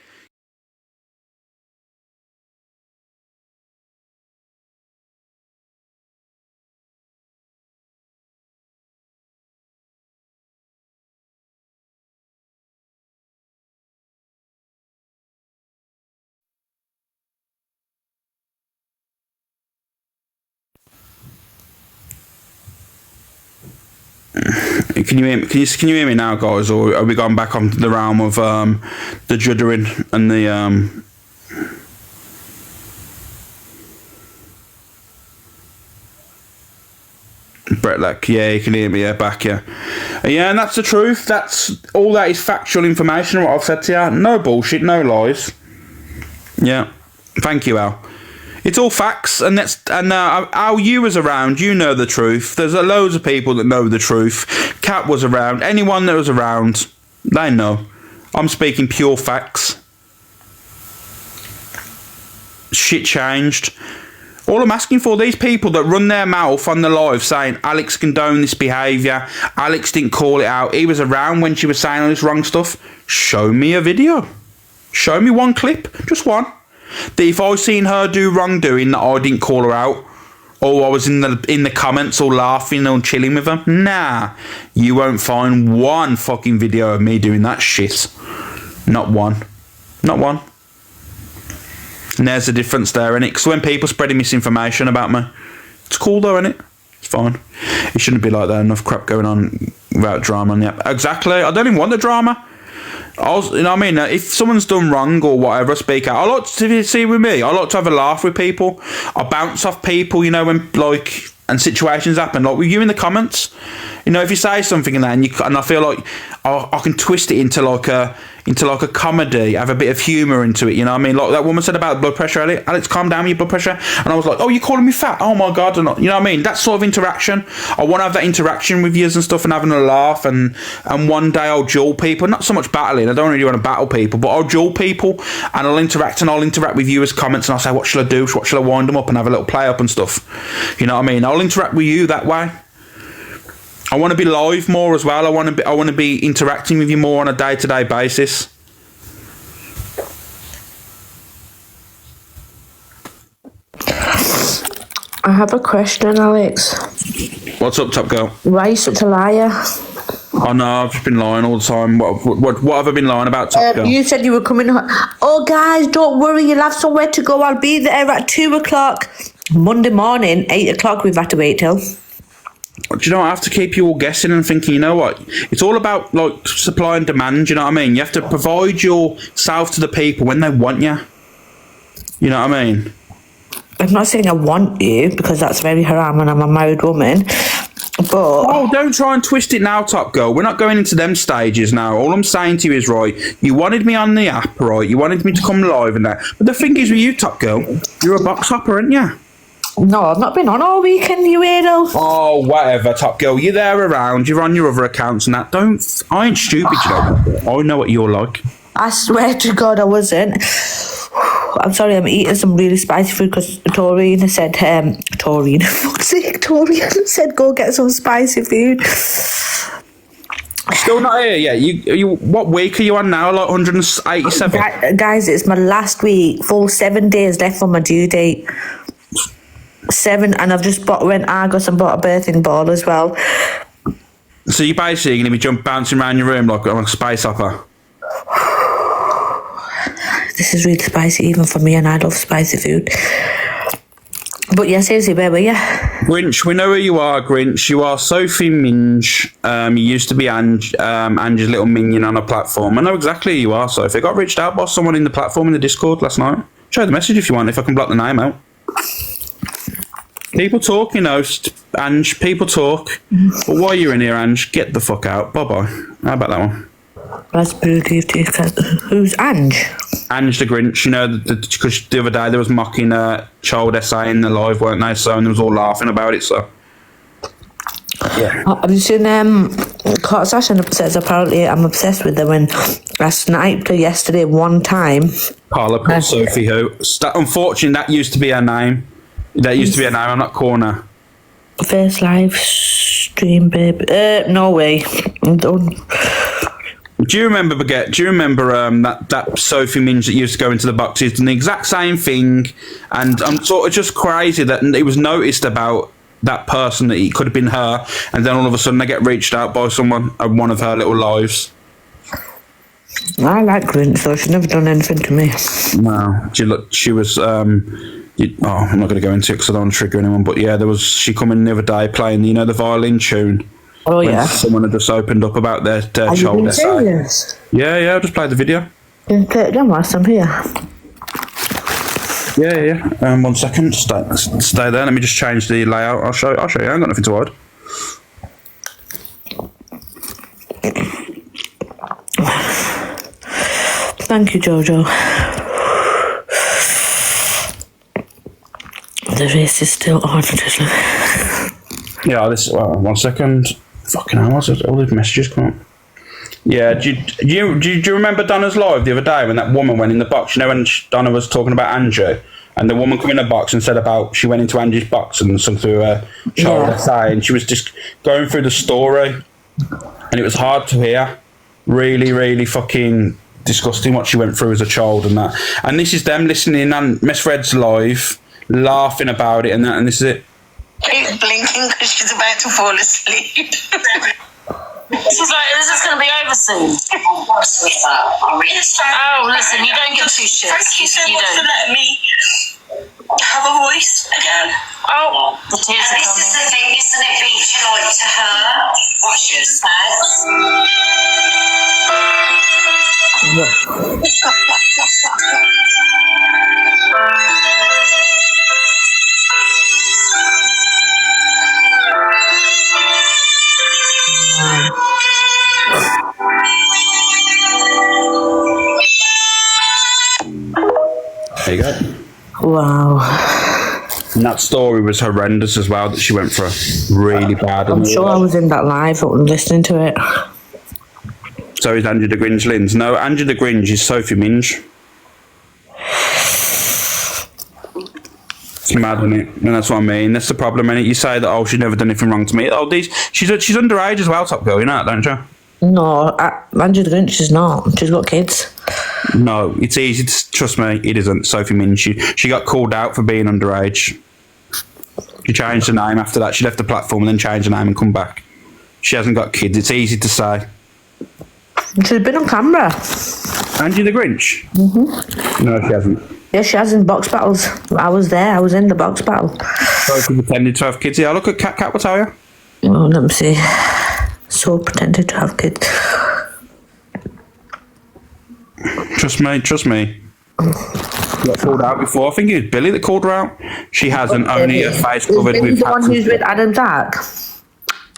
Can you hear me? Can you hear me now, guys, or are we gone back on the realm of the juddering and the Brett Leck? Yeah, you can hear me. Yeah, back. Yeah, yeah, and that's the truth. That's all. That is factual information. What I've said to you, no bullshit, no lies. Yeah, thank you, Al. It's all facts, and Al, you was around, you know the truth. There's loads of people that know the truth. Kat was around. Anyone that was around, they know. I'm speaking pure facts. Shit changed. All I'm asking for, these people that run their mouth on the live saying Alex condoned this behaviour, Alex didn't call it out, he was around when she was saying all this wrong stuff, show me a video. Show me one clip, just one. That if I seen her do wrongdoing that I didn't call her out, or I was in the comments all laughing and chilling with her, nah, you won't find one fucking video of me doing that shit. Not one. Not one. And there's the difference there, innit? Because when people spreading misinformation about me, it's cool though, innit? It's fine. It shouldn't be like that. Enough crap going on without drama on the app. Exactly. I don't even want the drama. You know what I mean? If someone's done wrong or whatever, I speak out. I like to see with me. I like to have a laugh with people. I bounce off people, you know, when and situations happen. Like with you in the comments, you know, if you say something and that, and I feel like I can twist it into like a comedy, have a bit of humour into it. You know what I mean? Like that woman said about blood pressure. Alex, calm down with your blood pressure. And I was like, oh, you're calling me fat? Oh my god! And you know what I mean? That sort of interaction. I want to have that interaction with you and stuff, and having a laugh. And one day I'll duel people. Not so much battling. I don't really want to battle people, but I'll duel people and I'll interact with you as comments. And I'll say, what shall I do? What shall I wind them up and have a little play up and stuff? You know what I mean? I'll interact with you that way. I want to be live more as well. I want to be interacting with you more on a day-to-day basis. I have a question, Alex. What's up, top girl? Why are you such a liar? Oh no, I've just been lying all the time. What have I been lying about, top girl? You said you were coming. Oh, guys, don't worry. You'll have somewhere to go. I'll be there at 2 o'clock. Monday morning, 8 o'clock, we've had to wait till. Do you know, I have to keep you all guessing and thinking, you know what? It's all about, like, supply and demand, you know what I mean? You have to provide yourself to the people when they want you. You know what I mean? I'm not saying I want you, because that's very haram and I'm a married woman, but... Oh, don't try and twist it now, top girl. We're not going into them stages now. All I'm saying to you is, right, you wanted me on the app, right? You wanted me to come live and that. But the thing is with you, top girl, you're a box hopper, aren't you? No, I've not been on all weekend, you weirdo. Oh, whatever, top girl. You're there around. You're on your other accounts and that. I ain't stupid, you know. I know what you're like. I swear to God I wasn't. I'm sorry, I'm eating some really spicy food because Taurine said, Taurine, fuck's sake, Taurine said go get some spicy food. Still not here yet. You what week are you on now? Like 187? Guys, it's my last week. Full 7 days left on my due date. 7, and I've just went Argos and bought a birthing ball as well. So you're basically going to be bouncing around your room like on a space hopper? This is really spicy even for me, and I love spicy food. But yeah, seriously, where were you? Grinch, we know who you are, Grinch. You are Sophie Minge. You used to be Angie's little minion on a platform. I know exactly who you are, Sophie. I got reached out by someone in the platform in the Discord last night. Show the message if you want, if I can block the name out. People talk, you know, Ange. People talk. But while you're in here, Ange, get the fuck out. Bye-bye. How about that one? That's booty. Who's Ange? Ange the Grinch, you know, because the other day there was mocking child essay in the live, weren't they? So, and they was all laughing about it, so. Yeah. Have you seen Carter Sasha says apparently I'm obsessed with her when I sniped her yesterday one time. Carla put Sophie who. Unfortunately, that used to be her name. That used to be her name, I'm not corner. First live stream, babe. No way. I'm done. Do you remember that Sophie Minge that used to go into the boxes and the exact same thing? And I'm sort of just crazy that it was noticed about that person that it could have been her, and then all of a sudden they get reached out by someone at one of her little lives. I like Grinch though. She's never done anything to me. No, she was. I'm not going to go into it because I don't want to trigger anyone. But yeah, she come in the other day playing, you know, the violin tune. Oh yeah. Someone had just opened up about their child essay. Serious? Yeah, I just played the video. You can play it again whilst I'm here. Yeah. 1 second. Stay there. Let me just change the layout. I'll show you. I ain't got nothing to hide. Thank you, Jojo. The race is still on. Yeah, 1 second. Fucking hell, what's it? All these messages come up. Yeah, do you remember Donna's live the other day when that woman went in the box? You know when Donna was talking about Andrew, and the woman came in the box and said about she went into Angie's box and sung through her child essay, and she was just going through the story, and it was hard to hear. Really, really fucking disgusting what she went through as a child and that. And this is them listening and Miss Red's live, laughing about it and that, and this is it. She's blinking because she's about to fall asleep. She's like, this is going to be over soon. Oh, listen, you don't give two shits. Thank you so much for letting me have a voice again. Oh, the tears are coming. This is the thing, isn't it, reaching out to her, what she There you go. Wow. And that story was horrendous as well that she went through. Really bad. I'm sure I was in that live listening to it. So is Andrew the Grinch Linz. No, Andrew the Grinch is Sophie Minge. It's mad, isn't it? And that's what I mean. That's the problem, innit? You say that, she's never done anything wrong to me. She's underage as well, Top Girl, you know that, don't you? No, Andrew the Grinch is not. She's got kids. No, it's easy to trust me. It isn't. Sophie Minge. She got called out for being underage. She changed her name after that. She left the platform and then changed her name and come back. She hasn't got kids. It's easy to say. She's been on camera. Andrew the Grinch? Mm-hmm. No, she hasn't. Yes, she has in box battles. I was there. I was in the box battle. Sophie pretended to have kids. Yeah, look at Cat will tell you. Oh, let me see. So pretended to have kids. Trust me. Got called out before. I think it was Billy that called her out. She hasn't, only her face covered with. The one who's with Adam Dark.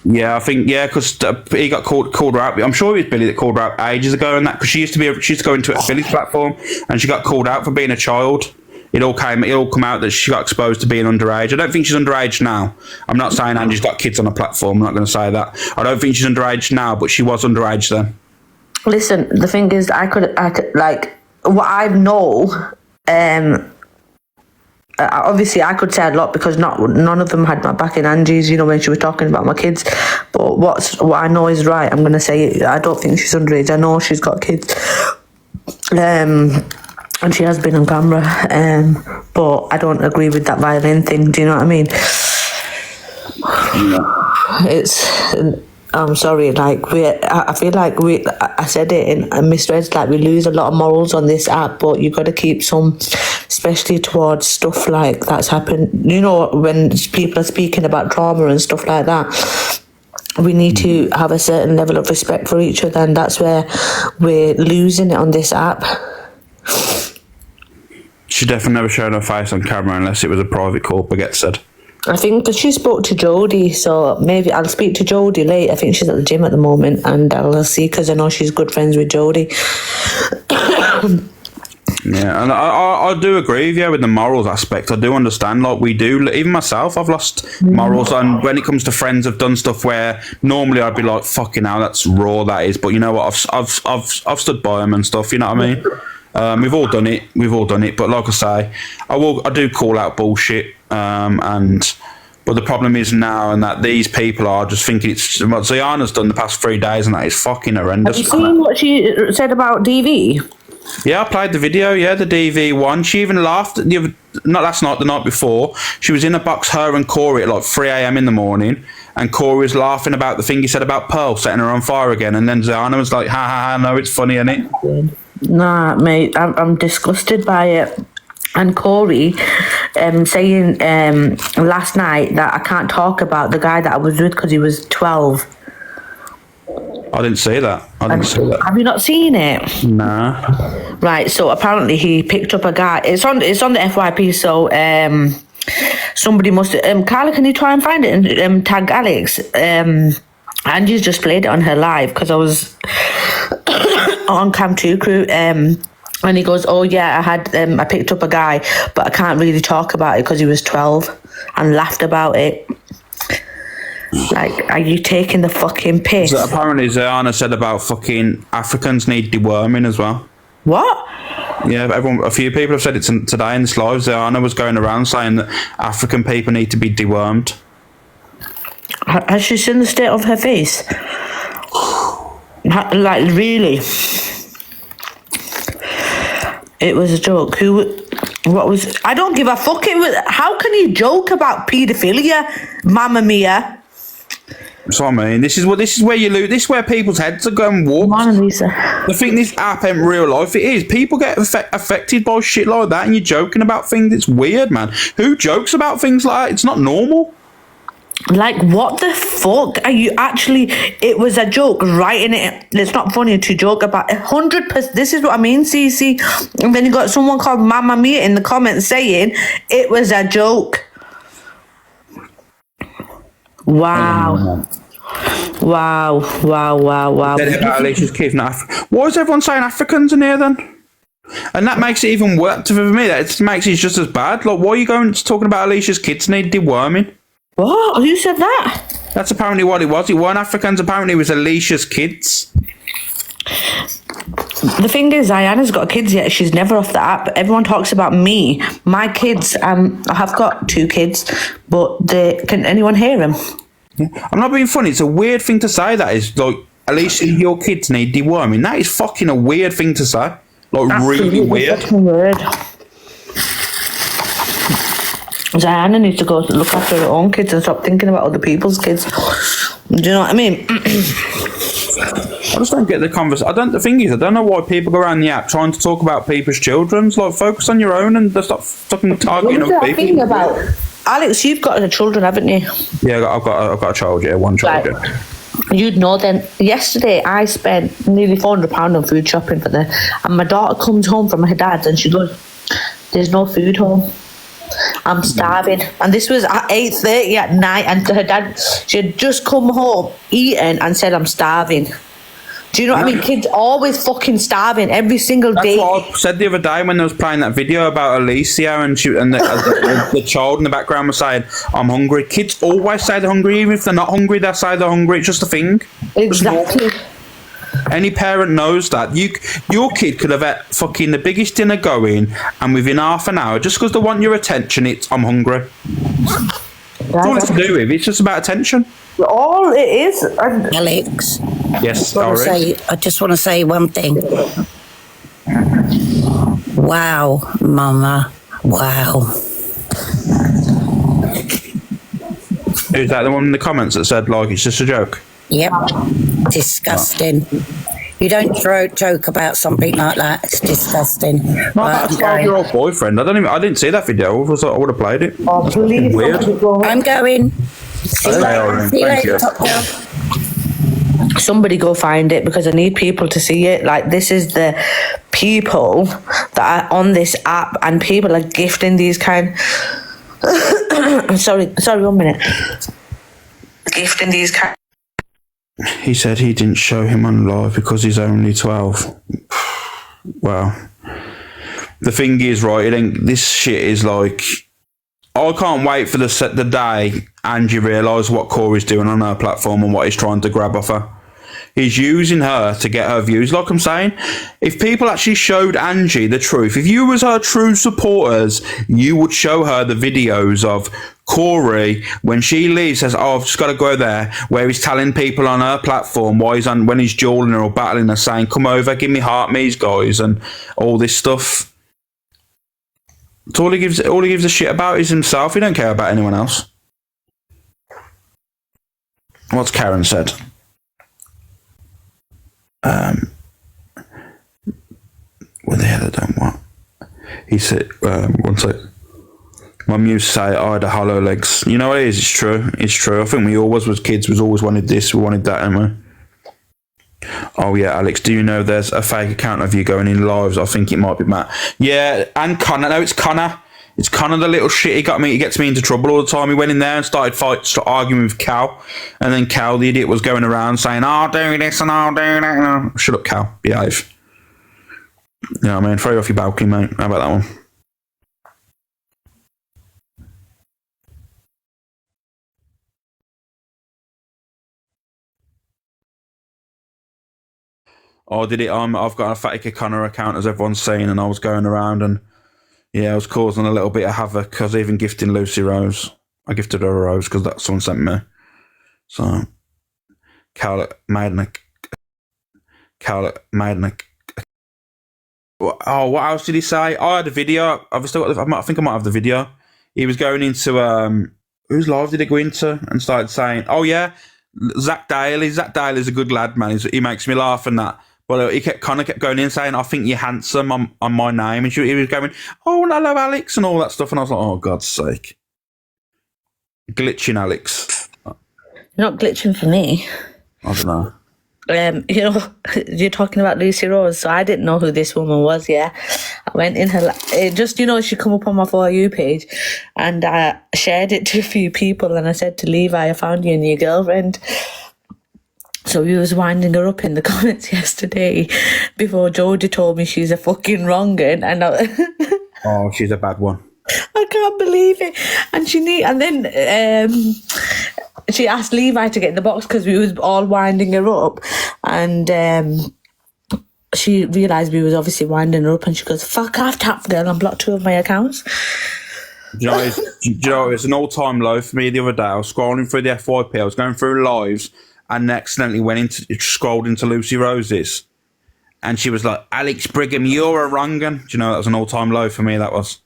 Yeah, I think because he got called her out. I'm sure it was Billy that called her out ages ago, and that because she used to go into Billy's platform, and she got called out for being a child. It all come out that she got exposed to being underage. I don't think she's underage now. I'm not saying Angie's got kids on a platform. I'm not going to say that. I don't think she's underage now, but she was underage then. Listen, the thing is, I could like what I know. Obviously, I could say a lot because none of them had my back in Angie's. You know, when she was talking about my kids. But what I know is right. I'm going to say it. I don't think she's underage. I know she's got kids. And she has been on camera, but I don't agree with that violin thing. Do you know what I mean? Yeah. It's I'm sorry, like I feel like I said it in misreads, like we lose a lot of morals on this app, but you got to keep some, especially towards stuff like that's happened. You know, when people are speaking about trauma and stuff like that, we need to have a certain level of respect for each other, and that's where we're losing it on this app. She definitely never showed her face on camera unless it was a private call, Baguette said. I think that she spoke to Jodie, so maybe I'll speak to Jodie later. I think she's at the gym at the moment, and I'll see, because I know she's good friends with Jodie. Yeah, and I do agree with you with the morals aspect. I do understand, like we do. Even myself, I've lost morals, and when it comes to friends, I've done stuff where normally I'd be like, "Fucking hell, that's raw, that is." But you know what? I've stood by them and stuff. You know what I mean? We've all done it. But like I say, I do call out bullshit. But the problem is now, and that these people are just thinking it's what Ziana's done the past 3 days, and that is fucking horrendous. Have you seen what she said about DV? Yeah, I played the video. Yeah, the DV one. She even laughed. Not last night, the night before. She was in a box, her and Corey, at like 3 a.m. in the morning, and Corey was laughing about the thing he said about Pearl setting her on fire again, and then Ziana was like, "Ha ha ha! No, it's funny, isn't it?" Nah, mate, I'm disgusted by it. And Corey saying last night that I can't talk about the guy that I was with because he was 12. I didn't see that. Have you not seen it? Nah. Right, so apparently he picked up a guy. It's on the FYP, so somebody must... Carla, can you try and find it and tag Alex? Angie's just played it on her live because I was on Cam 2 crew. And he goes, "Oh yeah, I picked up a guy, but I can't really talk about it because he was 12," and laughed about it. Like, are you taking the fucking piss? So apparently Ziana said about fucking Africans need deworming as well. What? Yeah, a few people have said it today in this live. Ziana was going around saying that African people need to be dewormed. Has she seen the state of her face? Like, really? It was a joke. I don't give a fuck. How can you joke about paedophilia, Mamma Mia? So I mean, this is where you lose. This is where people's heads are going warped. I think this app ain't real life. It is. People get affected by shit like that, and you're joking about things. It's weird, man. Who jokes about things like that? It's not normal. Like, what the fuck are you actually... It was a joke, writing it. It's not funny to joke about 100%. This is what I mean, CC. And then you got someone called Mamma Mia in the comments saying it was a joke. Wow. Wow. About Alicia's kids. Why is everyone saying Africans in here then? And that makes it even worse for me. That makes it just as bad. Like, why are you going talking about Alicia's kids need deworming? What? Who said that? That's apparently what it was. It weren't Africans. Apparently it was Alicia's kids. The thing is, Diana's got kids yet. She's never off the app. Everyone talks about me. My kids, I have got 2 kids, but can anyone hear them? I'm not being funny. It's a weird thing to say, that is. Like, Alicia, your kids need deworming. That is fucking a weird thing to say. Like, that's really weird. Diana needs to go look after her own kids and stop thinking about other people's kids. Do you know what I mean? I just don't get the conversation. The thing is, I don't know why people go around the app trying to talk about people's children. Like, focus on your own and stop fucking targeting other people. Thing about Alex, you've got children, haven't you? Yeah, I've got a child. Yeah, one child. Right. Yeah. You'd know then. Yesterday, I spent nearly £400 on food shopping for them, and my daughter comes home from her dad's and she goes, "There's no food home. I'm starving." And this was at 8:30 at night, and her dad, she had just come home, eaten, and said, "I'm starving." Do you know what I mean? Kids always fucking starving every single day. That's what I said the other day when I was playing that video about Alicia and the child in the background was saying, "I'm hungry." Kids always say they're hungry. Even if they're not hungry, they say they're hungry. It's just a thing. Exactly. Any parent knows that. Your kid could have had fucking the biggest dinner going, and within half an hour, just because they want your attention, it's "I'm hungry." That's all it's to do with. It's just about attention. All it is. Alex. Yes, I just want to say one thing. Wow, Mama. Wow. Is that the one in the comments that said, like, it's just a joke? Yep. Disgusting. You don't joke about something like that. It's disgusting. My 12-year-old boyfriend. I didn't see that video. I would have played it. Oh, please. Weird. I'm going. See you later, Top Girl. Somebody go find it because I need people to see it. Like, this is the people that are on this app, and people are gifting these kind. sorry, 1 minute. Gifting these kind. He said he didn't show him on live because he's only 12. Well, the thing is, right, this shit is like, I can't wait for the day Angie realise what Corey's doing on her platform and what he's trying to grab off her. He's using her to get her views. Like I'm saying, if people actually showed Angie the truth, if you was her true supporters, you would show her the videos of Corey when she leaves, says, "Oh, I've just got to go there," where he's telling people on her platform when he's dueling her or battling her, saying, "Come over, give me heart me's, guys," and all this stuff. It's all he gives a shit about is himself. He don't care about anyone else. What's Karen said? What the hell I don't want? He said, one sec. My muse say I had a hollow legs. You know what it is? It's true. It's true. I think we always, as kids, we always wanted this, we wanted that, haven't we? Oh yeah, Alex, do you know there's a fake account of you going in lives? I think it might be Matt. Yeah, and Connor. No, it's Connor. It's Connor, the little shit. He gets me into trouble all the time. He went in there and started arguing with Cal, and then Cal, the idiot, was going around saying, "I'll do this and I'll do that." No, shut up, Cal. Behave. You know what I mean? Throw you off your balcony, mate. How about that one? Oh, did it? I've got a Fatica Connor account, as everyone's saying, and I was going around and I was causing a little bit of havoc. I was even gifting Lucy Rose. I gifted her a rose because that's someone sent me. So, Cal made an. Oh, what else did he say? I had a video. I think I might have the video. He was going into whose live did he go into and started saying, "Oh yeah, Zach Daly. Zach Daly's a good lad, man. He makes me laugh and that." But Connor kept going in saying, "I think you're handsome on my name," and he was going, "Oh, hello, Alex," and all that stuff. And I was like, "Oh, God's sake, glitching, Alex." You're not glitching for me. I don't know. You're talking about Lucy Rose, so I didn't know who this woman was. Yeah, I went in her. She come up on my For You page, and I shared it to a few people, and I said to Levi, "I found you and your girlfriend." So he was winding her up in the comments yesterday before Jodie told me she's a fucking wrong'un, and oh, she's a bad one. I can't believe it. And then she asked Levi to get in the box because we was all winding her up, and she realised we was obviously winding her up, and she goes, "Fuck off, tap girl," and blocked 2 of my accounts. Do you know, it's an all-time low for me the other day. I was scrolling through the FYP. I was going through lives and accidentally scrolled into Lucy Rose's, and she was like, "Alex Brigham, you're a wrong-un." Do you know, that was an all-time low for me, that was.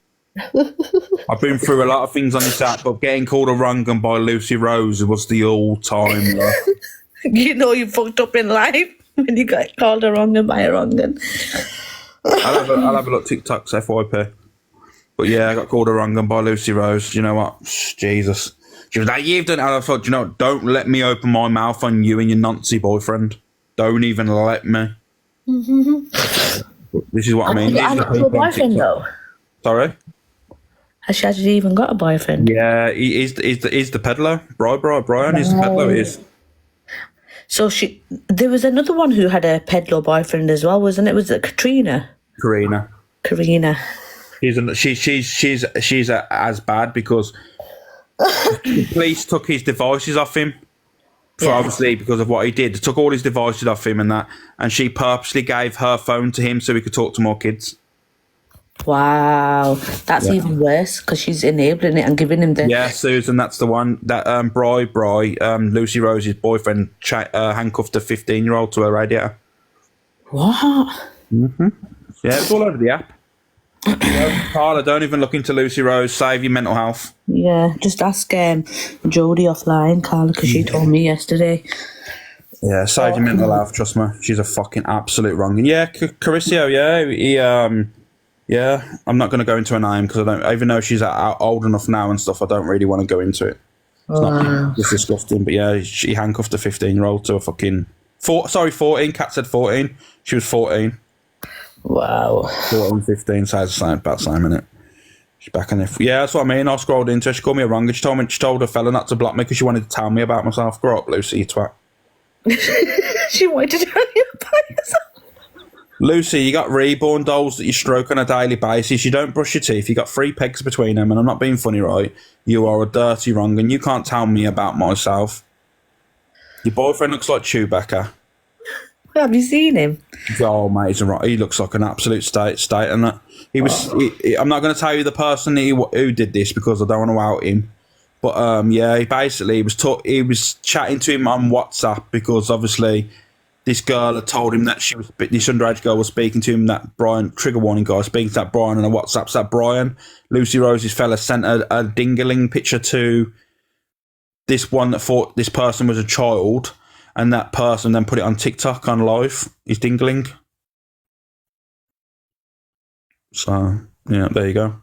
I've been through a lot of things on this app, but getting called a wrong-un by Lucy Rose was the all-time low. You know you fucked up in life when you got called a wrong-un by a wrong-un. I'll have a look, TikTok's FYP. But yeah, I got called a wrong-un by Lucy Rose. You know what? Jesus. She was like, "You've done it." And I thought, don't let me open my mouth on you and your Nancy boyfriend. Don't even let me. This is what I mean. Has she got a boyfriend, though? Sorry? Has she actually even got a boyfriend? Yeah, he's the peddler. Brian is the peddler, he is. So there was another one who had a peddler boyfriend as well, wasn't it? Was it Karina? Karina. She's as bad because the police took his devices off him. Obviously because of what he did. They took all his devices off him and she purposely gave her phone to him so he could talk to more kids. Wow, that's even worse because she's enabling it and giving him the... Yeah, Susan, that's the one. That Bri, Lucy Rose's boyfriend, handcuffed a 15-year-old to her radiator. What? Mm-hmm. Yeah, it's all over the app. Carla, don't even look into Lucy Rose. Save your mental health. Yeah, just ask Jodie offline, Carla, because she told me yesterday. Yeah, save your mental health, trust me. She's a fucking absolute wrong. And yeah, Carissio, yeah, I'm not going to go into her name because even though she's old enough now and stuff, I don't really want to go into it. It's not it's disgusting, but yeah, she handcuffed a 15-year-old to a fucking 14. Kat said 14. She was 14. Wow. 14, 15, sounds about the same, innit? She's back in it. Yeah, that's what I mean. I scrolled into her. She called me a wrong. She told her fella not to block me because she wanted to tell me about myself. Grow up, Lucy, you twat. She wanted to tell you about yourself. Lucy, you got reborn dolls that you stroke on a daily basis. You don't brush your teeth. You got 3 pegs between them, and I'm not being funny, right? You are a dirty wrong, and you can't tell me about myself. Your boyfriend looks like Chewbacca. Have you seen him? Oh, mate, he looks like an absolute state, and that he was. I'm not going to tell you the person who did this because I don't want to out him. But yeah, he was chatting to him on WhatsApp because obviously this girl had told him that this underage girl was speaking to him, that Brian, trigger warning guy, speaking to that Brian on a WhatsApp. So that Brian, Lucy Rose's fella, sent a dingling picture to this one that thought this person was a child, and that person then put it on TikTok on live, his dingling. So, yeah, there you go.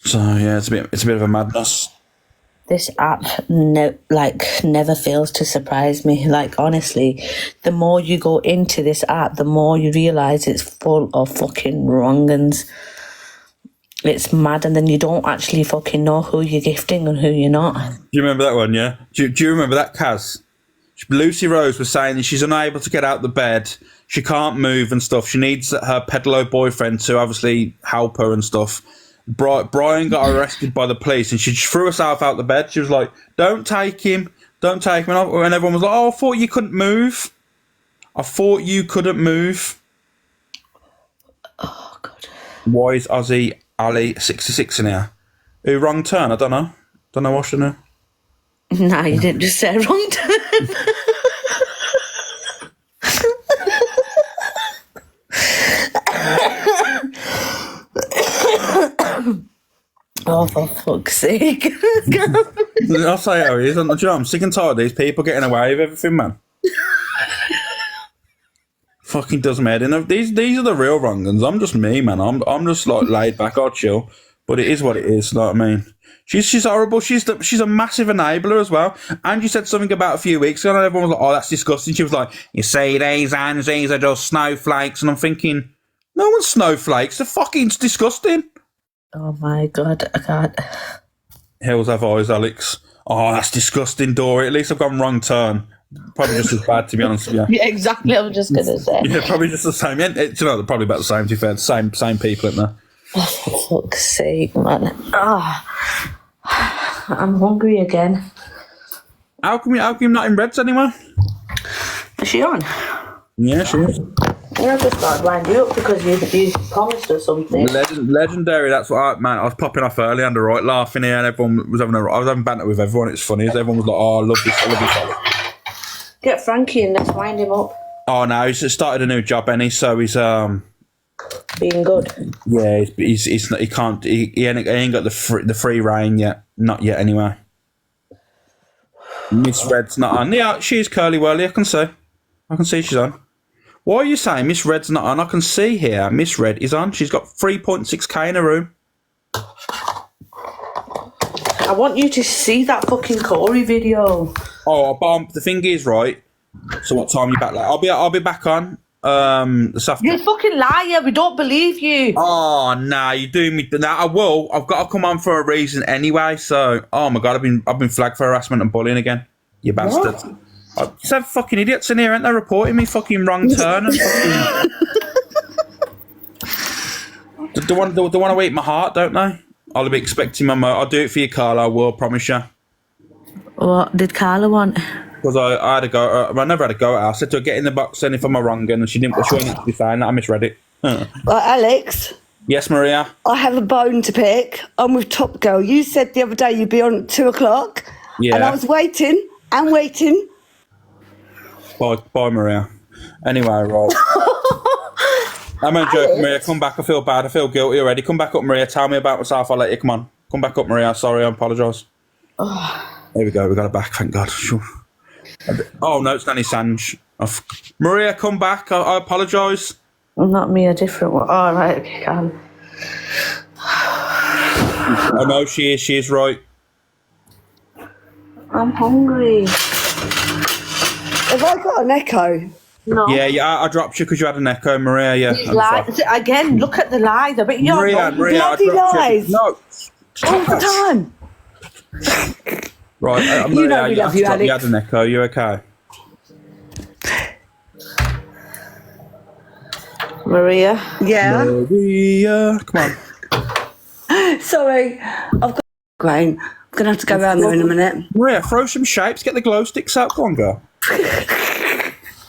So, yeah, it's a bit of a madness. This app never fails to surprise me. Like, honestly, the more you go into this app, the more you realise it's full of fucking wrong-uns. It's mad, and then you don't actually fucking know who you're gifting and who you're not. Do you remember that one, yeah? Do you remember that, Kaz? Lucy Rose was saying that she's unable to get out the bed, she can't move and stuff. She needs her peddalo boyfriend to obviously help her and stuff. Brian got arrested by the police, and she threw herself out the bed. She was like, don't take him. And everyone was like, oh, I thought you couldn't move. Oh, God. Why is Aussie Ali 66 in here? Who wrong turn? I don't know. Don't know what, shouldn't I? Nah, you didn't just say wrong turn. Oh, for fuck's sake. I'll say how it is. I'm sick and tired of these people getting away with everything, man. Fucking does me head in. These are the real wrong ones. I'm just me, man. I'm just like laid back, I'll chill. But it is what it is, you know what I mean? She's horrible. She's a massive enabler as well. And you said something about a few weeks ago, and everyone was like, oh, that's disgusting. She was like, you see, these Anzies are just snowflakes. And I'm thinking, no one's snowflakes. They're fucking disgusting. Oh, my God. I can't. Hills have eyes, Alex. Oh, that's disgusting, Dory. At least I've gone wrong turn. Probably just as bad, to be honest with you. Yeah, exactly. I was just going to say. Yeah, probably just the same. Yeah, they're probably about the same, to be fair. Same people, isn't there? Oh, for fuck's sake, man. I'm hungry again. How come you're not in Reds anymore? Is she on? Yeah, she is. I just thought I'd wind you up because you promised her something. Legendary, that's what I was popping off early and right laughing here, and everyone was I was having banter with everyone. It's funny, everyone was like, oh, I love this. Get Frankie and let's wind him up. Oh, no, he's started a new job, and so he's being good. Yeah, he's not, he ain't got the free reign yet, not yet anyway. Miss Red's not on. Yeah, she's curly whirly. I can see she's on. Why are you saying Miss Red's not on? I can see here Miss Red is on. She's got 3.6k in her room. I want you to see that fucking Corey video. Oh, but the thing is, right. So what time are you back? Like, I'll be back on this afternoon. You're a fucking liar. We don't believe you. Oh nah, you're doing me. Nah, I will. I've got to come on for a reason anyway. So, oh my God, I've been flagged for harassment and bullying again. You bastard. Just have fucking idiots in here, ain't they, reporting me fucking wrong turn and fucking... They want to eat my heart, don't they? I'll be expecting I'll do it for you, Carla, I will, promise you. What did Carla want? Because I had a go, I never had a go at her. I said to her, get in the box, and if I'm wrong, and she didn't, she wasn't actually saying that, I misread it. Right, Alex. Yes, Maria? I have a bone to pick. I'm with Top Girl. You said the other day you'd be on at 2:00. Yeah. And I was waiting and waiting. Bye, Maria. Anyway, right. I'm only joking, Maria. Come back. I feel bad. I feel guilty already. Come back up, Maria. Tell me about myself. I'll let you. Come on. Come back up, Maria. Sorry, I apologise. There we go. We got her back. Thank God. Sure. Oh, no, it's Danny Sanj. Maria, come back. I apologise. Not me, a different one. Oh, right, okay, Carla. I know she is. She is right. I'm hungry. Have I got an echo? No. Yeah, I dropped you because you had an echo, Maria. Yeah. These lies. Again, look at the lies. I bet you're Maria, bloody lies. No. All the time. Right, You know we love you, Alex. You had an echo. You okay? Maria. Yeah. Maria, come on. Sorry, I've got grain. I'm gonna have to go around there in a minute. Maria, throw some shapes. Get the glow sticks out. Go on, girl.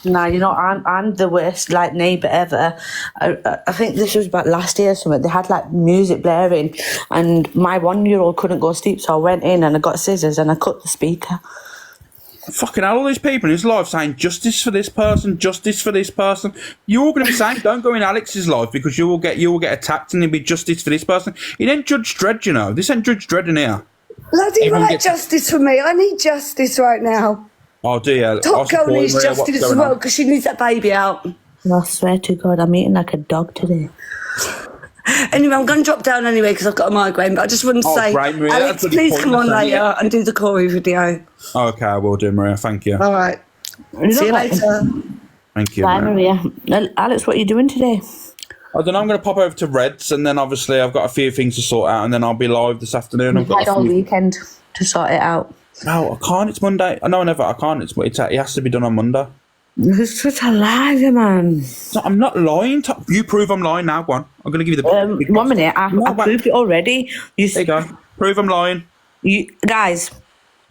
No, you know, I'm the worst, like, neighbour ever. I think this was about last year or something. They had, like, music blaring, and my 1-year-old couldn't go to sleep, so I went in and I got scissors and I cut the speaker. Fucking hell, all these people in his life saying justice for this person, justice for this person. You're all going to be saying, don't go in Alex's life because you will get attacked and there'll be justice for this person. It ain't Judge Dredd, you know. This ain't Judge Dredd in here. Bloody right, justice for me. I need justice right now. Oh dear. Top Girl needs justice as well because she needs that baby out. I swear to God, I'm eating like a dog today. Anyway, I'm going to drop down anyway because I've got a migraine, but I just want to say, great, Maria, Alex, please come on later and do the Corey video. Okay, I will do, Maria. Thank you. All right. See you later. Thank you. Bye, Maria. Alex, what are you doing today? I don't know. I'm going to pop over to Reds, and then obviously I've got a few things to sort out, and then I'll be live this afternoon. I've had all weekend to sort it out. No, I can't. It's Monday. No, never. I can't. It has to be done on Monday. It's such a liar, man. No, I'm not lying. You prove I'm lying now. Go on. I'm going to give you the... 1 minute. I proved it already. There you go. Prove I'm lying. You guys.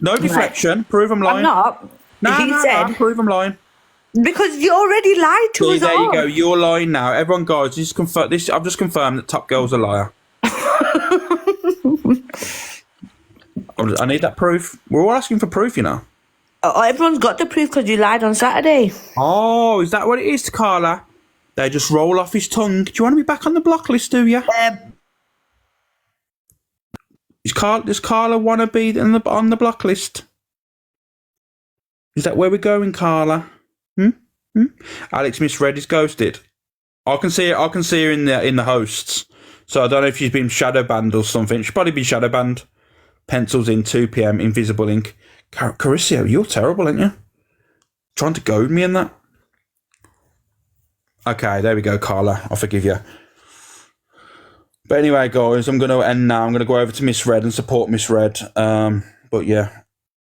No deflection. Right. Prove I'm lying. I'm not. No, prove I'm lying. Because you already lied to us There all. you go. You're lying now. Everyone, guys, I've just confirmed that Top Girl's a liar. I need that proof. We're all asking for proof, you know. Oh, everyone's got the proof because you lied on Saturday. Oh, is that what it is, Carla? They just roll off his tongue. Do you want to be back on the block list, do you? Does Carla want to be on the block list? Is that where we're going, Carla? Alex misread is ghosted. I can see her in the hosts. So I don't know if she's been shadow banned or something. She's probably been shadow banned. Pencils in 2 p.m. Invisible ink. Carissio, you're terrible, aren't you? Trying to goad me in that. Okay, there we go, Carla. I forgive you. But anyway, guys, I'm going to end now. I'm going to go over to Miss Red and support Miss Red. But yeah,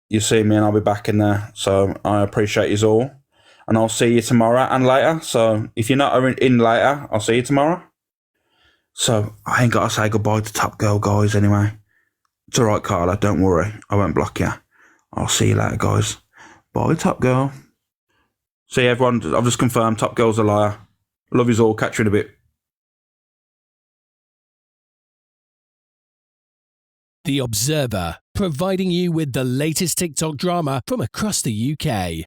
you see me and I'll be back in there. So I appreciate you all. And I'll see you tomorrow and later. So if you're not in later, I'll see you tomorrow. So I ain't got to say goodbye to Top Girl, guys, anyway. It's all right, Carla. Don't worry. I won't block you. I'll see you later, guys. Bye, Top Girl. See everyone. I've just confirmed Top Girl's a liar. Love yous all. Catch you in a bit. The Observer, providing you with the latest TikTok drama from across the UK.